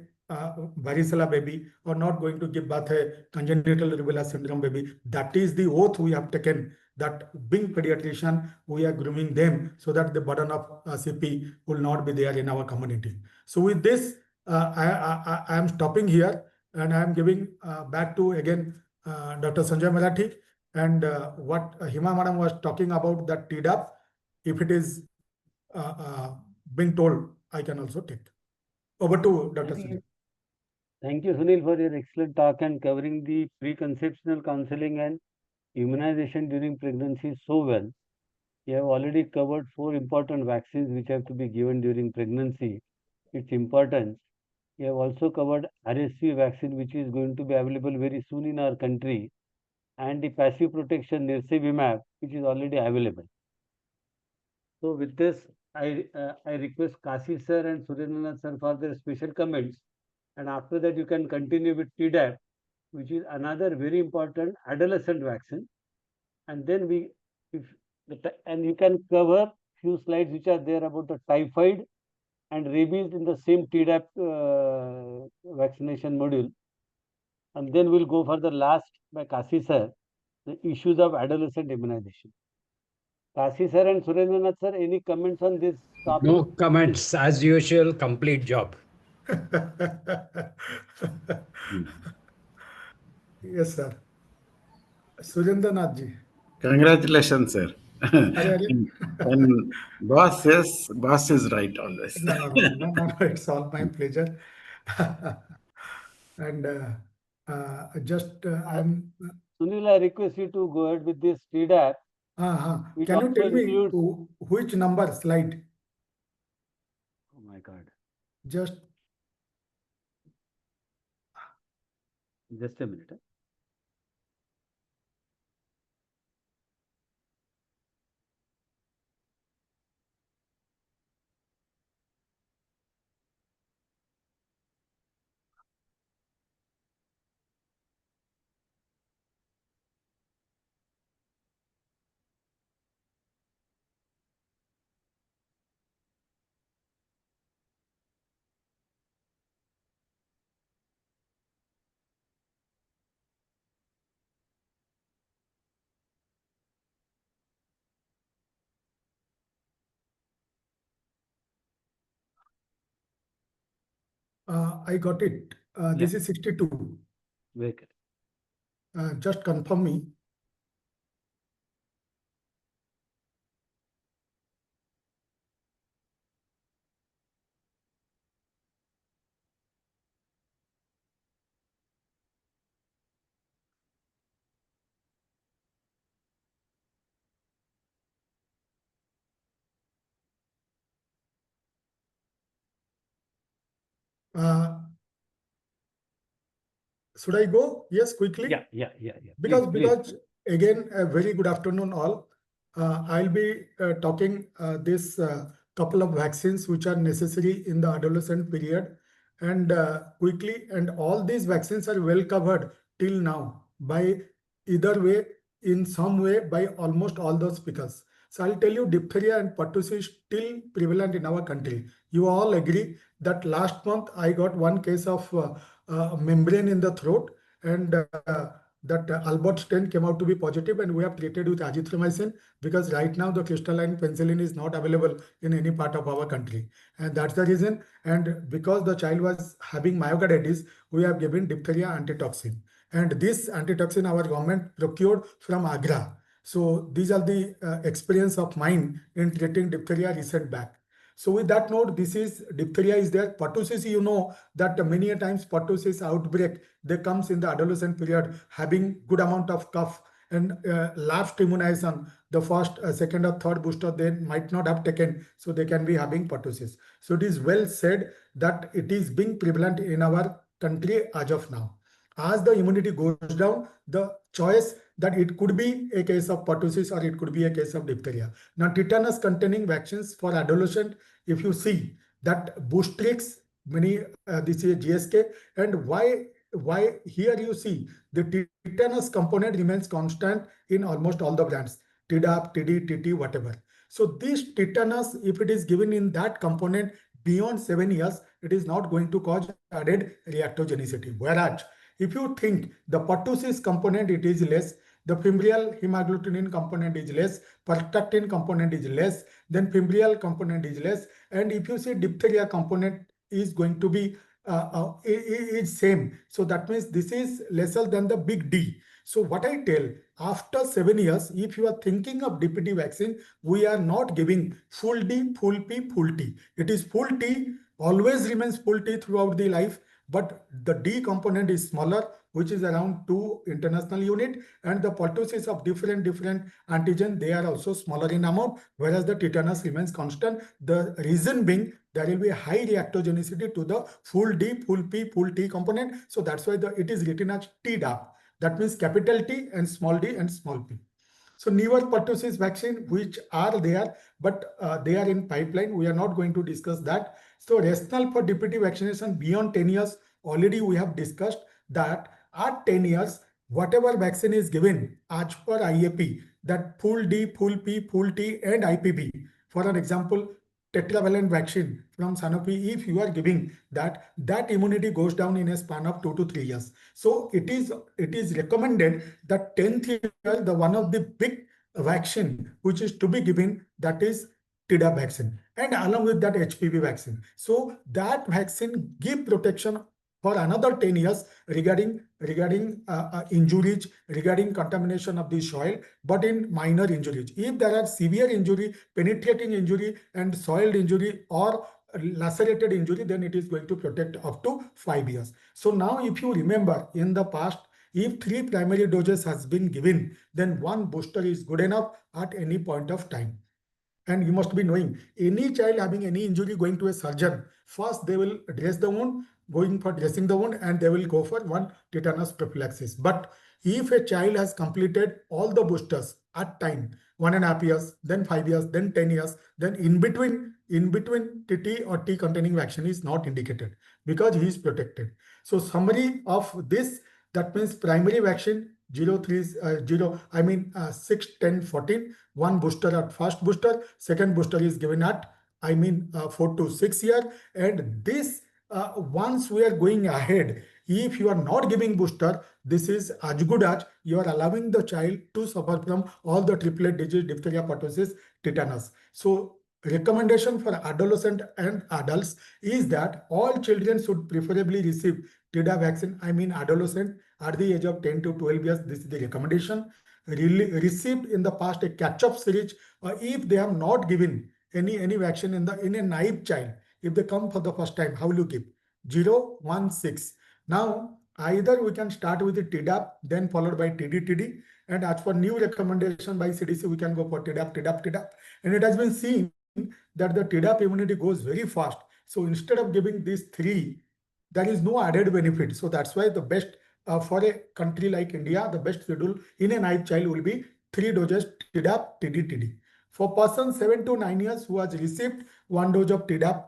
varicella baby or not going to give birth a congenital rubella syndrome baby. That is the oath we have taken, that being pediatrician, we are grooming them so that the burden of CP will not be there in our community. So with this, I am stopping here and I am giving back to again Dr. Sanjay Marathi, and what Hima Madam was talking about, that TDAP, if it is being told, I can also take. Over to Dr. Sanjay. Thank you, Sunil, for your excellent talk and covering the preconceptional counseling and immunization during pregnancy so well. You have already covered 4 important vaccines which have to be given during pregnancy, its importance. You have also covered RSV vaccine, which is going to be available very soon in our country, and the passive protection nirsevimab, which is already available. So with this, I request Kasi sir and Surendranath sir for their special comments, and after that you can continue with TDAP, which is another very important adolescent vaccine, and then you can cover few slides which are there about the typhoid and rabies in the same TDAP vaccination module, and then we'll go for the last by Kasi sir, the issues of adolescent immunization. Kasi sir and Surendranath sir, any comments on this topic? No comments, as usual, complete job. Yes, sir. Surendranath ji. Congratulations, sir. When boss says, boss is right always. No, it's all my pleasure. And I'm. Sunil, I request you to go ahead with this TDAP. Can you tell me which number slide? Oh my God. Just a minute. I got it. This is 62. Very good. Just confirm me. Should I go? Yes, quickly. Yeah. Because again, a very good afternoon all. I'll be talking this couple of vaccines which are necessary in the adolescent period, and quickly, and all these vaccines are well covered till now by either way, in some way, by almost all the speakers. So I'll tell you, diphtheria and pertussis is still prevalent in our country. You all agree that last month I got one case of membrane in the throat, and that Albert strain came out to be positive, and we have treated with azithromycin, because right now the crystalline penicillin is not available in any part of our country. And that's the reason. And because the child was having myocarditis, we have given diphtheria antitoxin. And this antitoxin our government procured from Agra. So these are the experience of mine in treating diphtheria recent back. So with that note, this is diphtheria is there. Pertussis, you know that many a times pertussis outbreak, they comes in the adolescent period having good amount of cough and lapsed immunization, the first, second or third booster they might not have taken, so they can be having pertussis. So it is well said that it is being prevalent in our country as of now. As the immunity goes down, the choice that it could be a case of pertussis or it could be a case of diphtheria. Now, tetanus containing vaccines for adolescent, if you see that Boostrix, many this is GSK, and why here you see the tetanus component remains constant in almost all the brands, Tdap, TD, TT, whatever. So this tetanus, if it is given in that component beyond 7 years, it is not going to cause added reactogenicity. Whereas if you think the pertussis component, it is less, the fimbrial hemagglutinin component is less, pertactin component is less, then fimbrial component is less, and if you see diphtheria component is going to be is same. So that means this is lesser than the big D. So what I tell, after 7 years, if you are thinking of DPT vaccine, we are not giving full D, full P, full T. It is full T, always remains full T throughout the life, but the D component is smaller, which is around 2 international unit, and the pertussis of different antigen, they are also smaller in amount, whereas the tetanus remains constant. The reason being there will be high reactogenicity to the full D, full P, full T component. So that's why it is written as Tdap. That means capital T and small d and small p. So newer pertussis vaccine, which are there, but they are in pipeline. We are not going to discuss that. So rationale for DPT vaccination beyond 10 years, already we have discussed that at 10 years, whatever vaccine is given as per IAP, that full D, full P, full T and IPV. For an example, tetravalent vaccine from Sanofi, if you are giving that immunity goes down in a span of 2 to 3 years. So it is recommended that 10th year, the one of the big vaccine which is to be given, that is Tdap vaccine, and along with that HPV vaccine. So that vaccine give protection for another 10 years regarding injuries, regarding contamination of the soil, but in minor injuries. If there are severe injury, penetrating injury and soiled injury or lacerated injury, then it is going to protect up to 5 years. So now if you remember in the past, if 3 primary doses has been given, then 1 booster is good enough at any point of time. And you must be knowing, any child having any injury going to a surgeon, first they will dress the wound, going for dressing the wound, and they will go for 1 tetanus prophylaxis. But if a child has completed all the boosters at time, 1.5 years, then 5 years, then 10 years, then in between TT or T containing vaccine is not indicated because he is protected. So summary of this, that means primary vaccine 6, 10, 14, 1 booster at first booster, second booster is given at 4 to 6 years. And this once we are going ahead, if you are not giving booster, this is as good as you are allowing the child to suffer from all the triplet disease, diphtheria, pertussis, tetanus. So recommendation for adolescent and adults is that all children should preferably receive Tdap vaccine, adolescent at the age of 10 to 12 years. This is the recommendation. Received in the past a catch-up series, if they have not given any vaccine in a naive child, if they come for the first time, how will you give? 0, 1, 6. Now, either we can start with the Tdap, then followed by TD. And as for new recommendation by CDC, we can go for Tdap. And it has been seen that the Tdap immunity goes very fast. So instead of giving these 3, there is no added benefit. So that's why the best for a country like India, the best schedule in a naive child will be 3 doses Tdap, TD. For persons 7 to 9 years who has received 1 dose of Tdap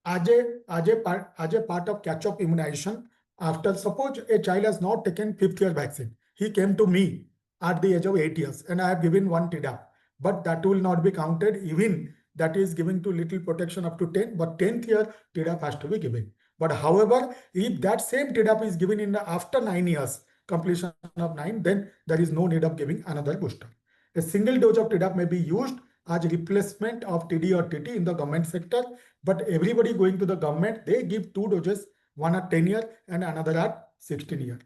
as a part of catch-up immunization, after suppose a child has not taken 5th year vaccine, he came to me at the age of 8 years and I have given 1 Tdap, but that will not be counted, even that is giving to little protection up to 10, but 10th year Tdap has to be given. But however, if that same Tdap is given in after 9 years, completion of 9, then there is no need of giving another booster. A single dose of Tdap may be used as replacement of TD or TT in the government sector, but everybody going to the government, they give 2 doses, one at 10 year and another at 16 year.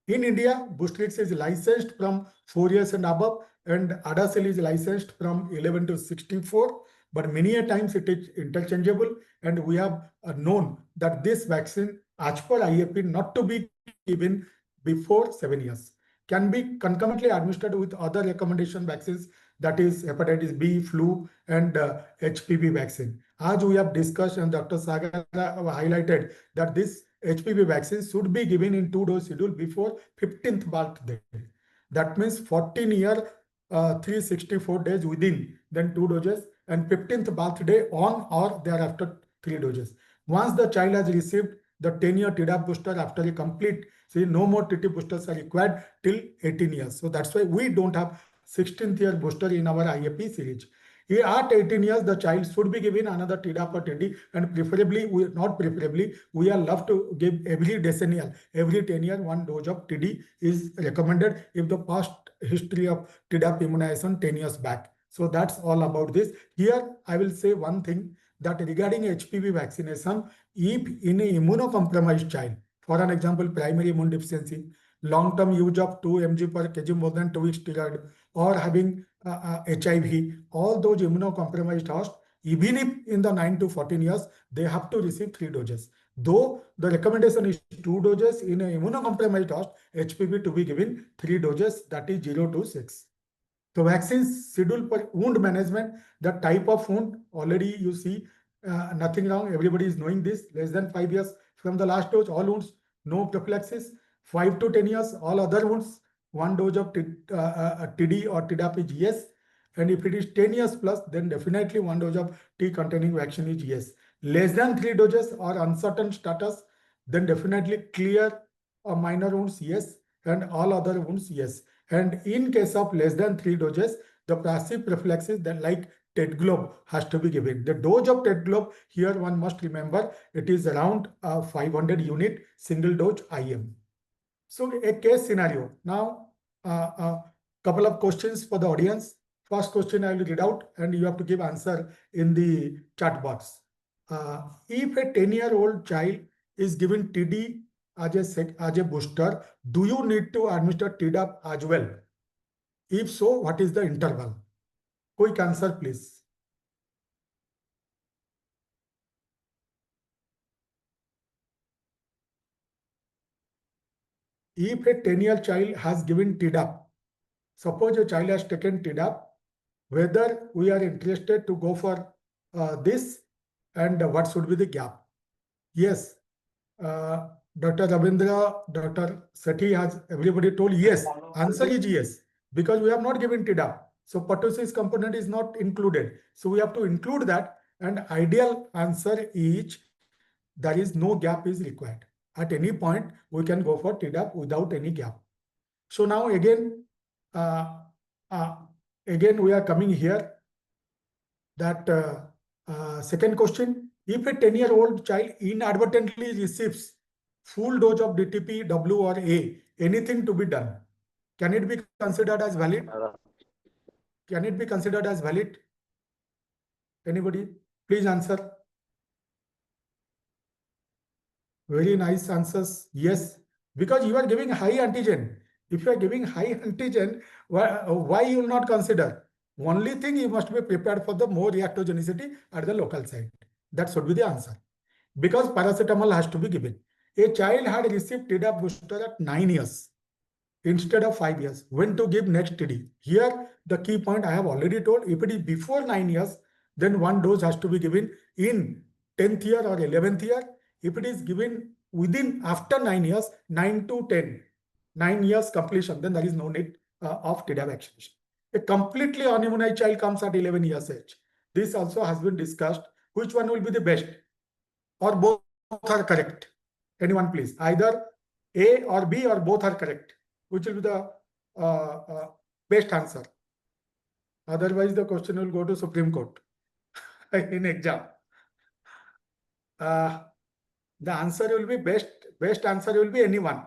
In India, Boostrix is licensed from 4 years and above, and Adacel is licensed from 11 to 64. But many a times it is interchangeable, and we have known that this vaccine, as per IAP, not to be given before 7 years, can be concomitantly administered with other recommendation vaccines, that is hepatitis B, flu, and HPV vaccine. As we have discussed, and Dr. Sagar highlighted that this HPV vaccine should be given in 2-dose schedule before 15th birthday. That means 14 year, 364 days within, then 2 doses, and 15th birthday on or thereafter 3 doses. Once the child has received the 10-year Tdap booster after a complete, see, no more TT boosters are required till 18 years. So that's why we don't have 16th year booster in our IAP series. At 18 years, the child should be given another Tdap or TD, and preferably, we are love to give every decennial, every 10 year, 1 dose of TD is recommended if the past history of Tdap immunization 10 years back. So that's all about this. Here, I will say one thing, that regarding HPV vaccination, if in a immunocompromised child, for an example, primary immune deficiency, long-term use of 2 mg per kg more than 2 weeks steroid, or having HIV, all those immunocompromised hosts, even if in the 9 to 14 years, they have to receive 3 doses. Though the recommendation is 2 doses in a immunocompromised host, HPV to be given 3 doses, that is 0 to 6. So vaccine schedule for wound management, the type of wound, already you see, nothing wrong. Everybody is knowing this. Less than 5 years from the last dose, all wounds, no prophylaxis. 5 to 10 years, all other wounds, 1 dose of TD or Tdap is yes. And if it is 10 years plus, then definitely 1 dose of T containing vaccine is yes. Less than 3 doses or uncertain status, then definitely clear or minor wounds, yes, and all other wounds, yes. And in case of less than 3 doses, the passive prophylaxis, that like TET globe, has to be given. The dose of TET globe, here one must remember, it is around 500 unit single dose IM. So a case scenario. Now, couple of questions for the audience. First question I will read out, and you have to give answer in the chat box. If a 10-year-old child is given TD as a booster, do you need to administer Tdap as well? If so, what is the interval? Quick answer, please. If a 10-year child has given Tdap, suppose a child has taken Tdap, whether we are interested to go for this, and what should be the gap? Yes, Dr. Ravindra, Dr. Sethi has everybody told yes. Answer is yes, because we have not given Tdap. So pertussis component is not included. So we have to include that, and ideal answer is there is no gap is required. At any point, we can go for Tdap without any gap. So now again we are coming here that second question, if a 10-year-old child inadvertently receives full dose of DTP, W or A, anything to be done? Can it be considered as valid? Can it be considered as valid? Anybody? Please answer. Very nice answers. Yes, because you are giving high antigen. If you are giving high antigen, why you will not consider? Only thing, you must be prepared for the more reactogenicity at the local site. That should be the answer. Because paracetamol has to be given. A child had received Tdap booster at 9 years instead of 5 years. When to give next TD? Here, the key point I have already told. If it is before 9 years, then 1 dose has to be given in 10th year or 11th year. If it is given within after 9 years, 9 to 10, 9 years completion, then there is no need of Tdap vaccination. A completely unimmunized child comes at 11 years age. This also has been discussed. Which one will be the best? Or both are correct? Anyone please? Either A or B or both are correct. Which will be the best answer? Otherwise, the question will go to Supreme Court in exam. The answer will be best answer will be anyone.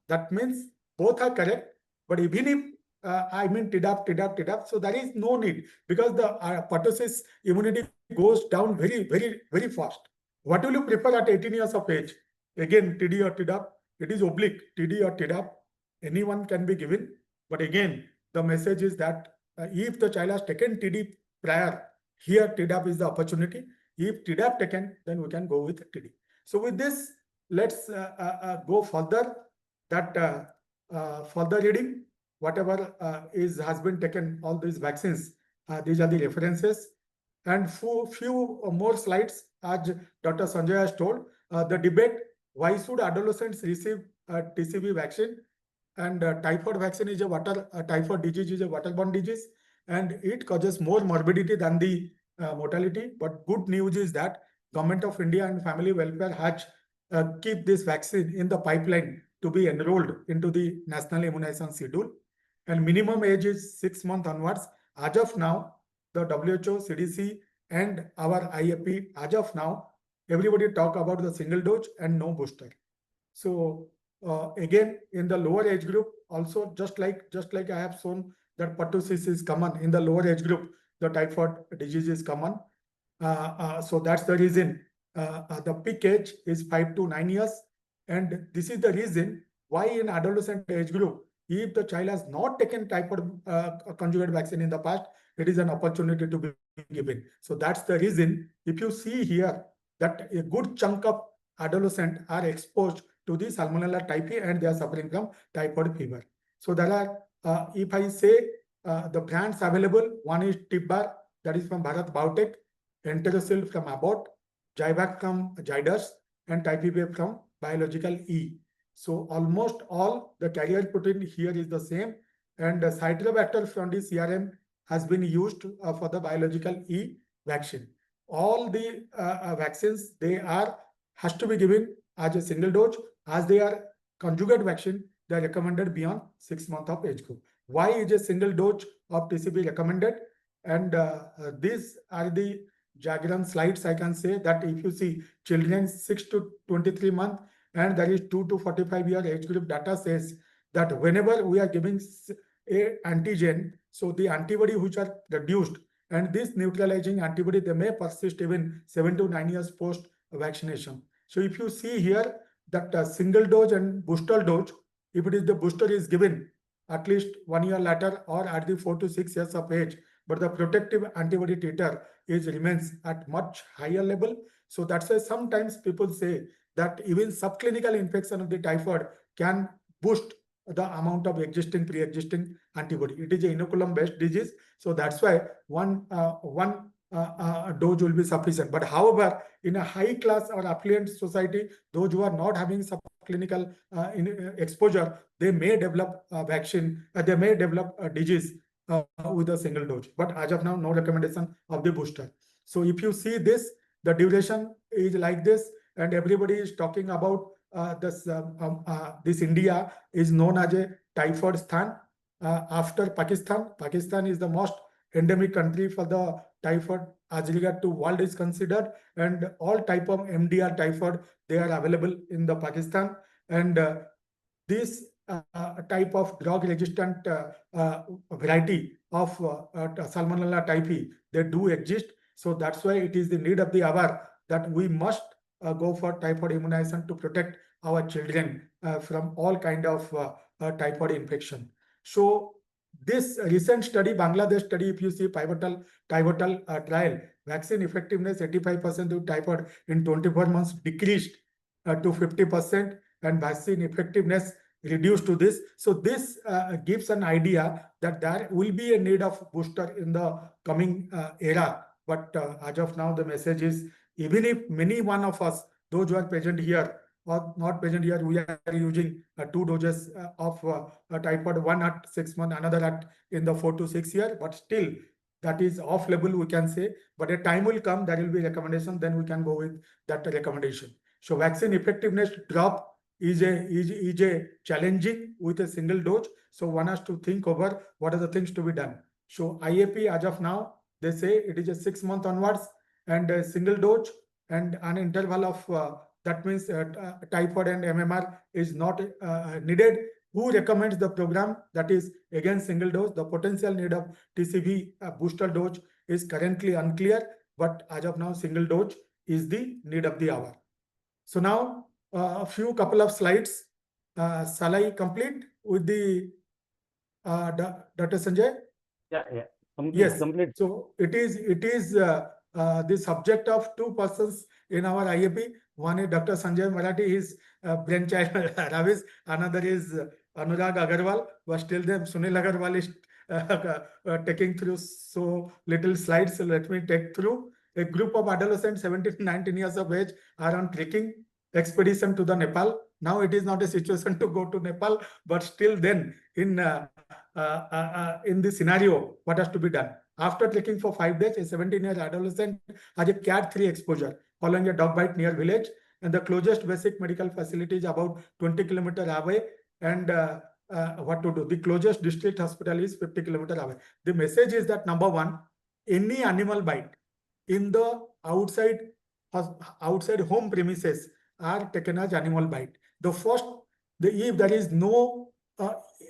That means both are correct. But even if I mean TDAP, so there is no need, because the pertussis immunity goes down very fast. What will you prefer at 18 years of age? Again, TD or TDAP? It is oblique, TD or TDAP. Anyone can be given. But again, the message is that if the child has taken TD prior, here TDAP is the opportunity. If TDAP taken, then we can go with TD. So with this, let's go further. That further reading, whatever has been taken, all these vaccines, these are the references. And few more slides, as Dr. Sanjay has told, the debate, why should adolescents receive TCV vaccine? And typhoid vaccine is typhoid disease is a waterborne disease, and it causes more morbidity than the mortality. But good news is that Government of India and Family Welfare has keep this vaccine in the pipeline to be enrolled into the national immunization schedule. And minimum age is 6 months onwards. As of now, the WHO, CDC, and our IAP, as of now, everybody talk about the single dose and no booster. So again, in the lower age group, also just like I have shown that pertussis is common in the lower age group, the typhoid disease is common. So that's the reason the peak age is 5 to 9 years, and this is the reason why in adolescent age group, if the child has not taken typhoid conjugate vaccine in the past, it is an opportunity to be given. So that's the reason. If you see here that a good chunk of adolescents are exposed to the Salmonella typhi and they are suffering from typhoid fever. So there are, if I say the brands available, one is Tibbar, that is from Bharat Biotech, Enterosil from Abbott, Zyvac from Zydus, and Typivir from Biological E. So almost all the carrier protein here is the same, and the Citrobacter from the CRM has been used for the Biological E vaccine. All the vaccines, they has to be given as a single dose. As they are conjugate vaccine, they are recommended beyond 6 months of age group. Why is a single dose of TCB recommended? And these are the diagram slides. I can say that if you see children 6 to 23 months, and there is 2 to 45-year age group data says that whenever we are giving a antigen, so the antibody which are reduced, and this neutralizing antibody, they may persist even 7 to 9 years post vaccination. So if you see here that single dose and booster dose, if it is the booster is given at least 1 year later or at the 4 to 6 years of age, but the protective antibody titer remains at much higher level. So that's why sometimes people say that even subclinical infection of the typhoid can boost the amount of pre-existing antibody. It is an inoculum-based disease, so that's why one dose will be sufficient. But however, in a high class or affluent society, those who are not having subclinical exposure, they may develop they may develop a disease with a single dose. But as of now, no recommendation of the booster. So if you see this, the duration is like this, and everybody is talking about this India is known as a typhoid stan after Pakistan. Pakistan is the most endemic country for the typhoid as regard to world is considered, and all type of MDR typhoid, they are available in the Pakistan. And this type of drug resistant variety of Salmonella typhi, they do exist. So that's why it is the need of the hour that we must go for typhoid immunization to protect our children from all kind of typhoid infection. So this recent study, Bangladesh study, if you see pivotal trial, vaccine effectiveness 85% of typhoid in 24 months decreased to 50%, and vaccine effectiveness reduced to this. So this gives an idea that there will be a need of booster in the coming era. But as of now, the message is, even if many one of us, those who are present here or not present here, we are using 2 doses of typhoid, one at 6 months, another at in the 4 to 6 years, but still that is off label, we can say. But a time will come, there will be recommendation, then we can go with that recommendation. So vaccine effectiveness drop is a challenging with a single dose. So one has to think over what are the things to be done. So IAP as of now, they say it is a 6 month onwards and a single dose and an interval of that means typhoid and MMR is not needed. Who recommends the program? That is again single dose. The potential need of TCV booster dose is currently unclear, but as of now, single dose is the need of the hour. So now a couple of slides. Shall I complete with the Dr. Sanjay? Yeah. Complete, yes. Complete. So it is the subject of two persons in our IAP. One is Dr. Sanjay Marathi, his brainchild Ravis. Another is Anurag Agarwal. But still, them Sunil Agarwal is taking through so little slides. So let me take through. A group of adolescents, 17 to 19 years of age, are on trekking expedition to the Nepal. Now it is not a situation to go to Nepal, but still then in this scenario, what has to be done? After trekking for 5 days, a 17-year adolescent has a Cat3 exposure following a dog bite near village, and the closest basic medical facility is about 20 kilometers away. And what to do? The closest district hospital is 50 kilometers away. The message is that number one, any animal bite in the outside home premises are taken as animal bite. The first, if there is no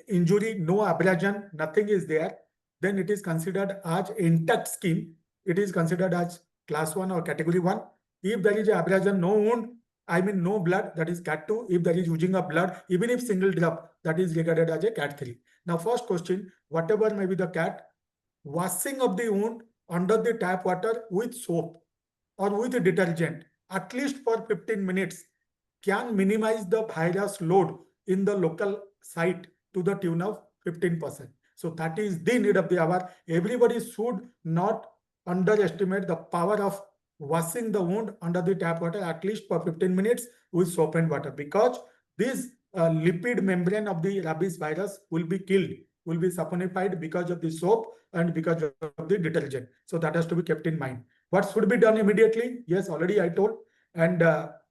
injury, no abrasion, nothing is there, then it is considered as intact skin. It is considered as class 1 or category 1. If there is abrasion, no wound, I mean no blood, that is cat 2. If there is oozing of blood, even if single drop, that is regarded as a cat 3. Now first question, whatever may be the cat, washing of the wound under the tap water with soap or with detergent at least for 15 minutes can minimize the virus load in the local site to the tune of 15%. So that is the need of the hour. Everybody should not underestimate the power of washing the wound under the tap water at least for 15 minutes with soap and water, because this lipid membrane of the rabies virus will be killed, will be saponified because of the soap and because of the detergent. So that has to be kept in mind. What should be done immediately? Yes, already I told. And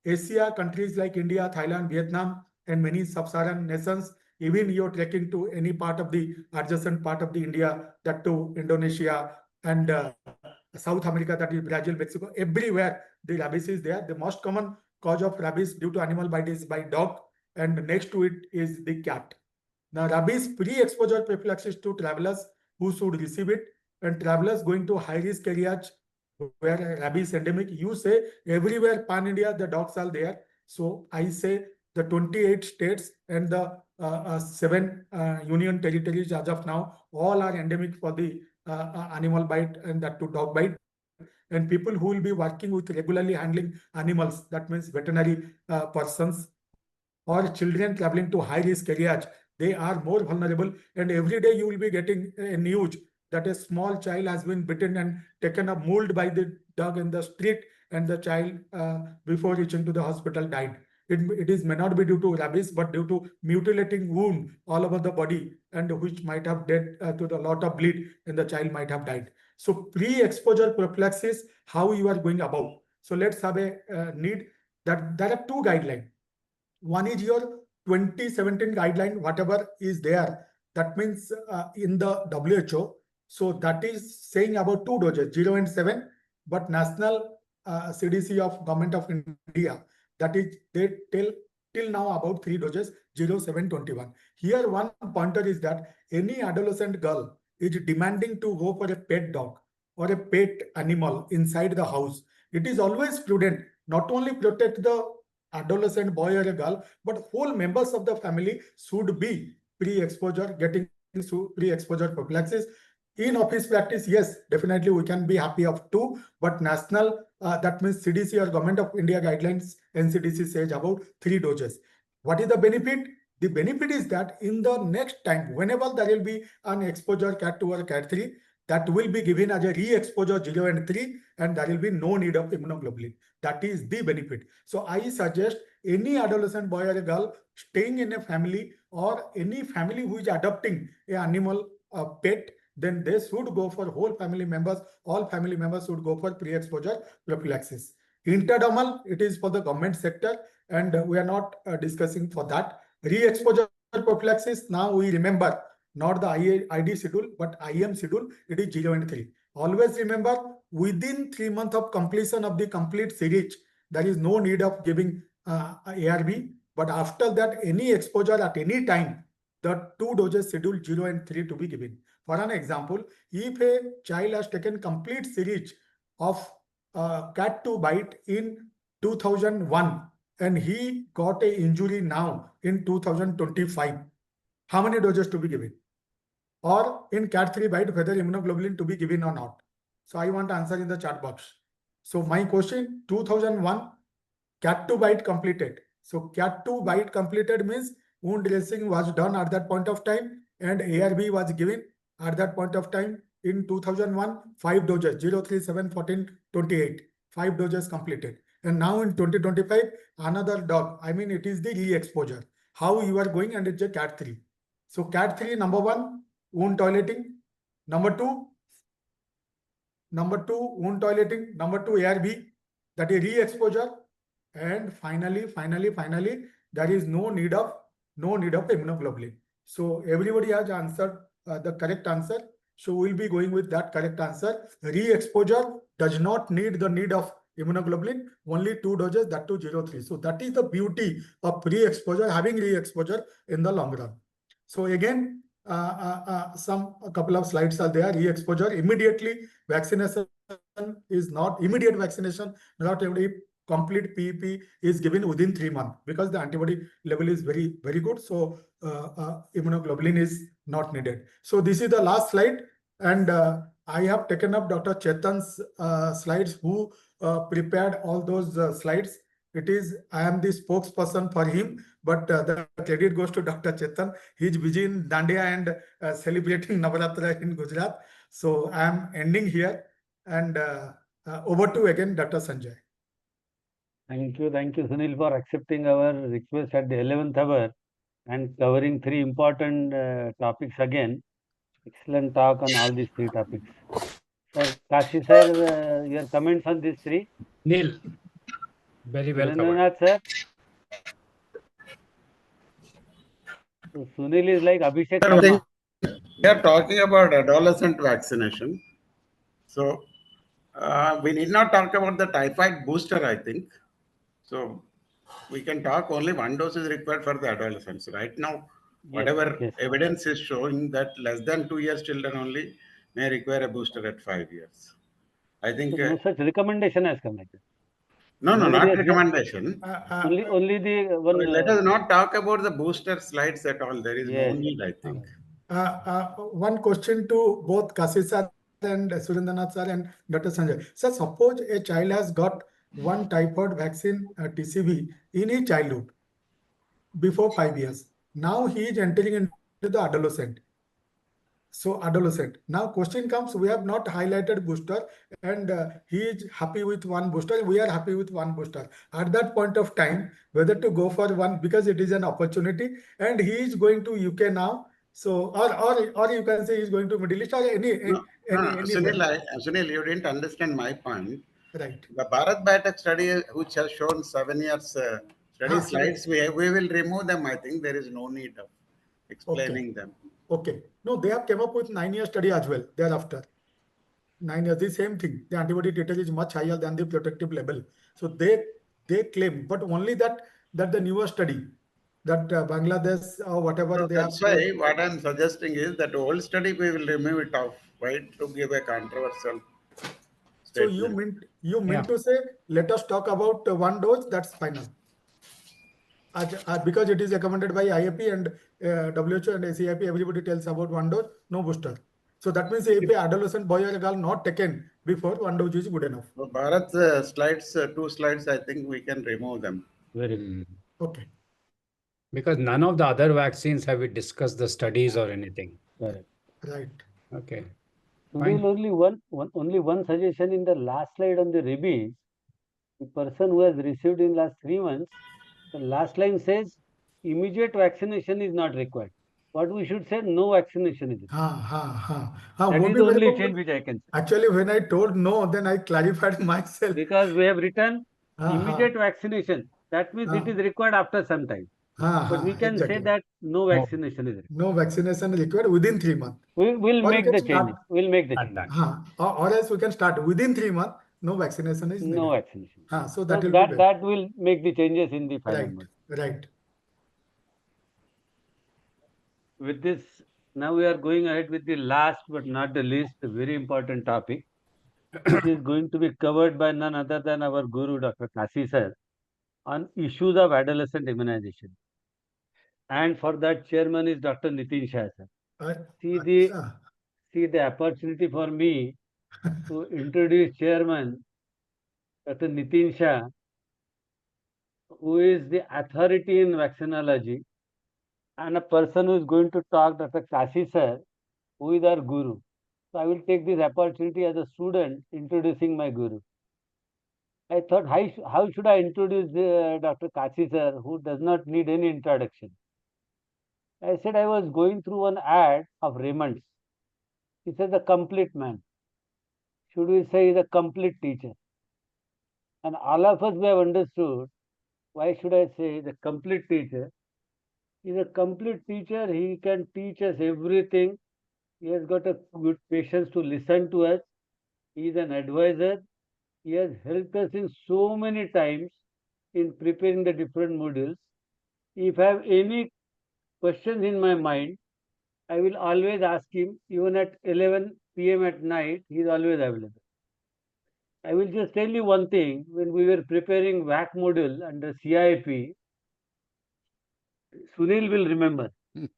Asia countries like India, Thailand, Vietnam, and many sub-Saharan nations, even you're trekking to any part of the adjacent part of the India, that to Indonesia and South America, that is Brazil, Mexico, everywhere the rabies is there. The most common cause of rabies due to animal bite is by dog, and next to it is the cat. Now, rabies pre-exposure prophylaxis to travelers who should receive it, and travelers going to high-risk areas where rabies endemic, you say everywhere pan-India, the dogs are there. So I say the 28 states and the 7 union territories as of now, all are endemic for the animal bite and that to dog bite. And people who will be working with regularly handling animals, that means veterinary persons or children traveling to high-risk areas, they are more vulnerable. And every day you will be getting a news that a small child has been bitten and taken a mold by the dog in the street, and the child before reaching to the hospital died. It may not be due to rabies, but due to mutilating wound all over the body, and which might have led to the lot of bleed, and the child might have died. So pre-exposure prophylaxis, how you are going about. So let's have a need that there are two guidelines. One is your 2017 guideline, whatever is there. That means in the WHO. So that is saying about 2 doses, 0 and 7. But national CDC of Government of India, that is they tell till now about 3 doses, 0, 7, 21. Here one pointer is that any adolescent girl is demanding to go for a pet dog or a pet animal inside the house. It is always prudent not only protect the adolescent boy or a girl, but whole members of the family should be pre-exposure, getting pre-exposure prophylaxis. In office practice, yes, definitely we can be happy of 2, but national, that means CDC or Government of India guidelines, NCDC says about 3 doses. What is the benefit? The benefit is that in the next time, whenever there will be an exposure cat 2 or cat 3, that will be given as a re-exposure 0 and 3, and there will be no need of immunoglobulin. That is the benefit. So I suggest any adolescent boy or a girl staying in a family, or any family who is adopting an animal, a pet, then they should go for whole family members. All family members should go for pre-exposure prophylaxis. Interdermal, it is for the government sector, and we are not discussing for that. Re-exposure prophylaxis, now we remember, not the ID schedule, but IM schedule, it is 0 and 3. Always remember, within 3 months of completion of the complete series, there is no need of giving ARV, but after that, any exposure at any time, the 2 doses schedule 0 and 3 to be given. For an example, if a child has taken complete series of cat 2 bite in 2001 and he got a injury now in 2025, how many doses to be given? Or in cat 3 bite, whether immunoglobulin to be given or not. So I want answer in the chat box. So my question, 2001, cat 2 bite completed. So cat 2 bite completed means wound dressing was done at that point of time and ARV was given at that point of time in 2001, 5 doses, 0, 3, 7, 14, 28, 5 doses completed. And now in 2025, another dog, I mean it is the re-exposure. How you are going and it's a cat 3. So cat 3, number 1, wound toileting. Number 2, wound toileting. Number 2, ARV, that is re-exposure. And finally, there is no need of immunoglobulin. So everybody has answered the correct answer. So we'll be going with that correct answer. Re-exposure does not need of immunoglobulin, only 2 doses, that to 0.3. So that is the beauty of re-exposure, having re-exposure in the long run. So again, a couple of slides are there. Re-exposure, immediately vaccination is not immediate vaccination, not every complete PEP is given within 3 months because the antibody level is very, very good. So immunoglobulin is not needed. So this is the last slide. And I have taken up Dr. Chetan's slides, who prepared all those slides. I am the spokesperson for him, but the credit goes to Dr. Chetan. He's busy in Dandiya and celebrating Navratra in Gujarat. So I am ending here, and over to again Dr. Sanjay. Thank you, Sunil, for accepting our request at the 11th hour and covering 3 important topics again. Excellent talk on all these 3 topics. Sir, Kashi sir, your comments on these 3? Neil, very well covered. Surendranath sir? So Sunil is like Abhishek Sharma. We are talking about adolescent vaccination. So we need not talk about the typhoid booster, I think. So we can talk only 1 dose is required for the adolescents. Right now, whatever evidence is showing that less than 2 years children only may require a booster at 5 years. I think no such recommendation has come like that. No, not recommendation. Only the one. Let us not talk about the booster slides at all. There is no need, I think. One question to both Kashi sir and Surendranath sir and Dr. Sanjay. Sir, suppose a child has got one typhoid vaccine TCV in his childhood before 5 years. Now he is entering into the adolescent. So adolescent. Now question comes, we have not highlighted booster and he is happy with one booster. We are happy with one booster. At that point of time, whether to go for one, because it is an opportunity, and he is going to UK now. So, or you can say he's going to Middle East or any. Sunil, you didn't understand my point. Right. The Bharat Biotech study, which has shown 7 years study slides, we will remove them. I think there is no need of explaining them. Okay. No, they have come up with 9-year study as well thereafter. 9 years, the same thing. The antibody titer is much higher than the protective level. So they claim, but only that the newer study, that Bangladesh or whatever so they that's have. That's why what I'm suggesting is that old study we will remove it off. Why to give a controversial statement? So you mean to say, let us talk about 1 dose, that's final. Because it is recommended by IAP and WHO and ACIP, everybody tells about 1 dose, no booster. So that means if an adolescent boy or girl not taken before, 1 dose is good enough. So Bharat's slides, 2 slides, I think we can remove them. Very okay. Because none of the other vaccines have we discussed the studies or anything. Correct. Right. Okay. Sunil, only one suggestion in the last slide on the rabies. The person who has received in last 3 months, the last line says immediate vaccination is not required. What we should say, no vaccination is required. That is the only change which I can say. Actually, when I told no, then I clarified myself. Because we have written immediate vaccination. That means it is required after some time. But we can say that no vaccination is required. No vaccination is required within 3 months. We will make the change. We'll make the change. Or else we can start within 3 months. no vaccination is needed. No vaccination. So So that will be better. that will make the changes in the final Right, model. right. With this, now we are going ahead with the last but not the least, very important topic, which is going to be covered by none other than our guru, Dr. Kasi sir, on issues of adolescent immunization. And for that, chairman is Dr. Nitin Shah sir. See the opportunity for me to introduce chairman, Dr. Nitin Shah, who is the authority in vaccinology, and a person who is going to talk, Dr. Kasi sir, who is our guru. So I will take this opportunity as a student introducing my guru. I thought, how should I introduce Dr. Kasi sir, who does not need any introduction? I said I was going through one ad of Raymond's. He said the complete man. Should we say the complete teacher? And all of us we have understood, why should I say the complete teacher? He's a complete teacher. He can teach us everything. He has got a good patience to listen to us. He is an advisor. He has helped us in so many times in preparing the different modules. If I have any questions in my mind, I will always ask him. Even at 11 p.m. at night, he is always available. I will just tell you one thing. When we were preparing VAC module under CIP, Sunil will remember.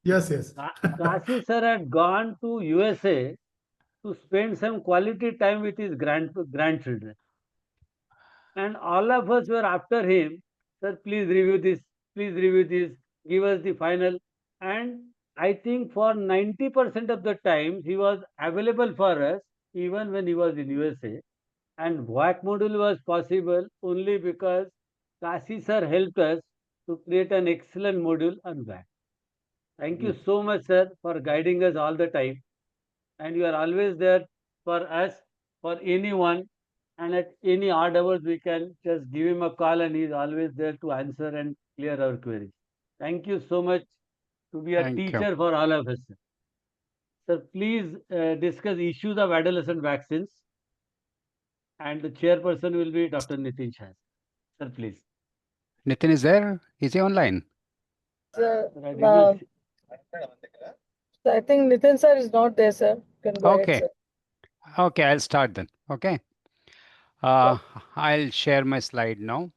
Yes, yes. Kasi sir had gone to USA to spend some quality time with his grandchildren. And all of us were after him, sir, please review this, give us the final. And I think for 90% of the times, he was available for us, even when he was in USA. And VAC module was possible only because Kasi sir helped us to create an excellent module on VAC. Thank you so much, sir, for guiding us all the time. And you are always there for us, for anyone. And at any odd hours, we can just give him a call and he's always there to answer and clear our queries. Thank you so much to be a Thank you. teacher for all of us. Sir, please discuss issues of adolescent vaccines. And the chairperson will be Dr. Nitin Shah. Sir, please. Nitin is there? Is he online? Sir, Sir, I did not see. I think Nitin sir is not there, sir. You can go ahead, Okay. sir. Okay, I'll start then. Okay. I'll share my slide now.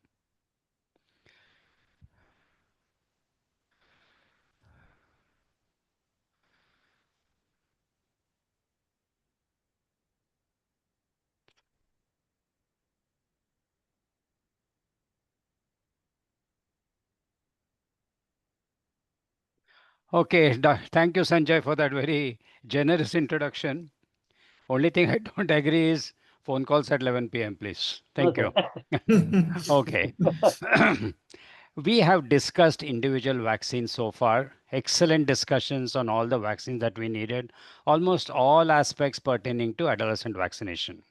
Okay, thank you, Sanjay, for that very generous introduction. Only thing I don't agree is phone calls at 11 p.m., please. Thank you. Okay. We have discussed individual vaccines so far. Excellent discussions on all the vaccines that we needed, almost all aspects pertaining to adolescent vaccination.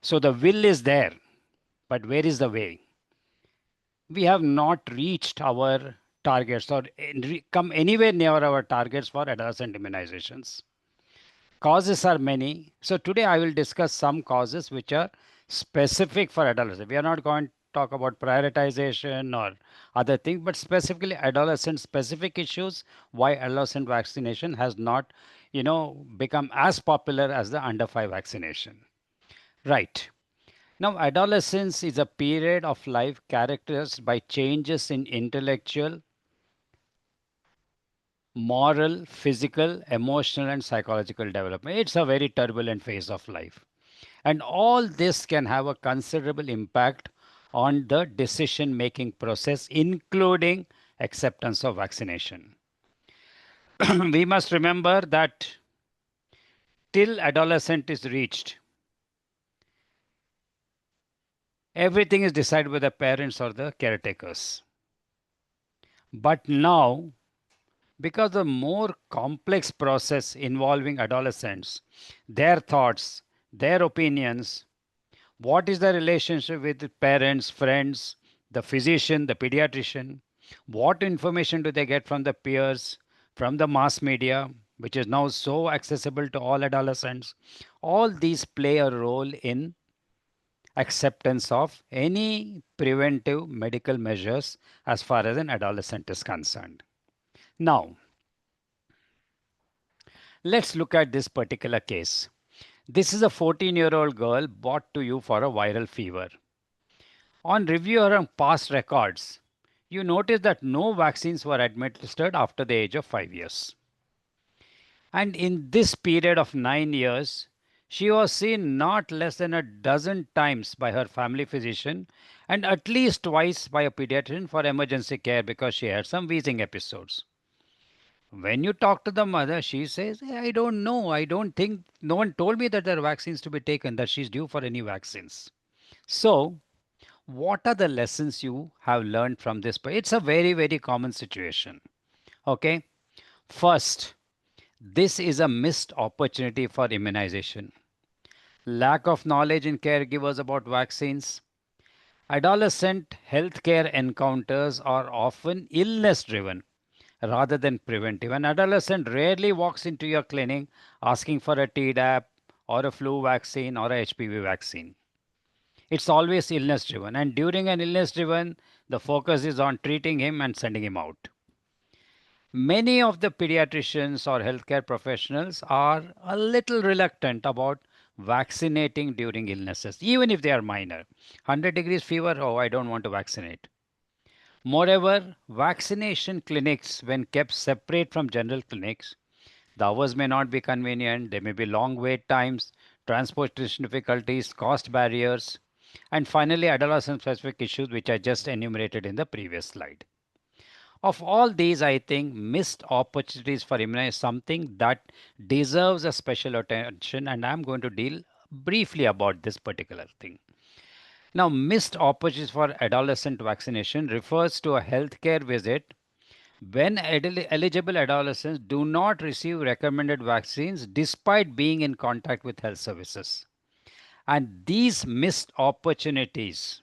So the will is there, but where is the way? We have not reached our targets or come anywhere near our targets for adolescent immunizations. Causes are many. So today I will discuss some causes which are specific for adolescents. We are not going to talk about prioritization or other things, but specifically adolescent specific issues, why adolescent vaccination has not, become as popular as the under 5 vaccination. Right. Now, adolescence is a period of life characterized by changes in intellectual, moral, physical, emotional, and psychological development. It's a very turbulent phase of life. And all this can have a considerable impact on the decision making process, including acceptance of vaccination. We must remember that till adolescent is reached, everything is decided by the parents or the caretakers. But now, because the more complex process involving adolescents, their thoughts, their opinions, what is the relationship with the parents, friends, the physician, the pediatrician, what information do they get from the peers, from the mass media, which is now so accessible to all adolescents, all these play a role in acceptance of any preventive medical measures as far as an adolescent is concerned. Now, let's look at this particular case. This is a 14-year-old girl brought to you for a viral fever. On review of her past records, you notice that no vaccines were administered after the age of 5 years. And in this period of 9 years, she was seen not less than a dozen times by her family physician and at least twice by a pediatrician for emergency care because she had some wheezing episodes. When you talk to the mother, she says, I don't know. I don't think, no one told me that there are vaccines to be taken, that she's due for any vaccines. So, what are the lessons you have learned from this? It's a very, very common situation. Okay. First, this is a missed opportunity for immunization. Lack of knowledge in caregivers about vaccines. Adolescent healthcare encounters are often illness driven rather than preventive. An adolescent rarely walks into your clinic asking for a Tdap or a flu vaccine or a HPV vaccine. It's always illness driven, and during an illness driven, the focus is on treating him and sending him out. Many of the pediatricians or healthcare professionals are a little reluctant about vaccinating during illnesses, even if they are minor. 100 degrees fever, oh, I don't want to vaccinate. Moreover, vaccination clinics, when kept separate from general clinics, the hours may not be convenient, there may be long wait times, transportation difficulties, cost barriers, and finally, adolescent specific issues, which I just enumerated in the previous slide. Of all these, I think missed opportunities for immunization is something that deserves a special attention, and I'm going to deal briefly about this particular thing. Now, missed opportunities for adolescent vaccination refers to a healthcare visit when eligible adolescents do not receive recommended vaccines despite being in contact with health services. And these missed opportunities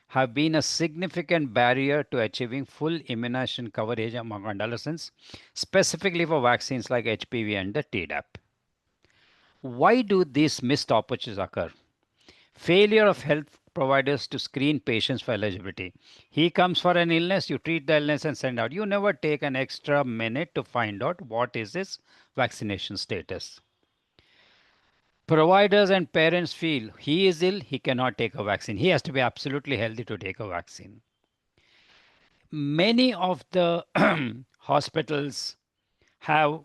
have been a significant barrier to achieving full immunization coverage among adolescents, specifically for vaccines like HPV and the Tdap. Why do these missed opportunities occur? Failure of health providers to screen patients for eligibility. He comes for an illness, you treat the illness and send out. You never take an extra minute to find out what is his vaccination status. Providers and parents feel he is ill, he cannot take a vaccine. He has to be absolutely healthy to take a vaccine. Many of the hospitals have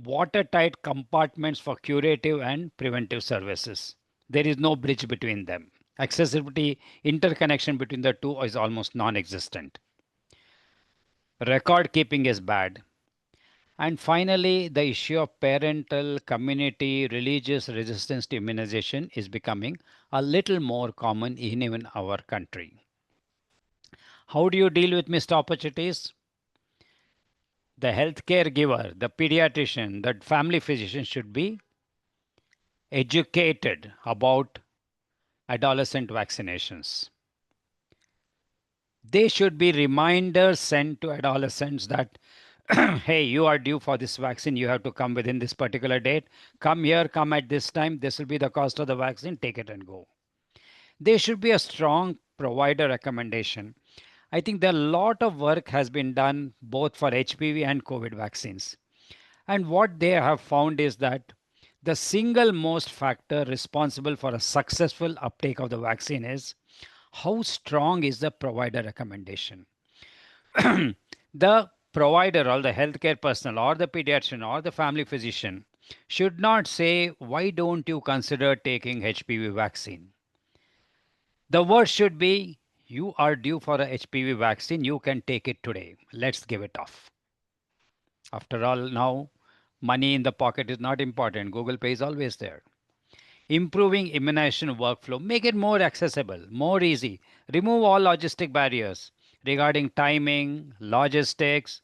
watertight compartments for curative and preventive services. There is no bridge between them. Accessibility, interconnection between the two is almost non-existent. Record keeping is bad. And finally, the issue of parental, community, religious resistance to immunization is becoming a little more common in even our country. How do you deal with missed opportunities? The healthcare giver, the pediatrician, the family physician should be educated about adolescent vaccinations. They should be reminders sent to adolescents that, hey, you are due for this vaccine. You have to come within this particular date. Come here, come at this time. This will be the cost of the vaccine. Take it and go. There should be a strong provider recommendation. I think that a lot of work has been done both for HPV and COVID vaccines. And what they have found is that the single most factor responsible for a successful uptake of the vaccine is how strong is the provider recommendation. The provider or the healthcare personnel or the pediatrician or the family physician should not say, why don't you consider taking HPV vaccine? The word should be, you are due for a HPV vaccine, you can take it today. Let's give it off. After all, now money in the pocket is not important. Google Pay is always there. Improving immunization workflow, make it more accessible, more easy. Remove all logistic barriers regarding timing, logistics,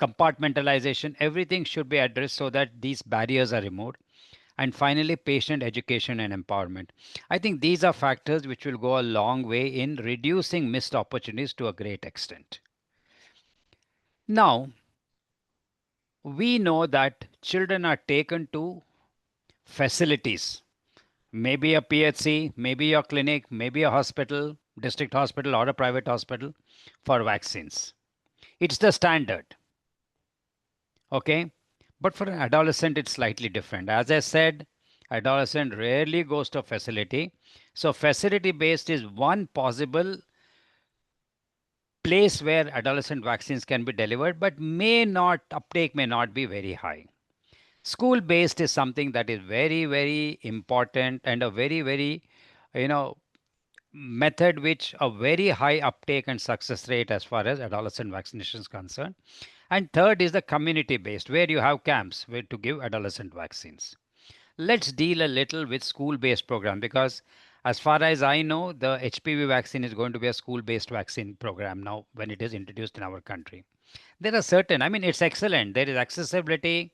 compartmentalization. Everything should be addressed so that these barriers are removed. And finally, patient education and empowerment. I think these are factors which will go a long way in reducing missed opportunities to a great extent. Now, we know that children are taken to facilities, maybe a PHC, maybe a clinic, maybe a hospital, district hospital or a private hospital for vaccines. It's the standard. Okay. But for an adolescent, it's slightly different. As I said, adolescent rarely goes to a facility. So facility based is one possible place where adolescent vaccines can be delivered, but uptake may not be very high. School based is something that is very, very important and a very, very, you know, method which a very high uptake and success rate as far as adolescent vaccination is concerned. And third is the community based, where you have camps where to give adolescent vaccines. Let's deal a little with school based program, because as far as I know, the HPV vaccine is going to be a school based vaccine program now when it is introduced in our country. There are certain, I mean, it's excellent. There is accessibility,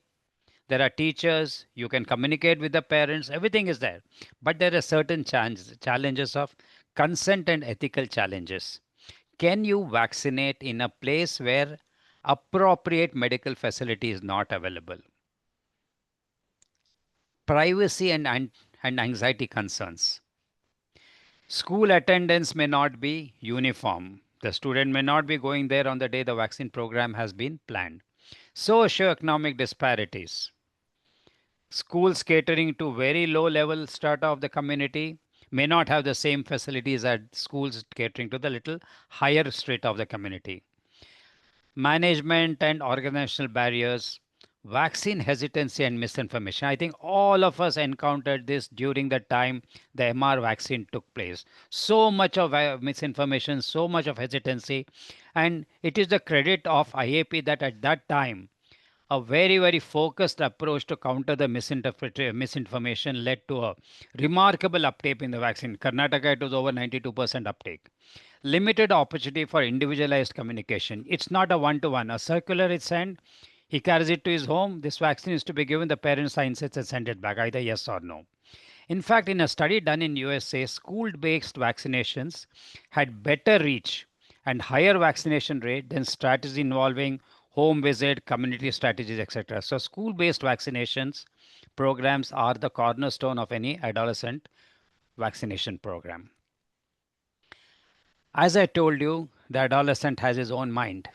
there are teachers, you can communicate with the parents, everything is there. But there are certain challenges of consent and ethical challenges. Can you vaccinate in a place where appropriate medical facility is not available? Privacy and anxiety concerns. School attendance may not be uniform. The student may not be going there on the day the vaccine program has been planned. Socioeconomic disparities. Schools catering to very low level strata of the community may not have the same facilities as schools catering to the little higher strata of the community. Management and organizational barriers, vaccine hesitancy and misinformation. I think all of us encountered this during the time the MR vaccine took place. So much of misinformation, so much of hesitancy. And it is the credit of IAP that at that time, a very, very focused approach to counter the misinformation led to a remarkable uptake in the vaccine. Karnataka, it was over 92% uptake. Limited opportunity for individualized communication. It's not a one-to-one. A circular is sent, he carries it to his home. This vaccine is to be given, the parent signs it and send it back, either yes or no. In fact, in a study done in USA, school-based vaccinations had better reach and higher vaccination rate than strategies involving home visit, community strategies, etc. So school-based vaccinations programs are the cornerstone of any adolescent vaccination program. As I told you, the adolescent has his own mind.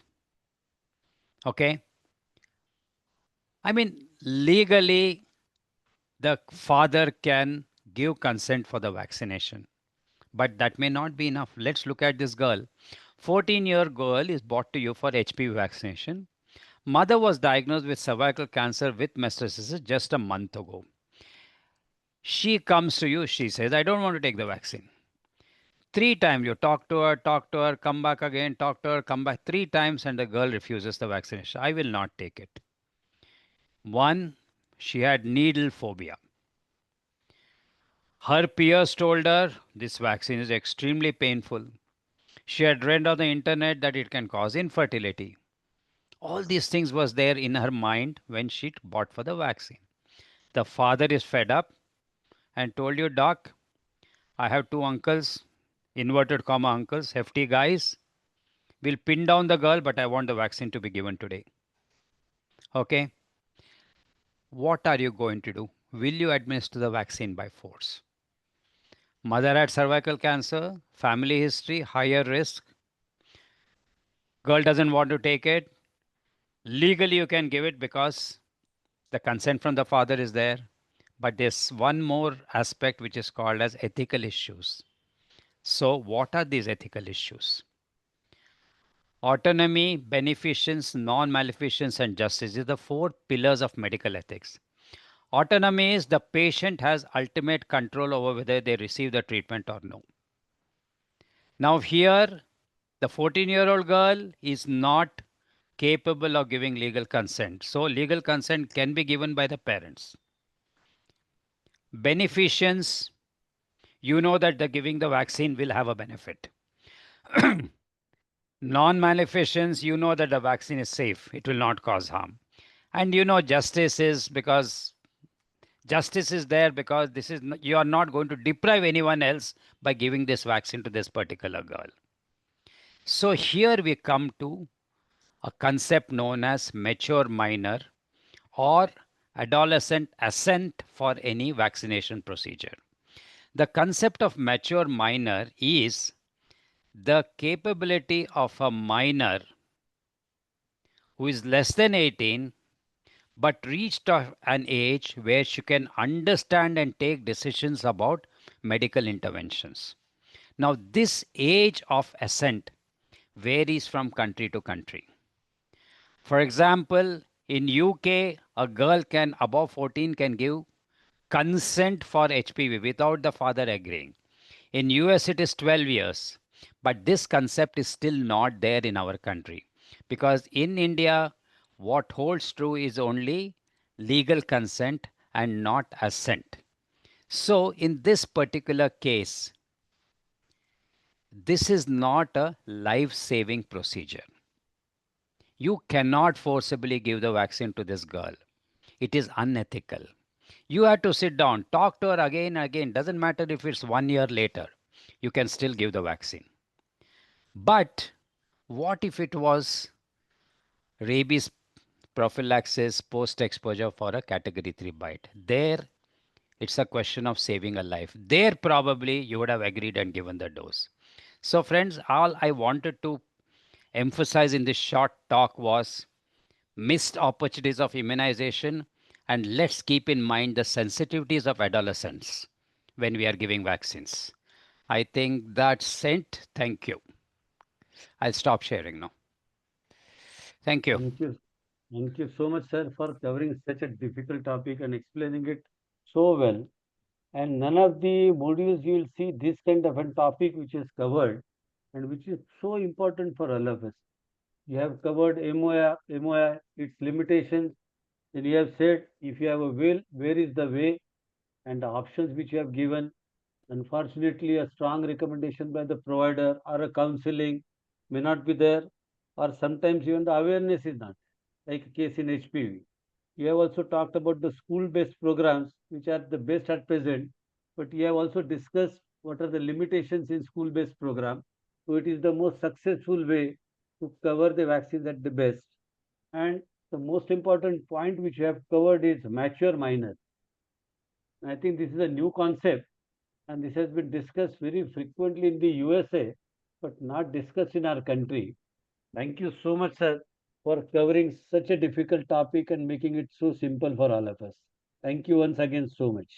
Okay. I mean, legally, the father can give consent for the vaccination, but that may not be enough. Let's look at this girl. 14-year girl is brought to you for HPV vaccination. Mother was diagnosed with cervical cancer with metastasis just a month ago. She comes to you, she says, I don't want to take the vaccine. 3 times you talk to her, come back again, talk to her, come back 3 times, and the girl refuses the vaccination. I will not take it. One, she had needle phobia. Her peers told her this vaccine is extremely painful. She had read on the internet that it can cause infertility. All these things was there in her mind when she bought for the vaccine. The father is fed up and told you, doc, I have 2 uncles, inverted comma uncles, hefty guys. We'll pin down the girl, but I want the vaccine to be given today. Okay. What are you going to do? Will you administer the vaccine by force? Mother had cervical cancer, family history, higher risk. Girl doesn't want to take it. Legally, you can give it because the consent from the father is there. But there's one more aspect which is called as ethical issues. So what are these ethical issues? Autonomy, beneficence, non-maleficence, and justice is the 4 pillars of medical ethics. Autonomy is the patient has ultimate control over whether they receive the treatment or no. Now here, the 14-year-old girl is not capable of giving legal consent. So legal consent can be given by the parents. Beneficence, you know that the giving the vaccine will have a benefit. Non-maleficence, you know that the vaccine is safe. It will not cause harm. And you know justice is because justice is there because this is you are not going to deprive anyone else by giving this vaccine to this particular girl. So here we come to a concept known as mature minor, or adolescent assent for any vaccination procedure. The concept of mature minor is the capability of a minor who is less than 18 but reached an age where she can understand and take decisions about medical interventions. Now, this age of assent varies from country to country. For example, in UK, a girl can above 14 can give consent for HPV without the father agreeing. In US, it is 12 years. But this concept is still not there in our country. Because in India, what holds true is only legal consent and not assent. So, in this particular case, this is not a life saving procedure. You cannot forcibly give the vaccine to this girl. It is unethical. You have to sit down, talk to her again and again. Doesn't matter if it's 1 year later. You can still give the vaccine. But what if it was rabies prophylaxis post exposure for a category 3 bite? There, it's a question of saving a life. There, probably you would have agreed and given the dose. So, friends, all I wanted to emphasize in this short talk was missed opportunities of immunization, and let's keep in mind the sensitivities of adolescents when we are giving vaccines. I think that's it. Thank you. I'll stop sharing now. Thank you. Thank you. Thank you so much, sir, for covering such a difficult topic and explaining it so well. And none of the modules you will see this kind of a topic which is covered and which is so important for all of us. You have covered MOI, its limitations. Then you have said if you have a will, where is the way, and the options which you have given. Unfortunately, a strong recommendation by the provider or a counseling may not be there, or sometimes even the awareness is not, like a case in HPV. You have also talked about the school-based programs, which are the best at present, but you have also discussed what are the limitations in school-based program. So it is the most successful way to cover the vaccines at the best. And the most important point which you have covered is mature minor. I think this is a new concept and this has been discussed very frequently in the USA, but not discussed in our country. Thank you so much, sir, for covering such a difficult topic and making it so simple for all of us. Thank you once again so much.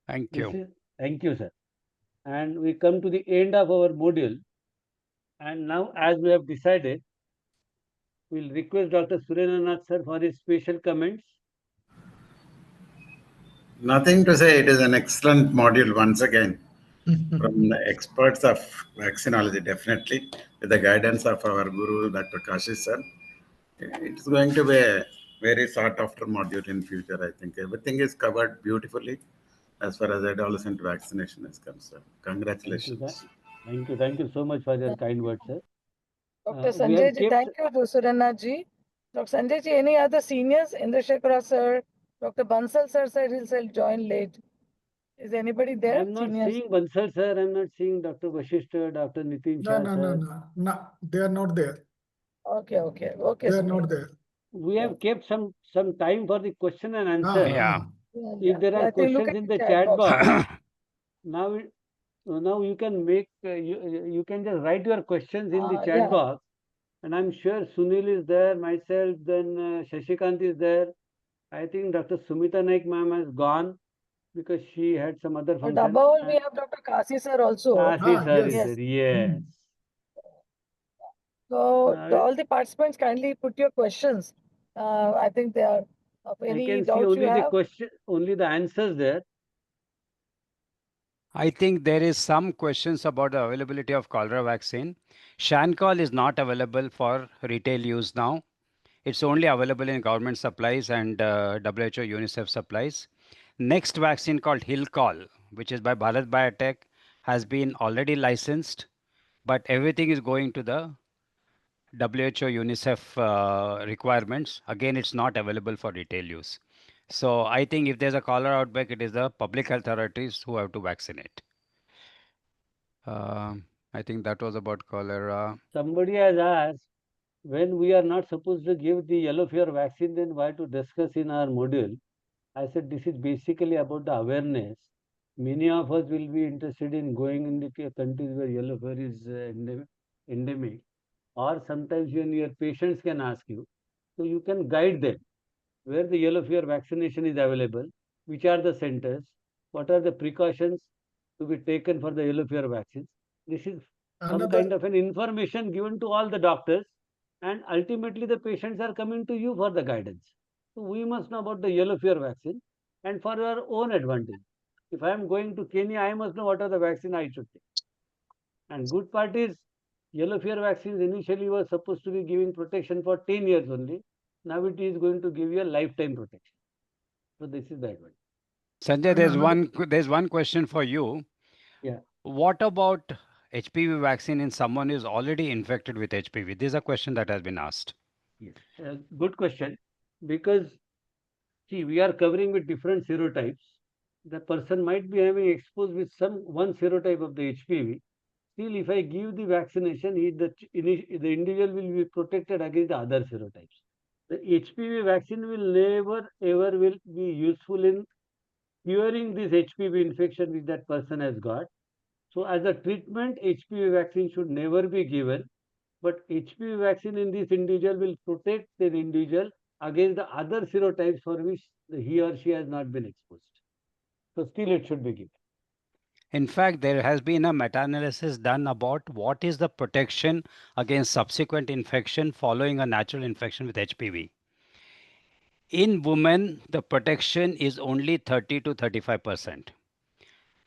Thank you. Thank you, sir. And we come to the end of our module. And now, as we have decided, we'll request Dr. Surendranath sir for his special comments. Nothing to say. It is an excellent module once again from the experts of vaccinology, definitely, with the guidance of our guru, Dr. Kashi sir. It's going to be a very sought after module in future. I think everything is covered beautifully as far as adolescent vaccination is concerned. Congratulations. Thank you. Thank you so much for your kind words, sir. Dr. Sanjay ji, thank you, Surendranath ji. Dr. Sanjay ji, any other seniors? Indrashekara sir, Dr. Bansal sir said he'll join late. Is anybody there? I'm not seeing Bansal sir. I'm not seeing Dr. Vashishtha, Dr. Nitin Shah sir. No, they are not there. Okay. They are not there. We have kept some time for the question and answer. Yeah. If there are questions in the chat box, now you can make you can just write your questions in the chat box, and I'm sure Sunil is there, myself, then Shashikant is there. I think Dr. Sumita Naik ma'am has gone because she had some other function. But above all, we have Dr. Kasi sir also. Kasi sir is there, yes. So all the participants kindly put your questions. I think they are of any doubts you have. Only the answers there. I think there is some questions about the availability of cholera vaccine. Shancol is not available for retail use now. It's only available in government supplies and WHO UNICEF supplies. Next vaccine called Hilcol, which is by Bharat Biotech, has been already licensed, but everything is going to the WHO UNICEF requirements. Again, it's not available for retail use. So I think if there's a cholera outbreak, it is the public health authorities who have to vaccinate. I think that was about cholera. Somebody has asked when we are not supposed to give the yellow fever vaccine, then why to discuss in our module? I said this is basically about the awareness. Many of us will be interested in going in the countries where yellow fever is endemic, or sometimes when your patients can ask you, so you can guide them where the yellow fever vaccination is available, which are the centers, what are the precautions to be taken for the yellow fever vaccines. This is some kind of an information given to all the doctors, and ultimately the patients are coming to you for the guidance. So we must know about the yellow fever vaccine and for our own advantage. If I am going to Kenya, I must know what are the vaccine I should take. And good part is yellow fever vaccines initially was supposed to be giving protection for 10 years only. Now it is going to give you a lifetime protection. So this is the advantage. Sanjay, there's one question for you. Yeah. What about HPV vaccine in someone who is already infected with HPV? This is a question that has been asked. Yes. Good question. Because see, we are covering with different serotypes. The person might be having exposed with one serotype of the HPV. Still, if I give the vaccination, the individual will be protected against the other serotypes. The HPV vaccine will never ever will be useful in curing this HPV infection which that person has got. So as a treatment, HPV vaccine should never be given. But HPV vaccine in this individual will protect the individual against the other serotypes for which he or she has not been exposed. So still it should be given. In fact, there has been a meta-analysis done about what is the protection against subsequent infection following a natural infection with HPV. In women, the protection is only 30 to 35%.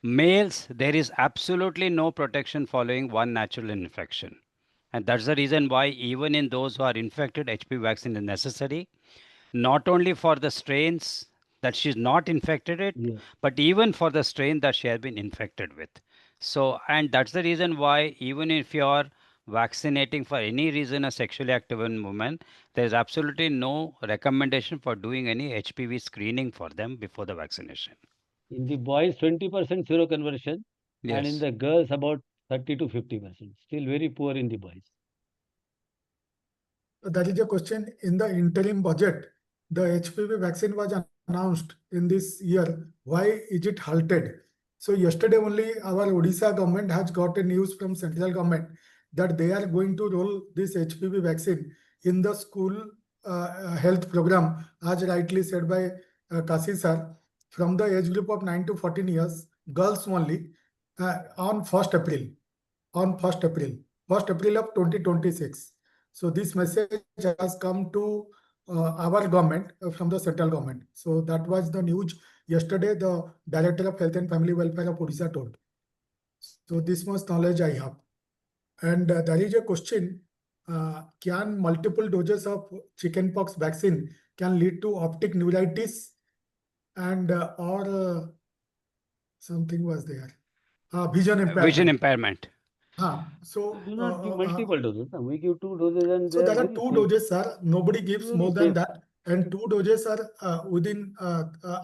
Males, there is absolutely no protection following one natural infection. And that's the reason why even in those who are infected, HPV vaccine is necessary, not only for the strains that she's not infected it, but even for the strain that she has been infected with. So, and that's the reason why even if you're vaccinating for any reason a sexually active woman, there is absolutely no recommendation for doing any HPV screening for them before the vaccination. In the boys, 20% seroconversion, and in Yes. the girls, about 30 to 50%. Still very poor in the boys. That is a question. In the interim budget, the HPV vaccine was announced in this year. Why is it halted? So yesterday only our Odisha government has got a news from central government that they are going to roll this HPV vaccine in the school health program, as rightly said by Kasi sir, from the age group of 9 to 14 years, girls only, on 1st April, on 1st April, 1st April of 2026. So this message has come to our government from the central government. So that was the news yesterday. The Director of Health and Family Welfare of Odisha told. So this much knowledge I have. And there is a question: can multiple doses of chickenpox vaccine can lead to optic neuritis and or something was there? Vision impairment. Vision impairment. So we do not give multiple doses. We give 2 doses, and so there are 2 doses, sir. Nobody gives very more than safe. that, and 2 doses are within.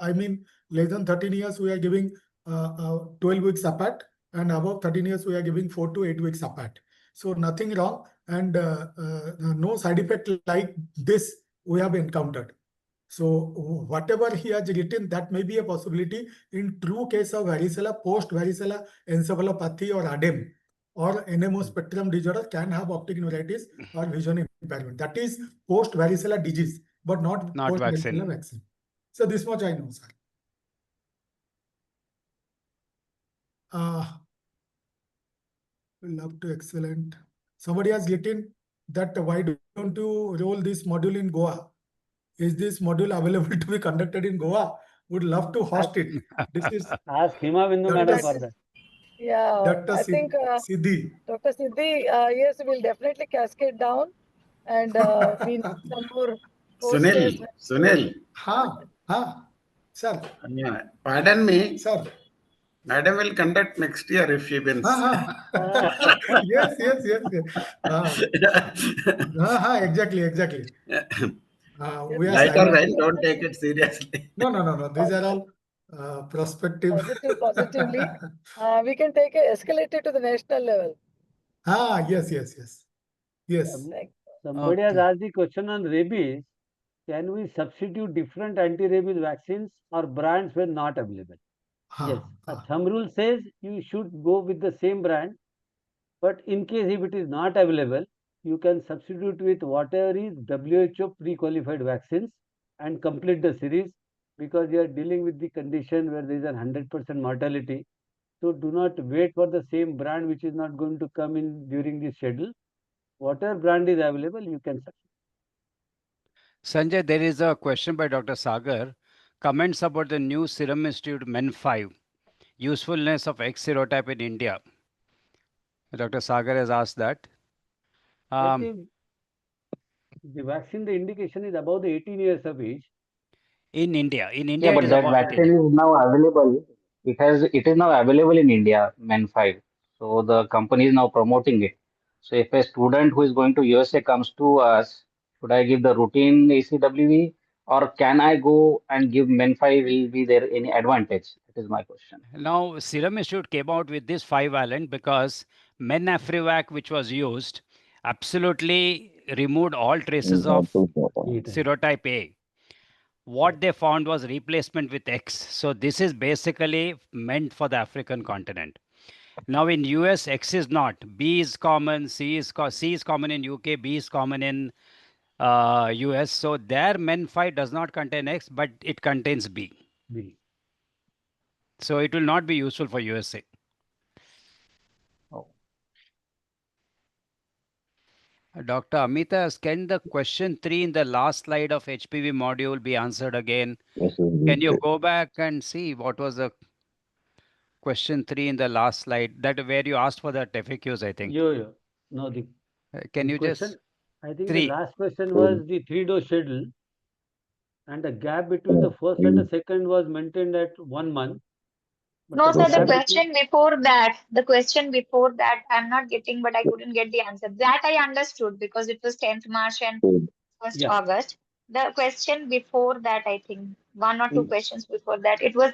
I mean, less than 13 years we are giving 12 weeks apart, and above 13 years we are giving 4 to 8 weeks apart. So nothing wrong, and no side effect like this we have encountered. So whatever he has written, that may be a possibility in true case of varicella, post varicella encephalopathy or ADEM or NMO spectrum disorder can have optic neuritis or vision impairment. That is post varicella disease, but not post varicella vaccine. So this much I know, sir. Love to excellent. Somebody has written that why don't you roll this module in Goa? Is this module available to be conducted in Goa? Would love to host it. This is ask Hima Bindu madam for that. Yeah, Dr. I think Siddhi. Dr. Siddhi, yes, we'll definitely cascade down, and we need some more posters. Sunil. Sir. Pardon me. Sir. Madam will conduct next year if she wins. Yes. Exactly. Light or rain, don't take it seriously. No. These are all prospective. Positively. We can escalate it to the national level. Yes. Yeah, Somebody has Okay. asked the question on rabies. Can we substitute different anti-rabies vaccines or brands when not available? Yes, a thumb rule says you should go with the same brand, but in case if it is not available, you can substitute with whatever is WHO pre-qualified vaccines and complete the series, because you are dealing with the condition where there is a 100% mortality. So do not wait for the same brand which is not going to come in during this schedule. Whatever brand is available, you can substitute. Sanjay, there is a question by Dr. Sagar. Comments about the new Serum Institute Men 5. Usefulness of X serotype in India. Dr. Sagar has asked that. I think the vaccine, the indication is above the 18 years of age. In India Yeah, it but is that about 18. vaccine is now available. It is now available in India, Men 5. So the company is now promoting it. So if a student who is going to USA comes to us, should I give the routine ACWV or can I go and give Men 5? Will be there any advantage? That is my question. Now, Serum Institute came out with this 5-valent because Menafrivac, which was used, absolutely removed all traces of serotype A. What they found was replacement with X. So this is basically meant for the African continent. Now in US, X is not. B is common, C is common in UK, B is common in US. So their Men5 does not contain X, but it contains B. So it will not be useful for USA. Oh. Dr. Amita, can the question 3 in the last slide of HPV module be answered again? Yes, Can you go back and see what was the question 3 in the last slide? That where you asked for the FAQs, I think. No, the Can you question, just I think the 3? last question was the 3-dose schedule, and the gap between the first and the second was maintained at 1 month. But No, sir, the gap between, question before that, I'm not getting, but I couldn't get the answer. That I understood because it was 10th March and 1st Yeah. August. The question before that, I think, 1 or 2 questions before that, it was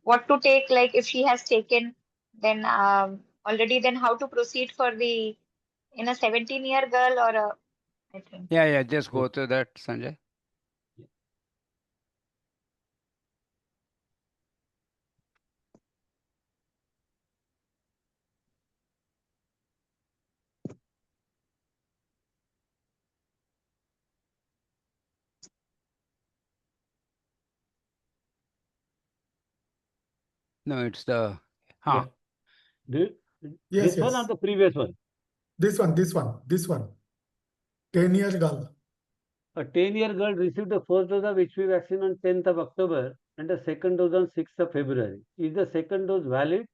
what to take, like if she has taken, then already, then how to proceed for the, in a 17-year girl or a, I think. Yeah, just go to that, Sanjay. No, it's the Yeah. Yes, This one or yes. the previous one? This one. 10-year girl. A 10-year girl received the first dose of HPV vaccine on 10th of October and the second dose on 6th of February. Is the second dose valid?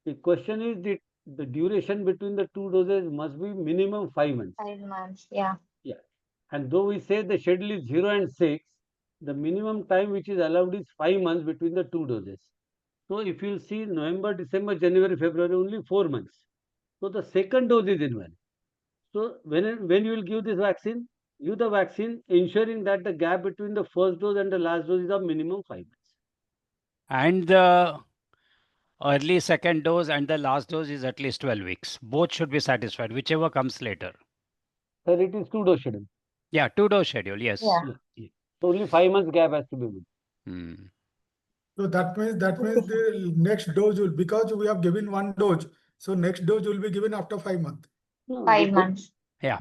The question is the duration between the 2 doses must be minimum 5 months. 5 months, yeah. Yeah. And though we say the schedule is 0 and 6, the minimum time which is allowed is 5 months between the 2 doses. So if you see November, December, January, February, only 4 months. So the second dose is invalid. So when you will give this vaccine, give the vaccine ensuring that the gap between the first dose and the last dose is of minimum 5 months. And the early second dose and the last dose is at least 12 weeks. Both should be satisfied, whichever comes later. Sir, it is 2-dose schedule. Yeah, 2-dose schedule, yes. Yeah. So only 5 months gap has to be made. So that means the next dose will, because we have given 1 dose, so next dose will be given after 5 months. 5 months. Yeah.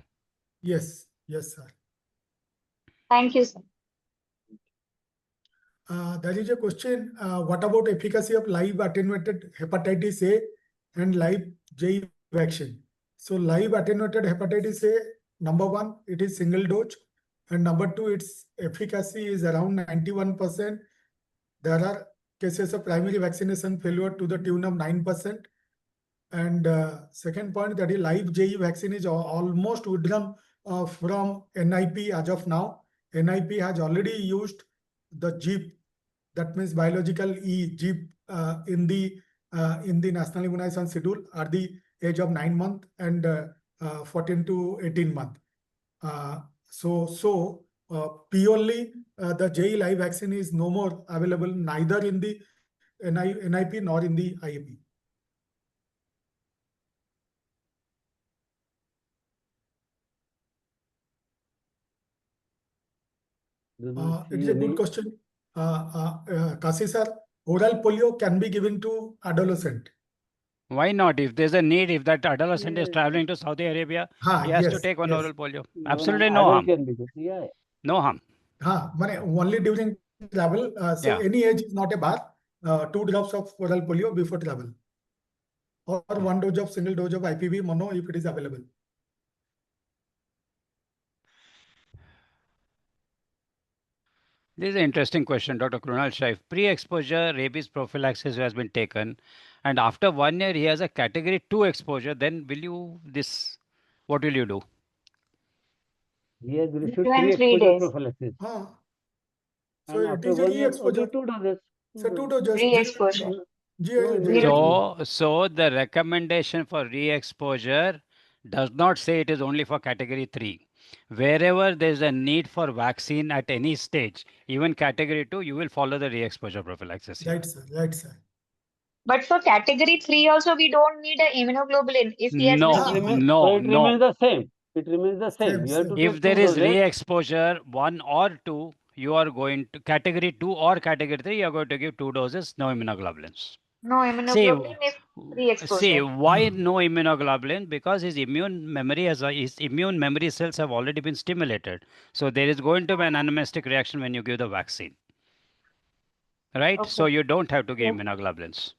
Yes, sir. Thank you, sir. There is a question, what about efficacy of live attenuated hepatitis A and live JE vaccine? So live attenuated hepatitis A, number 1, it is single dose, and number 2, its efficacy is around 91%. There are cases of primary vaccination failure to the tune of 9%. And second point, that is live JE vaccine is almost withdrawn from NIP as of now. NIP has already used the JEEP, that means biological JEEP in the national immunization schedule at the age of 9 months and 14 to 18 months. Purely the JE live vaccine is no more available neither in the NIP nor in the IAP. . Do not It is see a good any. question. Kasi sir, oral polio can be given to adolescent. Why not? If there's a need, if that adolescent is Yeah, traveling to Saudi Arabia, he has to Yes, take one yes. oral polio. even Absolutely an no adult harm. can be good. Yeah. No harm. Only during travel. So Yeah. any age is not a bar. 2 drops of oral polio before travel, or 1 dose of single dose of IPV mono if it is available. This is an interesting question, Dr. Krunal Shah. If pre-exposure rabies prophylaxis has been taken, and after 1 year he has a category 2 exposure, then what will you do? He has received 3 pre-exposure days. prophylaxis. So And it after is a 1 year, only re-exposure. 2 doses. So 2 doses. Re-exposure. No immunoglobulin. So the recommendation for re-exposure does not say it is only for category 3. Wherever there is a need for vaccine at any stage, even category 2, you will follow the re-exposure prophylaxis here. Right, sir. Right, sir. But for category 3 also, we don't need a immunoglobulin if he has No, received. no, It no. remains the same. It remains the same. You have to If take there 2 is doses. re-exposure 1 or 2, you are going to category 2 or category 3, you are going to give 2 doses, no immunoglobulins. No immunoglobulin if pre-exposure. Why no immunoglobulin? Because his immune memory cells have already been stimulated. So there is going to be an anamnestic reaction when you give the vaccine. Right? So Okay. you don't have to give Yeah. immunoglobulins.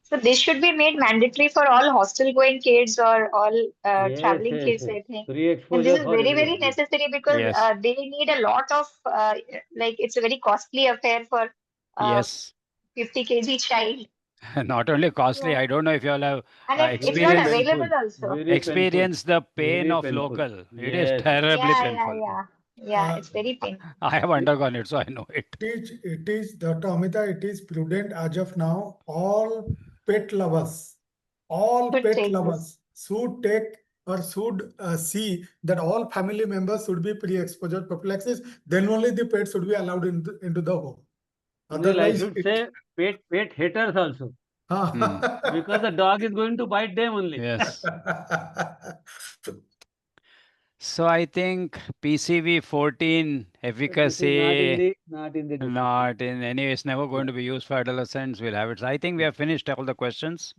So this should be made mandatory for all hostel-going kids or all Yes, traveling yes, kids, yes. I think. And Pre-exposure this is for very, very everybody. Yes. necessary because Yes. they need a lot of, like, it's a very costly affair for Yes. 50 kg child. Not only costly, Yeah. I don't know if you all have And it's not Very experienced available painful. also. Very painful. experienced the pain Very of painful. local. It is Yes. terribly Yeah, painful. yeah, it's very painful. I have undergone it, so I know it. It is, Dr. Amita, it is prudent as of now. All pet lovers, Should take this. should take or should see that all family members should be pre-exposure prophylaxis. Then only the pet should be allowed into the home. Well, I Otherwise, should say pet haters also. Because the dog is going to bite them only. Yes. So I think PCV 14 efficacy not in the discussion. not in any it's never going to be used for adolescents. We'll have it. So I think we have finished all the questions.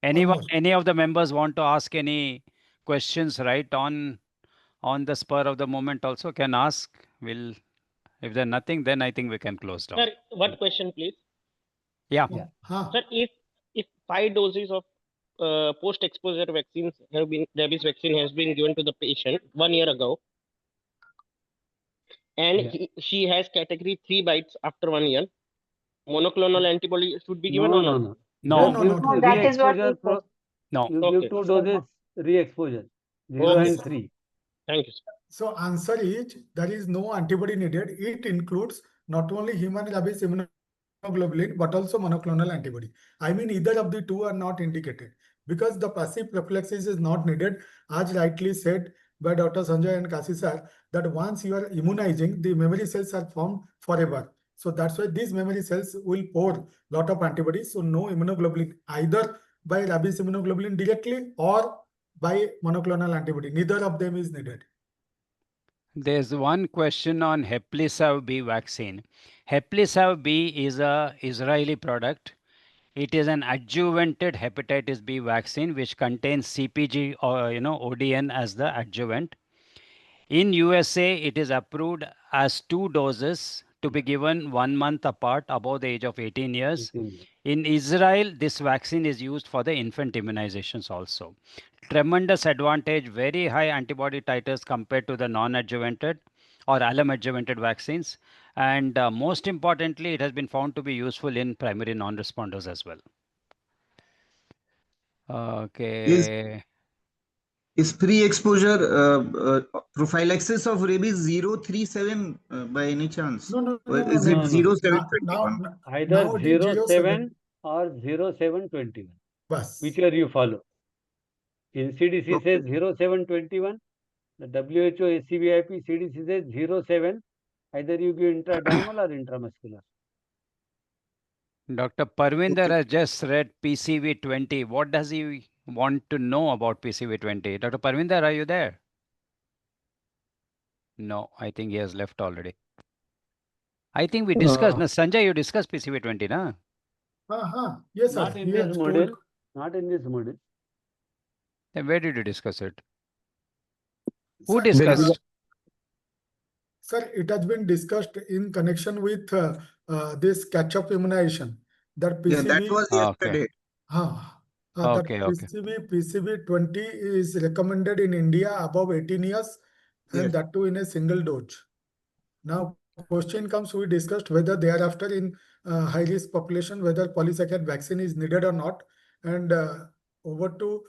Any of the members want to ask any questions right on the spur of the moment also can ask. If there's nothing, then I think we can close down. Sir, one question, please. Yeah. Sir, if 5 doses of post-exposure vaccines rabies vaccine has been given to the patient 1 year ago, and she has category 3 bites after 1 year, monoclonal antibody should be given or not? No. No, that is what we said. No. You give 2 doses re-exposure, 0 Okay. and 3. Thank you, sir. So answer is there is no antibody needed. It includes not only human rabies immunoglobulin but also monoclonal antibody. I mean either of the two are not indicated because the passive prophylaxis is not needed, as rightly said by Dr. Sanjay and Kasi sir, that once you are immunizing, the memory cells are formed forever. So that's why these memory cells will pour lot of antibodies. So no immunoglobulin either by rabies immunoglobulin directly or by monoclonal antibody. Neither of them is needed. There's one question on Heplisav B vaccine. Heplisav B is a Israeli product. It is an adjuvanted hepatitis B vaccine which contains CpG or ODN as the adjuvant. In USA, it is approved as 2 doses to be given 1 month apart above the age of 18 years. In Israel, this vaccine is used for the infant immunizations also. Tremendous advantage, very high antibody titers compared to the non-adjuvanted or alum-adjuvanted vaccines. And most importantly, it has been found to be useful in primary non-responders as well. Okay. Is pre-exposure prophylaxis of rabies 037 by any chance? No. Is it 0721? Either 07 or 0721. Whichever you follow. In CDC says 0721. The WHO SCVIP CDC says 07. Either you give intradermal or intramuscular. Dr. Parvinder has just read PCV 20. What does he want to know about PCV 20? Dr. Parvinder, are you there? No, I think he has left already. I think we discussed. Sanjay, you discussed PCB 20, na? Yes, sir. Not in He this has model. told. Not in this model. Then where did you discuss it? Who Sir, discussed? Sir, it has been discussed in connection with this catch-up immunization. That Yeah, that PCB, was yesterday. that Okay, okay. PCB 20 is recommended in India above 18 years, and Yes. that too in a single dose. Now, question comes, we discussed whether thereafter in high-risk population, whether polysaccharide vaccine is needed or not. And over to,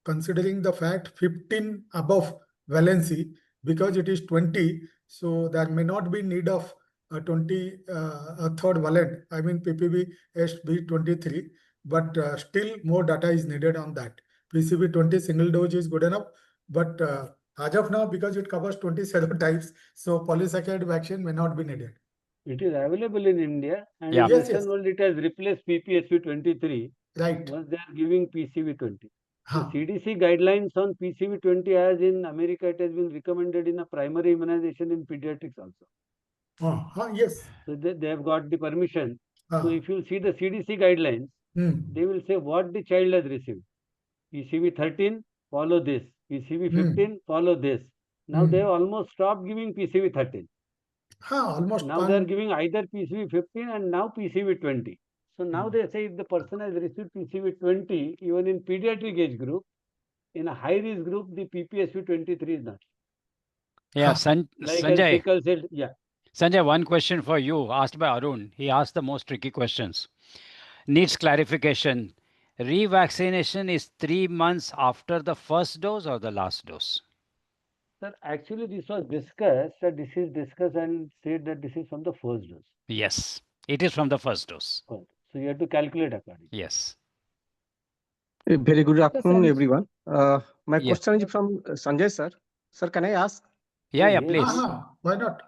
considering the fact 15 above valency, because it is 20, so there may not be need of a 20 a third valent, PPB SB23, but still more data is needed on that. PCB 20 single dose is good enough, but as of now, because it covers 20 serotypes, so polysaccharide vaccine may not be needed. It is available in India, and Yeah. in Yes, Western world it has replaced PPSV23. Right. Once they are giving PCV20. The Huh. CDC guidelines on PCV20, as in America, it has been recommended in a primary immunization in pediatrics also. Yes. So they have got the permission. So Ah. if you see the CDC guidelines, they will say what the child has received. PCV13, follow this. PCV15, follow this. Now they have almost stopped giving PCV13. Almost Now they are giving either PCV15 and now PCV20. So now they say if the person has received PCV20, even in pediatric age group, in a high risk group, the PPSV23 is not. Yeah, Like as Sanjay. sickle cell, yeah. Sanjay, one question for you, asked by Arun. He asked the most tricky questions. Needs clarification. Revaccination is 3 months after the first dose or the last dose? Sir, actually this was discussed, this is discussed and said that this is from the first dose. Yes, it is from the first dose. So you have to calculate accordingly. Yes. A very good afternoon, everyone. My Yeah. question is from Sanjay sir. Sir, can I ask? Yeah, please. Why not?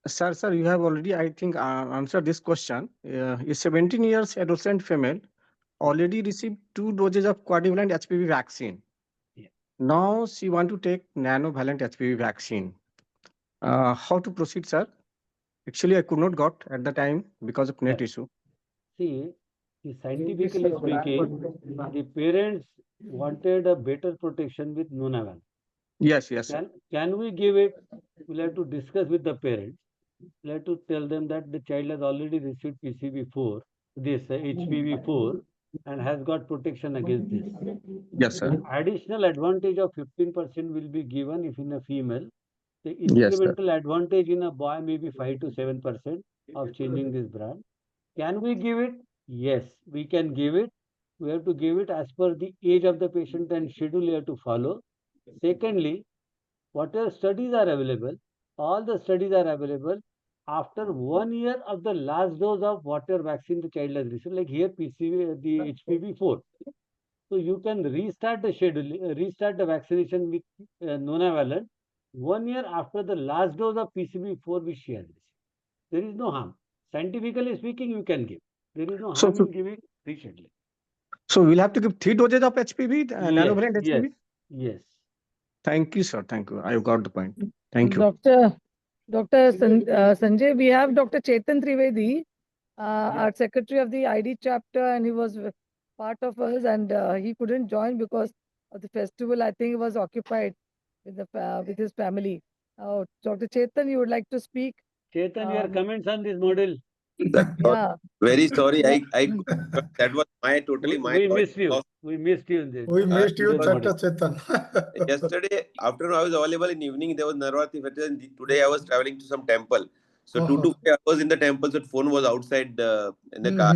Sir, you have already, I think, answered this question. A 17 years adolescent female already received 2 doses of quadrivalent HPV vaccine. Yeah. Now she want to take nanovalent HPV vaccine. How to proceed, sir? Actually, I could not got at the time because of net issue. See, scientifically speaking, the parents wanted a better protection with Nunaval. Yes. Can we give it? We'll have to discuss with the parents. We'll have to tell them that the child has already received PCV4, this HPV4, and has got protection against this. Yes, sir. Additional advantage of 15% will be given if in a female. The Yes, sir. incremental advantage in a boy may be 5 to 7% of changing this brand. Can we give it? Yes, we can give it. We have to give it as per the age of the patient and schedule you have to follow. Secondly, whatever studies are available, all the studies are available after 1 year of the last dose of whatever vaccine the child has received, like here PCV, the HPV4. So you can restart the schedule, restart the vaccination with nonavalent 1 year after the last dose of PCV4 which she has received. There is no harm. Scientifically speaking, you can give. There is no harm in giving rescheduling. So we'll have to give 3 doses of HPV, nanovalent HPV? Yes. Thank you, sir. Thank you. I got the point. Thank you. Dr. Sanjay, we have Dr. Chetan Trivedi, our secretary of the ID chapter, and he was part of us, and he couldn't join because of the festival. I think he was occupied with his family. Dr. Chetan, you would like to speak? Chetan, your comments on this model? Yeah. Very sorry. That was totally my We loss. missed you. We missed you in this. We missed you, model. Dr. Chetan. Yesterday afternoon I was available. In evening there was Narvati festival. And today I was traveling to some temple. So 2 to 5 hours in the temple. So phone was outside in the car.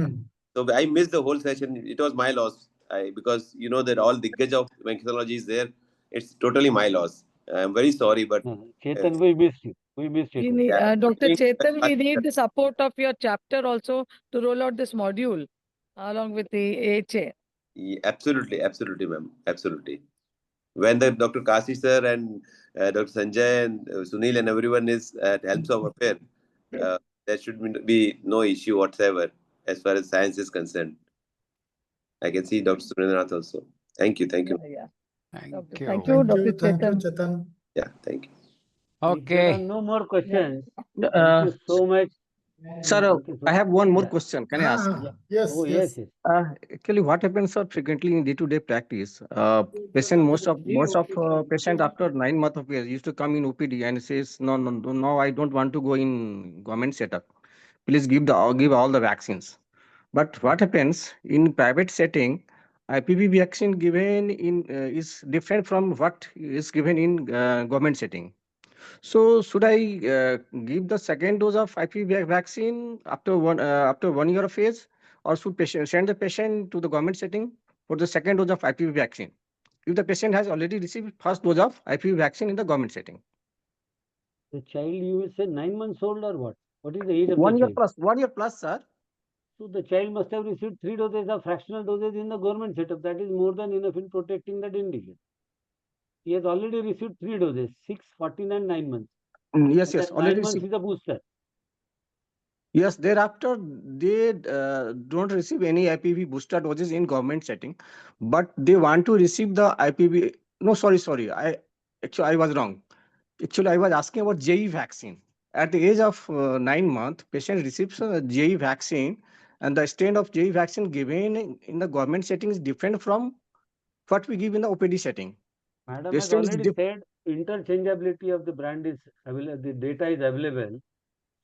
So I missed the whole session. It was my loss. Because you know that all the gauge of vaccinology is there. It's totally my loss. I'm very sorry, but Chetan, we missed you. We missed you. Dr. Chetan, we need the support of your chapter also to roll out this module along with the AHA. Yeah, absolutely, ma'am. Absolutely. When the Dr. Kasi sir and Dr. Sanjay and Sunil and everyone is at helms of affair, there should be no issue whatsoever as far as science is concerned. I can see Dr. Surendranath also. Thank you. Yeah. Thank Thank you. you, Dr. Thank you, Chetan. Yeah, thank you. If there are Okay. no more questions, thank Uh, you so much. Sir, Okay, I have one more yeah. question. Can I ask? Yeah. Yes, Oh, yes. yes. Actually, what happens, sir, frequently in day-to-day practice, most of patient after 9 months of age used to come in OPD and says, no, no, no, no, I don't want to go in government setup. Please give all the vaccines. But what happens in private setting, IPV vaccine given in is different from what is given in government setting. So should I give the second dose of IPV vaccine after 1 year of age, or should patient send the patient to the government setting for the second dose of IPV vaccine if the patient has already received first dose of IPV vaccine in the government setting? The child, you will say 9 months old or what? What is the age of the 1 year child? plus, 1 year plus, sir. So the child must have received 3 doses of fractional doses in the government setup. That is more than enough in protecting that individual. He has already received 3 doses, 6, 14 and 9 months. Yes, And yes, then already 9 months received. is a booster. Yes, thereafter they don't receive any IPV booster doses in government setting, but they want to receive the IPV. No, sorry. I was wrong. Actually, I was asking about JE vaccine. At the age of 9 months, patient receives a JE vaccine, and the strain of JE vaccine given in the government setting is different from what we give in the OPD setting. Madam The has strain is already said interchangeability of the brand is available, the data is available.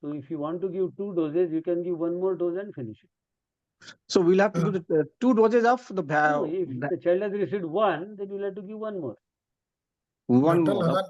So if you want to give 2 doses, you can give 1 more dose and finish it. So we'll have to do the 2 doses of the No, if the child has received 1, then you will have to give 1 more. one Dr. more. Lalan,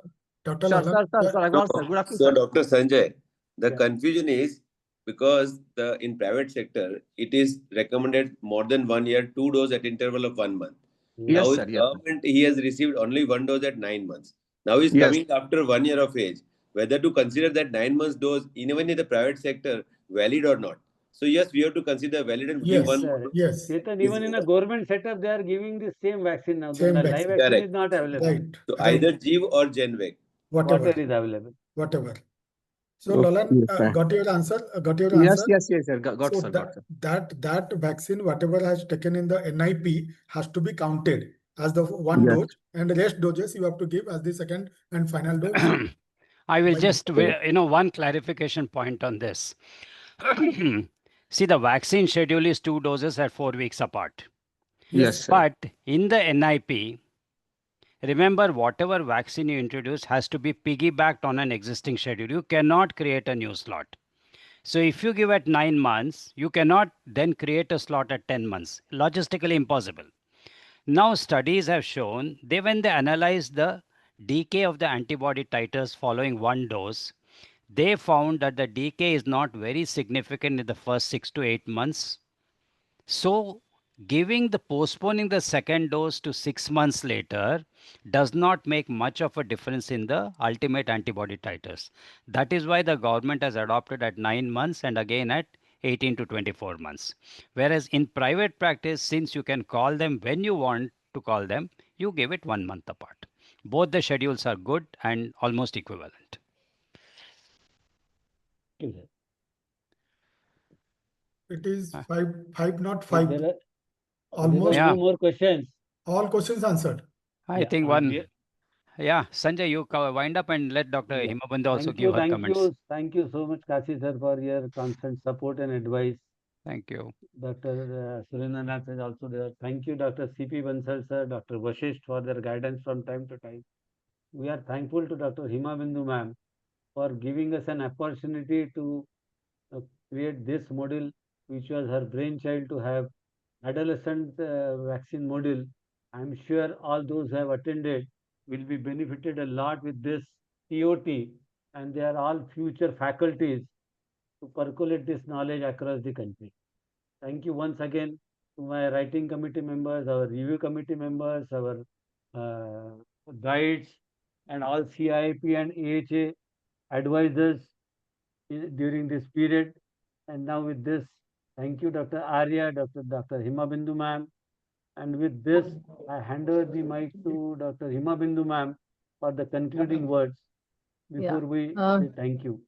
Dr. Sir, Lalan, I got, sir. Good afternoon, So, sir. Dr. Sanjay, the Yeah. confusion is because in private sector it is recommended more than 1 year, 2 dose at interval of 1 month. Yes, Now sir. in Yes, sir. government he has received only 1 dose at 9 months. Now he's Yes. coming after 1 year of age. Whether to consider that 9 months dose even in the private sector valid or not. So yes, we have to consider valid and give one more dose. Yes. Chetan, even in a government setup, they are giving the same vaccine now. Same The live vaccine. vaccine Correct. is not available. Right. So Right. either GIV or Genvec. Whatever. Whatever is available. Whatever. So Okay, Lalan, sir. got your answer? Got your Yes, answer? yes, yes, sir. Got, So sir. Got, sir. that vaccine, whatever has taken in the NIP, has to be counted as the one Yes. dose, and the rest doses you have to give as the second and final dose. I will Like just, one clarification point on this. See, the vaccine schedule is 2 doses at 4 weeks apart. Yes, sir. But in the NIP, remember, whatever vaccine you introduce has to be piggybacked on an existing schedule. You cannot create a new slot. So if you give at 9 months, you cannot then create a slot at 10 months. Logistically impossible. Now studies have shown when they analyzed the decay of the antibody titers following 1 dose, they found that the decay is not very significant in the first 6 to 8 months. So postponing the second dose to 6 months later does not make much of a difference in the ultimate antibody titers. That is why the government has adopted at 9 months and again at 18 to 24 months. Whereas in private practice, since you can call them when you want to call them, you give it 1 month apart. Both the schedules are good and almost equivalent. it is five, not If 5. there are Almost no more questions. all questions answered. I think one. Yeah, Sanjay, you wind up and let Dr. Himabandhu also give her comments. Thank you so much, Kasi sir, for your constant support and advice. Thank you. Dr. Surendranath is also there. Thank you, Dr. C.P. Bansal sir, Dr. Vashisht for their guidance from time to time. We are thankful to Dr. Himabandhu ma'am for giving us an opportunity to create this module, which was her brainchild to have adolescent vaccine module. I'm sure all those who have attended will be benefited a lot with this TOT, and they are all future faculties to percolate this knowledge across the country. Thank you once again to my writing committee members, our review committee members, our guides, and all CIP and AHA advisors during this period. And now with this, thank you, Dr. Arya, Dr. Himabandhu ma'am. And with this, I hand over the mic to Dr. Himabandhu ma'am for the concluding words before we say thank you.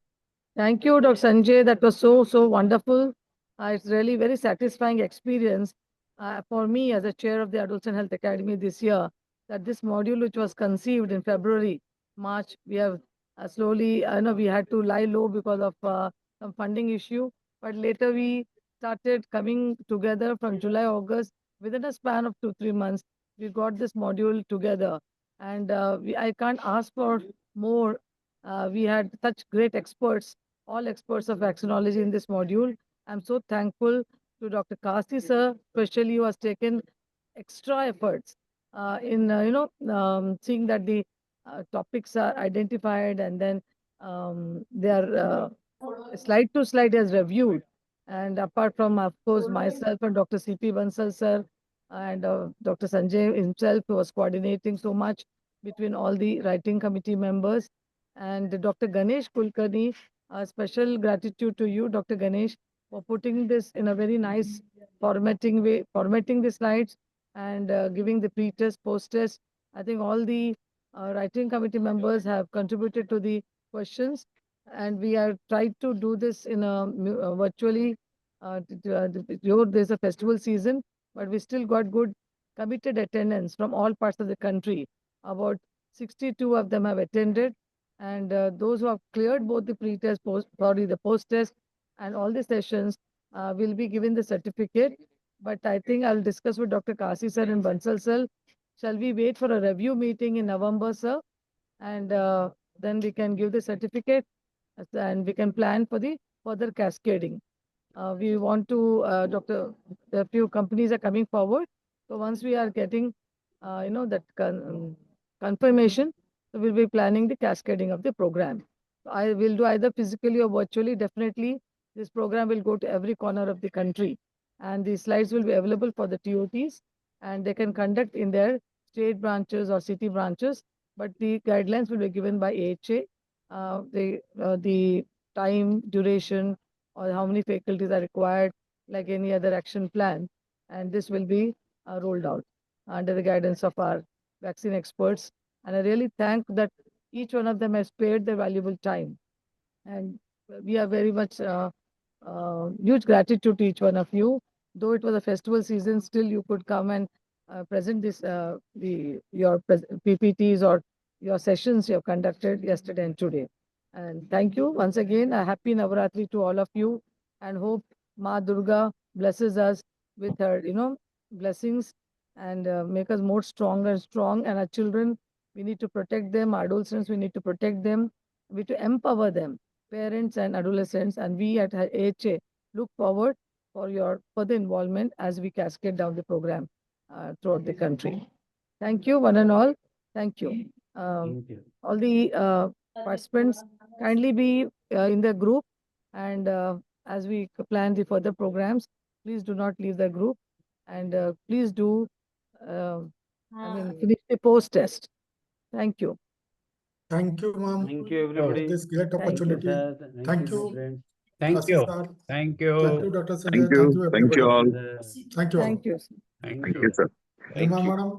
Thank you, Dr. Sanjay. That was so wonderful. It's really very satisfying experience for me as a chair of the Adolescent Health Academy this year, that this module, which was conceived in February, March, we have Slowly, I know we had to lie low because of some funding issue, but later we started coming together from July, August. Within a span of 2-3 months, we got this module together, and I can't ask for more. We had such great experts, all experts of vaccinology in this module. I'm so thankful to Dr. Kasi sir, especially who has taken extra efforts in seeing that the topics are identified, and then they are slide to slide as reviewed. And apart from, of course, myself and Dr. C.P. Bansal sir and Dr. Sanjay himself, who was coordinating so much between all the writing committee members, and Dr. Ganesh Kulkarni, a special gratitude to you, Dr. Ganesh, for putting this in a very nice formatting way, formatting the slides and giving the pre-test, post-test. I think all the writing committee members have contributed to the questions, and we have tried to do this in a virtually. Though there's a festival season, but we still got good committed attendance from all parts of the country. About 62 of them have attended, and those who have cleared both the pre-test, the post-test, and all the sessions will be given the certificate. But I think I'll discuss with Dr. Kasi sir and Bansal sir. Shall we wait for a review meeting in November, sir? And then we can give the certificate, and we can plan for the further cascading. We want to, a few companies are coming forward. So once we are getting, that confirmation, so we'll be planning the cascading of the program. I will do either physically or virtually. Definitely, this program will go to every corner of the country, and the slides will be available for the TOTs, and they can conduct in their state branches or city branches. But the guidelines will be given by AHA. The time, duration, or how many faculties are required, like any other action plan. And this will be rolled out under the guidance of our vaccine experts. And I really thank that each one of them has spared their valuable time. And we are very much huge gratitude to each one of you. Though it was a festival season, still you could come and present this your PPTs or your sessions you have conducted yesterday and today. And thank you once again. A happy Navaratri to all of you, and hope Ma Durga blesses us with her, blessings, and make us more strong and strong. And our children, we need to protect them. Our adolescents, we need to protect them. We need to empower them, parents and adolescents. And we at AHA look forward for your further involvement as we cascade down the program throughout the country. Thank you, one and all. Thank you. Thank you. All the participants, kindly be in the group, and as we plan the further programs, please do not leave the group, and please do finish the post test. Thank you. Thank you, ma'am. Thank you, everybody. For this great Thank you, opportunity. sir. Thank my you, friends. Thank Kasi you. sir. Thank Thank you, you. Dr. Sanjay. Thank you, Thank everybody. you all. Sir. Thank you all. Thank you. Thank Thank you. you, sir. Thank you. Madam.